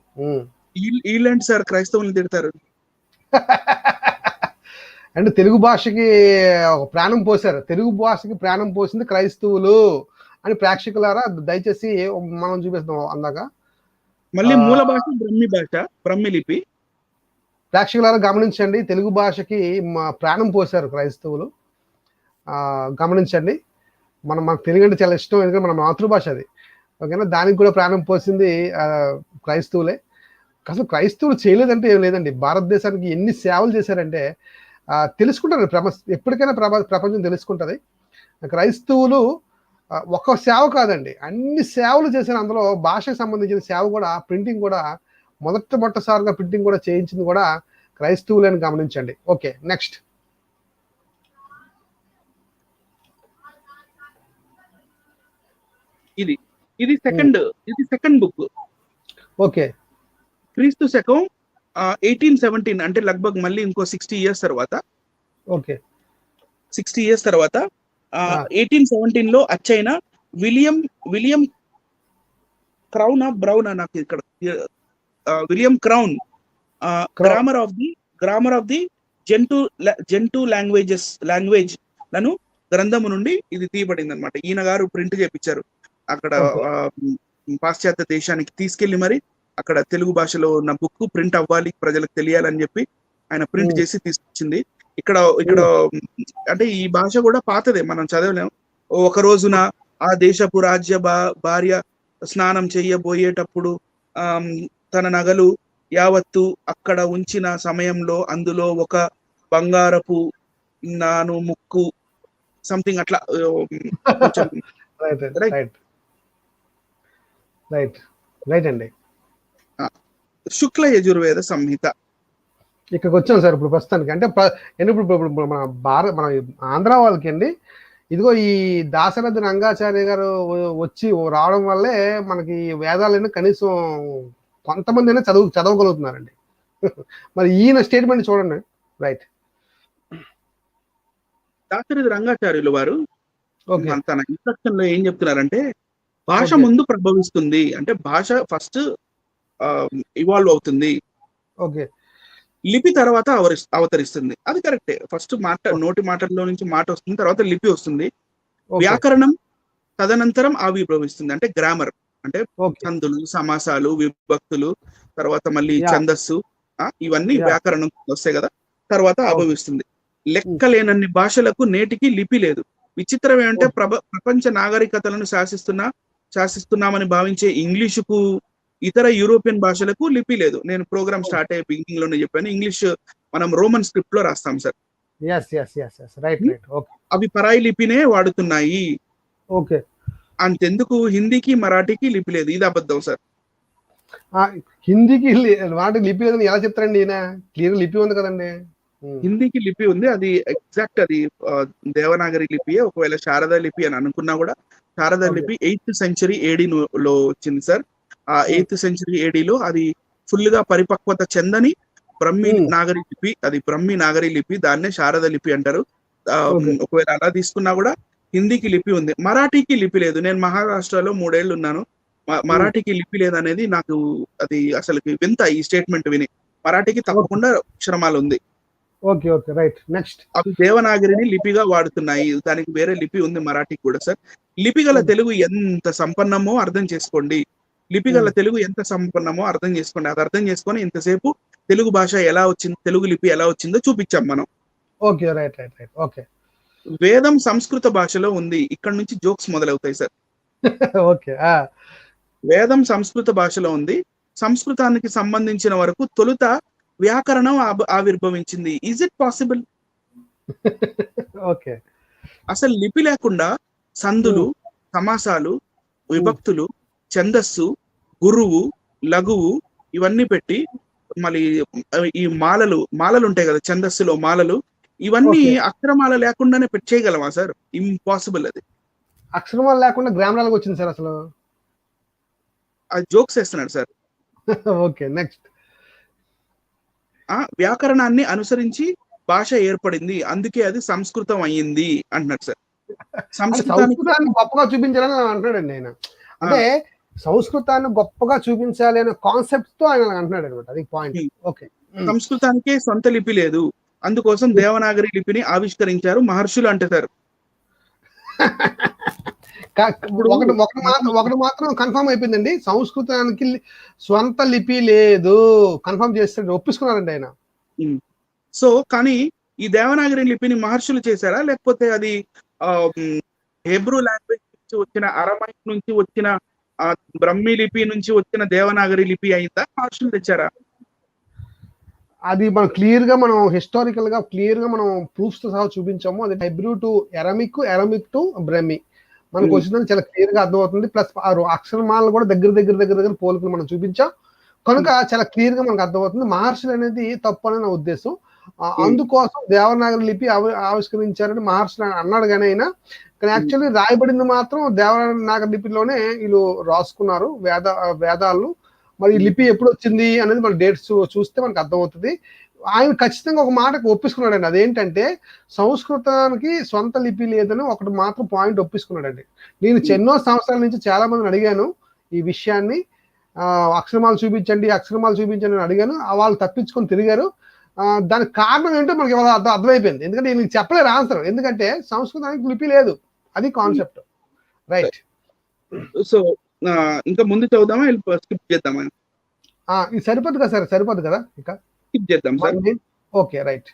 ఈలాంటి సార్ క్రైస్తవుల్ని తిడతారు. అంటే తెలుగు భాషకి ఒక ప్రాణం పోసారు. తెలుగు భాషకి ప్రాణం పోసింది క్రైస్తవులు అని ప్రేక్షకులారా దయచేసి మనం చూపిస్తాం. అందాక మళ్ళీ మూల భాష బ్రహ్మి లిపి. ప్రేక్షకులారా గమనించండి, తెలుగు భాషకి ప్రాణం పోసారు క్రైస్తవులు. గమనించండి. మనకు తెలుగు అంటే చాలా ఇష్టం, ఎందుకంటే మన మాతృభాష అది. ఓకేనా. దానికి కూడా ప్రాణం పోసింది క్రైస్తవులే. అసలు క్రైస్తవులు చేయలేదంటే ఏం లేదండి. భారతదేశానికి ఎన్ని సేవలు చేశారంటే తెలుసుకుంటారు. ఎప్పటికైనా ప్రపంచం తెలుసుకుంటది. క్రైస్తవులు ఒక సేవ కాదండి, అన్ని సేవలు చేశారు. అందులో భాషకు సంబంధించిన సేవ కూడా, ప్రింటింగ్ కూడా మొట్టసారిగా ప్రింటింగ్ కూడా చేయించింది కూడా క్రైస్తవులని గమనించండి. Okay, next. ఇది సెకండ్ బుక్. ఓకే. క్రీస్తు శకం 1817 అంటే లగ్భగ్ మళ్ళీ ఇంకో 60 ఇయర్స్ తర్వాత. ఓకే. 60 ఇయర్స్ తర్వాత 1817 లో అచ్చైన విలియం క్రౌన్ నాకు ఇక్కడ William crown grammar of the gents language లను గ్రంథము నుండి ఇది తీయబడింది అనమాట. ఈయన గారు ప్రింట్ చేపించారు అక్కడ పాశ్చాత్య దేశానికి తీసుకెళ్లి, మరి అక్కడ తెలుగు భాషలో ఉన్న బుక్ ప్రింట్ అవ్వాలి, ప్రజలకు తెలియాలని చెప్పి ఆయన ప్రింట్ చేసి తీసుకొచ్చింది. ఇక్కడ అంటే ఈ భాష కూడా పాతదే, మనం చదవలేం. ఒక రోజున ఆ దేశపు రాజ్య భార్య స్నానం చెయ్యబోయేటప్పుడు తన నగలు యావత్తు అక్కడ ఉంచిన సమయంలో అందులో ఒక బంగారపు ముక్కు సంథింగ్ అట్లా. రైట్ అండి. శుక్ల యజుర్వేద సంహిత ఇక్కడికి వచ్చాం సార్ ఇప్పుడు ప్రస్తుతానికి. అంటే ఇప్పుడు మన ఆంధ్ర వాళ్ళకి అండి, ఇదిగో ఈ దాశరథి రంగాచార్య గారు వచ్చి రావడం వల్లే మనకి వేదాలైనా కనీసం కొంతమంది అయినా చదవగలుగుతున్నారండి. మరి ఈయన స్టేట్మెంట్ చూడండి. రైట్. దాశరథి రంగాచార్యులు వారు తన ఇన్స్ట్రక్షన్ లో ఏం చెప్తున్నారంటే, భాష ముందు ప్రభవిస్తుంది, అంటే భాష ఫస్ట్ ఇవాల్వ్ అవుతుంది, లిపి తర్వాత అవతరిస్తుంది. అది కరెక్టే. ఫస్ట్ నోటి మాటల్లో నుంచి మాట వస్తుంది, తర్వాత లిపి వస్తుంది. వ్యాకరణం తదనంతరం ఆవిర్భవిస్తుంది, అంటే గ్రామర్, అంటే సందులు, సమాసాలు, విభక్తులు, తర్వాత మళ్ళీ ఛందస్సు, ఇవన్నీ వ్యాకరణం వస్తాయి కదా, తర్వాత ఆవిర్భవిస్తుంది. లెక్కలేనన్ని భాషలకు నేటికి లిపి లేదు. విచిత్రం ఏమంటే ప్రపంచ నాగరికతలను శాసిస్తున్నామని భావించే ఇంగ్లీషుకు, ఇతర యూరోపియన్ భాషలకు లిపి లేదు. నేను ప్రోగ్రామ్ స్టార్ట్ అయ్యే బిగినింగ్ లోనే చెప్పాను. ఇంగ్లీష్ మనం రోమన్ స్క్రిప్ట్ లో రాస్తాం సార్. రైట్. ఓకే. అవి పరాయి లిపినే వాడుతున్నాయి. ఓకే. అంతెందుకు హిందీకి, మరాఠీకి లిపి లేదు. ఇది అబద్ధం సార్. హిందీకి వాటికి లిపి లేదని ఎలా చెప్తారండి ఈయన? క్లియర్ లిపి ఉంది కదండి. హిందీకి లిపి ఉంది. అది ఎగ్జాక్ట్ అది దేవనాగరి లిపియే. ఒకవేళ శారదా లిపి అని అనుకున్నా కూడా శారదా లిపి 8th సెంచరీ ఏడీ లో వచ్చింది సార్. ఆ 8th సెంచరీ ఏడీలో అది ఫుల్ గా పరిపక్వత చెందని బ్రహ్మి నాగరి లిపి. అది బ్రహ్మి నాగరి లిపి. దాన్నే శారద లిపి అంటారు. ఒకవేళ అలా తీసుకున్నా కూడా హిందీకి లిపి ఉంది. మరాఠీకి లిపి లేదు. నేను మహారాష్ట్రలో 3 ఏళ్ళు ఉన్నాను. మరాఠీకి లిపి లేదనేది నాకు అది అసలు వింత ఈ స్టేట్మెంట్ విని. మరాఠీకి తప్పకుండా అక్షరమాల ఉంది. ఓకే. రైట్. నెక్స్ట్. అవి దేవనాగరిని లిపిగా వాడుతున్నాయి. దానికి వేరే లిపి ఉంది మరాఠీకి కూడా సార్. లిపిగల తెలుగు ఎంత సంపన్నమో అర్థం చేసుకోండి. లిపిగల తెలుగు ఎంత సంపన్నమో అర్థం చేసుకోండి. అది అర్థం చేసుకొని ఇంతసేపు తెలుగు భాష ఎలా వచ్చింది, తెలుగు లిపి ఎలా వచ్చిందో చూపించాం మనం. ఓకే. రైట్. ఓకే. వేదం సంస్కృత భాషలో ఉంది. ఇక్కడ నుంచి జోక్స్ మొదలవుతాయి సార్. ఓకే. వేదం సంస్కృత భాషలో ఉంది. సంస్కృతానికి సంబంధించిన వరకు తొలుత వ్యాకరణం ఆవిర్భవించింది. Is it possible? ఓకే. అసలు లిపి లేకుండా సందులు, సమాసాలు, విభక్తులు, ఛందస్సు, గురువు, లఘువు ఇవన్నీ పెట్టి మళ్ళీ ఈ మాలలు ఉంటాయి కదా, ఛందస్సులో మాలలు, ఇవన్నీ అక్షరమాల లేకుండానే చేయగలమా సార్? ఇంపాసిబుల్. అది అక్షరమాల లేకుండా గ్రామరాలకు వచ్చింది సార్ అసలు. అది జోక్స్ వేస్తున్నాడు సార్. ఓకే. నెక్స్ట్. వ్యాకరణాన్ని అనుసరించి భాష ఏర్పడింది, అందుకే అది సంస్కృతం అయ్యింది అంటున్నాడు సార్. సంస్కృతాన్ని గొప్పగా చూపించాలని అంటున్నాడండి ఆయన. అంటే సంస్కృతాన్ని గొప్పగా చూపించాలి అనే కాన్సెప్ట్ తో ఆయన అంటున్నాడు అనమాట. అది పాయింట్. ఓకే. సంస్కృతానికి సొంత లిపి లేదు, అందుకోసం దేవనాగరి లిపిని ఆవిష్కరించారు మహర్షులు అంటారు. ఒకటి మాత్రం కన్ఫర్మ్ అయిపోయిందండి. సంస్కృతానికి స్వంత లిపి లేదు కన్ఫర్మ్ చేస్తాడు, ఒప్పించుకున్నారండి ఆయన. సో కానీ ఈ దేవనాగరి లిపిని మహర్షులు చేశారా, లేకపోతే అది హెబ్రూ లాంగ్వేజ్ నుంచి వచ్చిన, అరమైక్ నుంచి వచ్చిన బ్రహ్మి లిపి నుంచి వచ్చిన దేవనాగరి లిపి అయిందా, మహర్షులు తెచ్చారా? అది మనం క్లియర్ గా మనం హిస్టారికల్ గా క్లియర్ గా మనం ప్రూఫ్స్ తో సహా చూపించాము. అది హెబ్రూ టు ఎరమిక్ టు బ్రహ్మి మనకు వచ్చిందని చాలా క్లియర్ గా అర్థమవుతుంది. ప్లస్ అక్షరమాలను కూడా దగ్గర పోలికలు మనం చూపించాం కనుక చాలా క్లియర్ గా మనకు అర్థమవుతుంది. మహర్షులు అనేది తప్పు అని నా ఉద్దేశం. అందుకోసం దేవనాగరి లిపి ఆవిష్కరించారని మహర్షులు అన్నాడు కానీ అయినా, కానీ యాక్చువల్లీ రాయబడింది మాత్రం దేవనాగరి లిపిలోనే వీళ్ళు రాసుకున్నారు వేదాలు. మరి లిపి ఎప్పుడు వచ్చింది అనేది మన డేట్స్ చూస్తే మనకు అర్థమవుతుంది. ఆయన ఖచ్చితంగా ఒక మాటకు ఒప్పించుకున్నాడండి. అదేంటంటే సంస్కృతానికి సొంత లిపి లేదని ఒకటి మాత్రం పాయింట్ ఒప్పించుకున్నాడండి. నేను ఎన్నో సంవత్సరాల నుంచి చాలా మందిని అడిగాను ఈ విషయాన్ని, అక్షరమాలు చూపించండి అని అడిగాను. వాళ్ళు తప్పించుకొని తిరిగారు. దానికి కారణం ఏంటో మనకి అర్థమైపోయింది. ఎందుకంటే నేను చెప్పలేరు ఆన్సర్, ఎందుకంటే సంస్కృతానికి లిపి లేదు, అది కాన్సెప్ట్. రైట్. సో ఇంకా ముందు చదువుదామా, స్కిప్ చేద్దామా? ఇది సరిపోదు కదా సార్, సరిపోదు కదా, ఇక స్కిప్ చేద్దాం సార్. ఓకే. రైట్.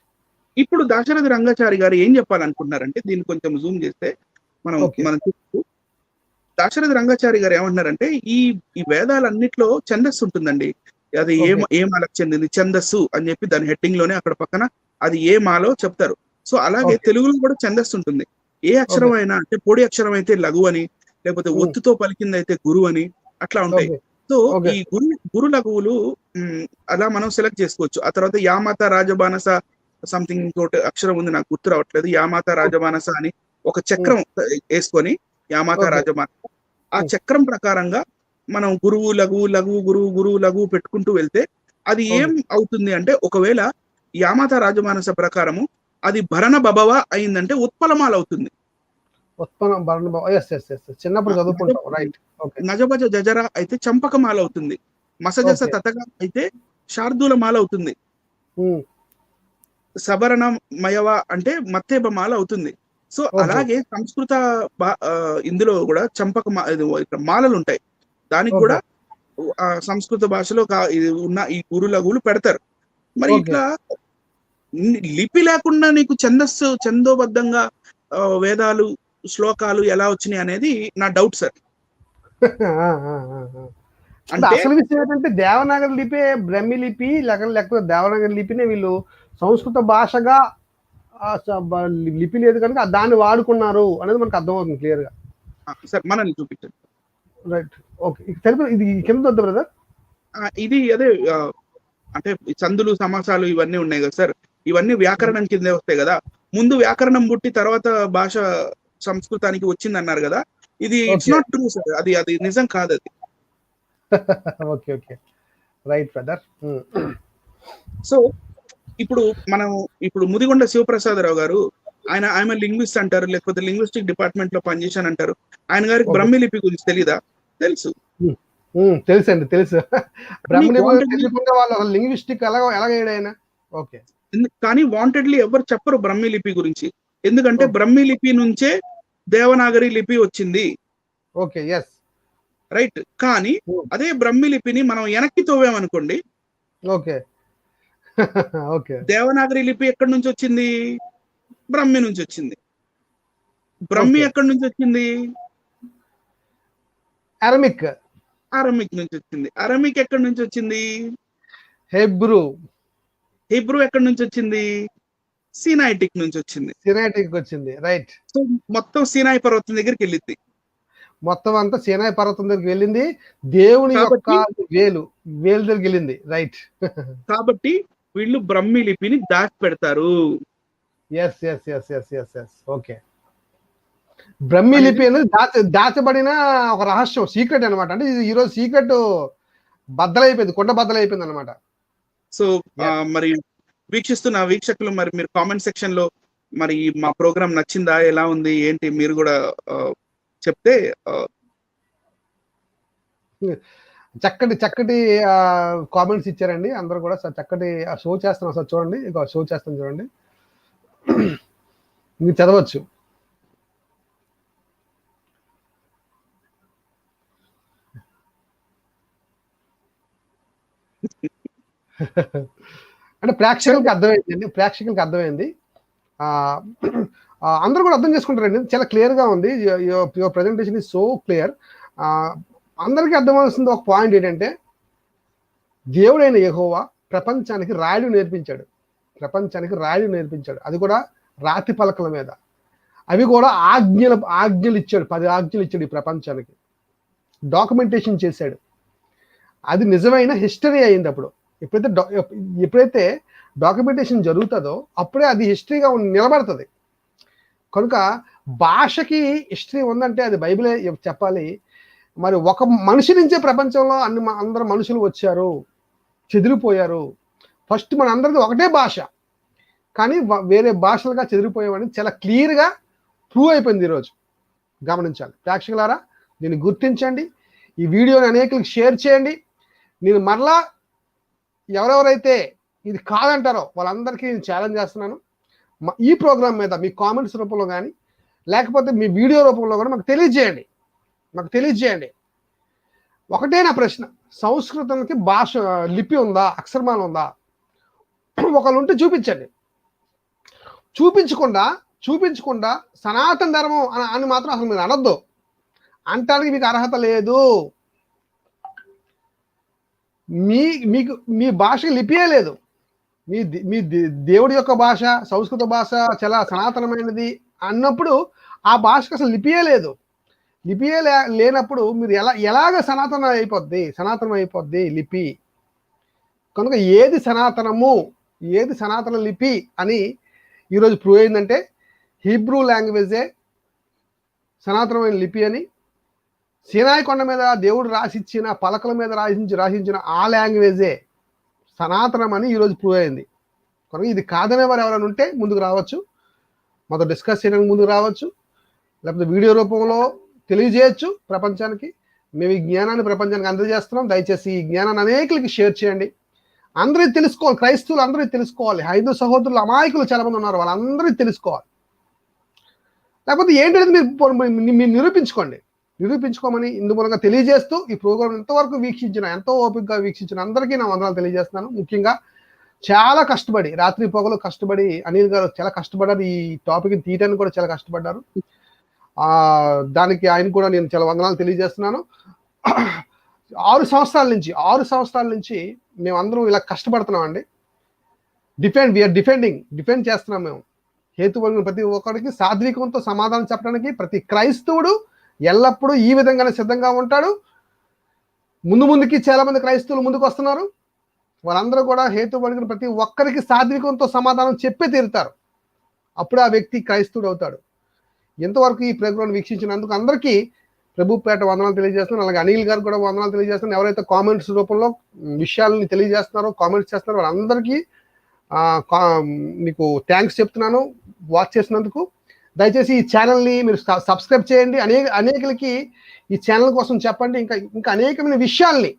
ఇప్పుడు దాశరథి రంగాచారి గారు ఏం చెప్పాలనుకుంటున్నారంటే, దీన్ని కొంచెం జూమ్ చేస్తే మనం చూస్తూ, దాశరథి రంగాచారి గారు ఏమంటున్నారంటే, ఈ వేదాలన్నిట్లో ఛందస్సు ఉంటుందండి. అది ఏ మాలకు చెందింది ఛందస్సు అని చెప్పి దాని హెడ్డింగ్ లోనే అక్కడ పక్కన అది ఏ మాలో చెప్తారు. సో అలాగే తెలుగులో కూడా ఛందస్సు ఉంటుంది. ఏ అక్షరం అయినా, అంటే పొడి అక్షరం అయితే లఘు అని, లేకపోతే ఒత్తుతో పలికింది అయితే గురు అని, అట్లా ఉంటాయి. సో ఈ గురు లఘువులు అలా మనం సెలెక్ట్ చేసుకోవచ్చు. ఆ తర్వాత యామాత రాజబానస సంథింగ్ ఇంకోటి అక్షరం ఉంది, నాకు గుర్తు రావట్లేదు. యామాత రాజబానస అని ఒక చక్రం వేసుకొని యామాత రాజబానస, ఆ చక్రం ప్రకారంగా మనం గురువు లఘువు గురువు లఘువు పెట్టుకుంటూ వెళ్తే అది ఏం అవుతుంది అంటే, ఒకవేళ యామాత రాజమానస ప్రకారము అది భరణ బభవ అయిందంటే ఉత్పలమాల అవుతుంది. చిన్నప్పుడు చదువుకుంటాం. రైట్. నజబజ జజర అయితే చంపకమాల అవుతుంది. మసజస తతగా అయితే శార్దూల మాల అవుతుంది. సబరణ మయవ అంటే మత్తేబ మాల అవుతుంది. సో అలాగే సంస్కృత ఇందులో కూడా చంపక మాలలు ఉంటాయి. దానికి కూడా సంస్కృత భాషలో ఉన్న ఈ గురు లఘువులు పెడతారు. మరి ఇట్లా లిపి లేకుండా నీకు ఛందోబద్ధంగా వేదాలు శ్లోకాలు ఎలా వచ్చినాయి అనేది నా డౌట్ సార్. అంటే అసలు విషయం ఏంటంటే దేవనాగరి లిపి బ్రహ్మి లిపి లేకపోతే దేవనాగరి లిపినే వీళ్ళు సంస్కృత భాషగా లిపి లేదు కనుక దాన్ని వాడుకున్నారు అనేది మనకు అర్థమవుతుంది క్లియర్ గా. సార్ మనల్ని చూపించండి. Right, okay. ఇది కింద వద్దు బ్రదర్. ఇది అదే అంటే సందులు సమాసాలు ఇవన్నీ ఉన్నాయి కదా సార్, ఇవన్నీ వ్యాకరణం కిందే వస్తాయి కదా. ముందు వ్యాకరణం పుట్టి తర్వాత భాష సంస్కృతానికి వచ్చింది అన్నారు కదా, ఇది ఇట్స్ నాట్ ట్రూ సార్. అది నిజం కాదు అది. Okay okay, right brother. So ఇప్పుడు ముదిగొండ శివప్రసాదరావు గారు ఆయన లింగ్విస్ట్ అంటారు, లేకపోతే లింగ్విస్టిక్ డిపార్ట్మెంట్ లో పనిచేశాను అంటారు. ఆయన గారికి బ్రహ్మి లిపి గురించి తెలీదా? తెలుసు, తెలుసండి, తెలుసు. లింగ్విస్టిక్ ఎలాగైనా ఓకే, కానీ వాంటెడ్లీ ఎవరు చెప్పరు బ్రహ్మి లిపి గురించి. ఎందుకంటే బ్రహ్మి లిపి నుంచే దేవనాగరి లిపి వచ్చింది. Okay, yes, right. కానీ అదే బ్రహ్మి లిపిని మనం వెనక్కి తోవామనుకోండి, ఓకే ఓకే, దేవనాగరి లిపి ఎక్కడి నుంచి వచ్చింది? బ్రహ్మి నుంచి వచ్చింది. బ్రహ్మి ఎక్కడి నుంచి వచ్చింది? అరమిక్ నుంచి వచ్చింది. అరమిక్ ఎక్కడి నుంచి వచ్చింది? హెబ్రూ ఎక్కడి నుంచి వచ్చింది? సినైటిక్ నుంచి వచ్చింది. రైట్. సో మొత్తం సినాయి పర్వతం దగ్గరికి వెళ్ళింది. మొత్తం అంతా సినాయి పర్వతం దగ్గరికి వెళ్ళింది. దేవుని యొక్క వేలు దగ్గరికి వెళ్ళింది. రైట్. కాబట్టి వీళ్ళు బ్రహ్మి లిపిని దాచి పెడతారు. ఓకే, బ్రహ్మి లిపి అనేది దాచబడిన ఒక రహస్యం, సీక్రెట్ అనమాట. అంటే ఈ రోజు సీక్రెట్ బద్దలైపోయింది, కొండ బద్దలైపోయింది అనమాట. సో మరి వీక్షిస్తున్న వీక్షకులు, మరి మీరు కామెంట్ సెక్షన్ లో మరి మా ప్రోగ్రామ్ నచ్చిందా, ఎలా ఉంది, ఏంటి మీరు కూడా చెప్తే. చక్కటి కామెంట్స్ ఇచ్చారండి అందరూ కూడా. చక్కటి షో చేస్తున్నాం సార్, చూడండి, ఇక షో చేస్తాం చూడండి, మీరు చదవచ్చు. అంటే ప్రేక్షకులకి అర్థమైంది. అందరూ కూడా అర్థం చేసుకుంటారండి, చాలా క్లియర్ గా ఉంది. Your presentation is so clear. అందరికీ అర్థమవుతుంది ఒక పాయింట్ ఏంటంటే, దేవుడైన యెహోవా ప్రపంచానికి రాయుడు నేర్పించాడు. అది కూడా రాతి పలకల మీద. అవి కూడా ఆజ్ఞలు ఇచ్చాడు. 10 ఆజ్ఞలు ఇచ్చాడు ఈ ప్రపంచానికి. డాక్యుమెంటేషన్ చేశాడు. అది నిజమైన హిస్టరీ అయింది. అప్పుడు ఎప్పుడైతే డాక్యుమెంటేషన్ జరుగుతుందో అప్పుడే అది హిస్టరీగా నిలబడుతుంది. కనుక భాషకి హిస్టరీ ఉందంటే అది బైబిలే చెప్పాలి. మరి ఒక మనిషి నుంచే ప్రపంచంలో అందరు మనుషులు వచ్చారు, చెదిరిపోయారు. ఫస్ట్ మన అందరిది ఒకటే భాష, కానీ వేరే భాషలుగా చెదిరిపోయామని చాలా క్లియర్గా ప్రూవ్ అయిపోయింది ఈరోజు. గమనించాలి ప్రేక్షకులారా, దీన్ని గుర్తించండి. ఈ వీడియోని అనేకులకు షేర్ చేయండి. నేను మరలా ఎవరెవరైతే ఇది కాదంటారో వాళ్ళందరికీ నేను ఛాలెంజ్ చేస్తున్నాను. ఈ ప్రోగ్రామ్ మీద మీ కామెంట్స్ రూపంలో కానీ లేకపోతే మీ వీడియో రూపంలో కూడా మాకు తెలియజేయండి. ఒకటే నా ప్రశ్న, సంస్కృతానికి భాష లిపి ఉందా, అక్షరమాల ఉందా? ఒకళ్ళు ఉంటే చూపించండి. చూపించకుండా సనాతన ధర్మం అని మాత్రం అసలు మీరు అనొద్దు. అంటానికి మీకు అర్హత లేదు. మీ భాషకి లిపియే లేదు. మీ దేవుడి యొక్క భాష, సంస్కృత భాష చాలా సనాతనమైనది అన్నప్పుడు ఆ భాషకు అసలు లిపియే లేదు. లేనప్పుడు మీరు ఎలాగ సనాతనం అయిపోద్ది లిపి. కనుక ఏది సనాతన లిపి అని ఈరోజు ప్రూవ్ అయిందంటే హీబ్రూ లాంగ్వేజే సనాతనమైన లిపి అని, సీనాయి కొండ మీద దేవుడు రాసిచ్చిన పలకల మీద రాసించిన ఆ లాంగ్వేజే సనాతనం అని ఈరోజు ప్రూవ్ అయింది. కనుక ఇది కాదనే వారు ఎవరైనా ఉంటే ముందుకు రావచ్చు, మాతో డిస్కస్ చేయడానికి ముందుకు రావచ్చు, లేకపోతే వీడియో రూపంలో తెలియజేయచ్చు ప్రపంచానికి. మేము ఈ జ్ఞానాన్ని ప్రపంచానికి అందజేస్తున్నాం. దయచేసి ఈ జ్ఞానాన్ని అనేకులకి షేర్ చేయండి. అందరికీ తెలుసుకోవాలి, క్రైస్తవులు అందరికీ తెలుసుకోవాలి. హైందవ సహోదరులు అమాయకులు చాలా మంది ఉన్నారు, వాళ్ళందరికీ తెలుసుకోవాలి. లేకపోతే ఏంటనేది మీరు నిరూపించుకోమని ఇందు మూలంగా తెలియజేస్తూ ఈ ప్రోగ్రాం ఎంతో ఓపికగా వీక్షించిన అందరికీ నా వందనాలు తెలియజేస్తున్నాను. ముఖ్యంగా చాలా కష్టపడి రాత్రి పొగలు కష్టపడి అనిల్ గారు చాలా కష్టపడ్డారు. ఈ టాపిక్ తీయడానికి కూడా చాలా కష్టపడ్డారు. దానికి ఆయన కూడా నేను చాలా వందనాలు తెలియజేస్తున్నాను. 6 సంవత్సరాల నుంచి మేమందరం ఇలా కష్టపడుతున్నాం అండి. డిఫెండ్ చేస్తున్నాం మేము. హేతుబద్ధమైన ప్రతి ఒక్కరికి సాత్వికంతో సమాధానం చెప్పడానికి ప్రతి క్రైస్తవుడు ఎల్లప్పుడూ ఈ విధంగానే సిద్ధంగా ఉంటాడు. ముందుకి చాలా మంది క్రైస్తవులు ముందుకు వస్తున్నారు. వాళ్ళందరూ కూడా హేతుబద్ధమైన ప్రతి ఒక్కరికి సాత్వికంతో సమాధానం చెప్పే తీరుతారు. అప్పుడు ఆ వ్యక్తి క్రైస్తవుడు అవుతాడు. ఎంతవరకు ఈ ప్రోగ్రాం వీక్షించినందుకు అందరికీ ప్రభు పేట వందనాలు తెలియజేస్తున్నాను. అలాగే అనిల్ గారు కూడా వందనాలు తెలియజేస్తున్నాను. ఎవరైతే కామెంట్స్ రూపంలో విషయాలని తెలియజేస్తున్నారో, కామెంట్స్ చేస్తున్నారో వాళ్ళందరికీ మీకు థ్యాంక్స్ చెప్తున్నాను వాచ్ చేసినందుకు. దయచేసి ఈ ఛానల్ని మీరు సబ్స్క్రైబ్ చేయండి. అనేకులకి ఈ ఛానల్ కోసం చెప్పండి. ఇంకా అనేకమైన విషయాల్ని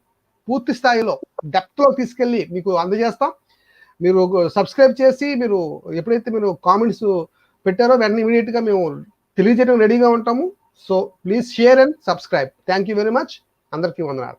పూర్తి స్థాయిలో డెప్త్లో తీసుకెళ్ళి మీకు అందజేస్తాం. మీరు సబ్స్క్రైబ్ చేసి మీరు ఎప్పుడైతే మీరు కామెంట్స్ పెట్టారో వెంటనే ఇమీడియట్గా మేము తెలియజేయడం రెడీగా ఉంటాము. So please share and subscribe. Thank you very much. అందరికీ వందనాలు.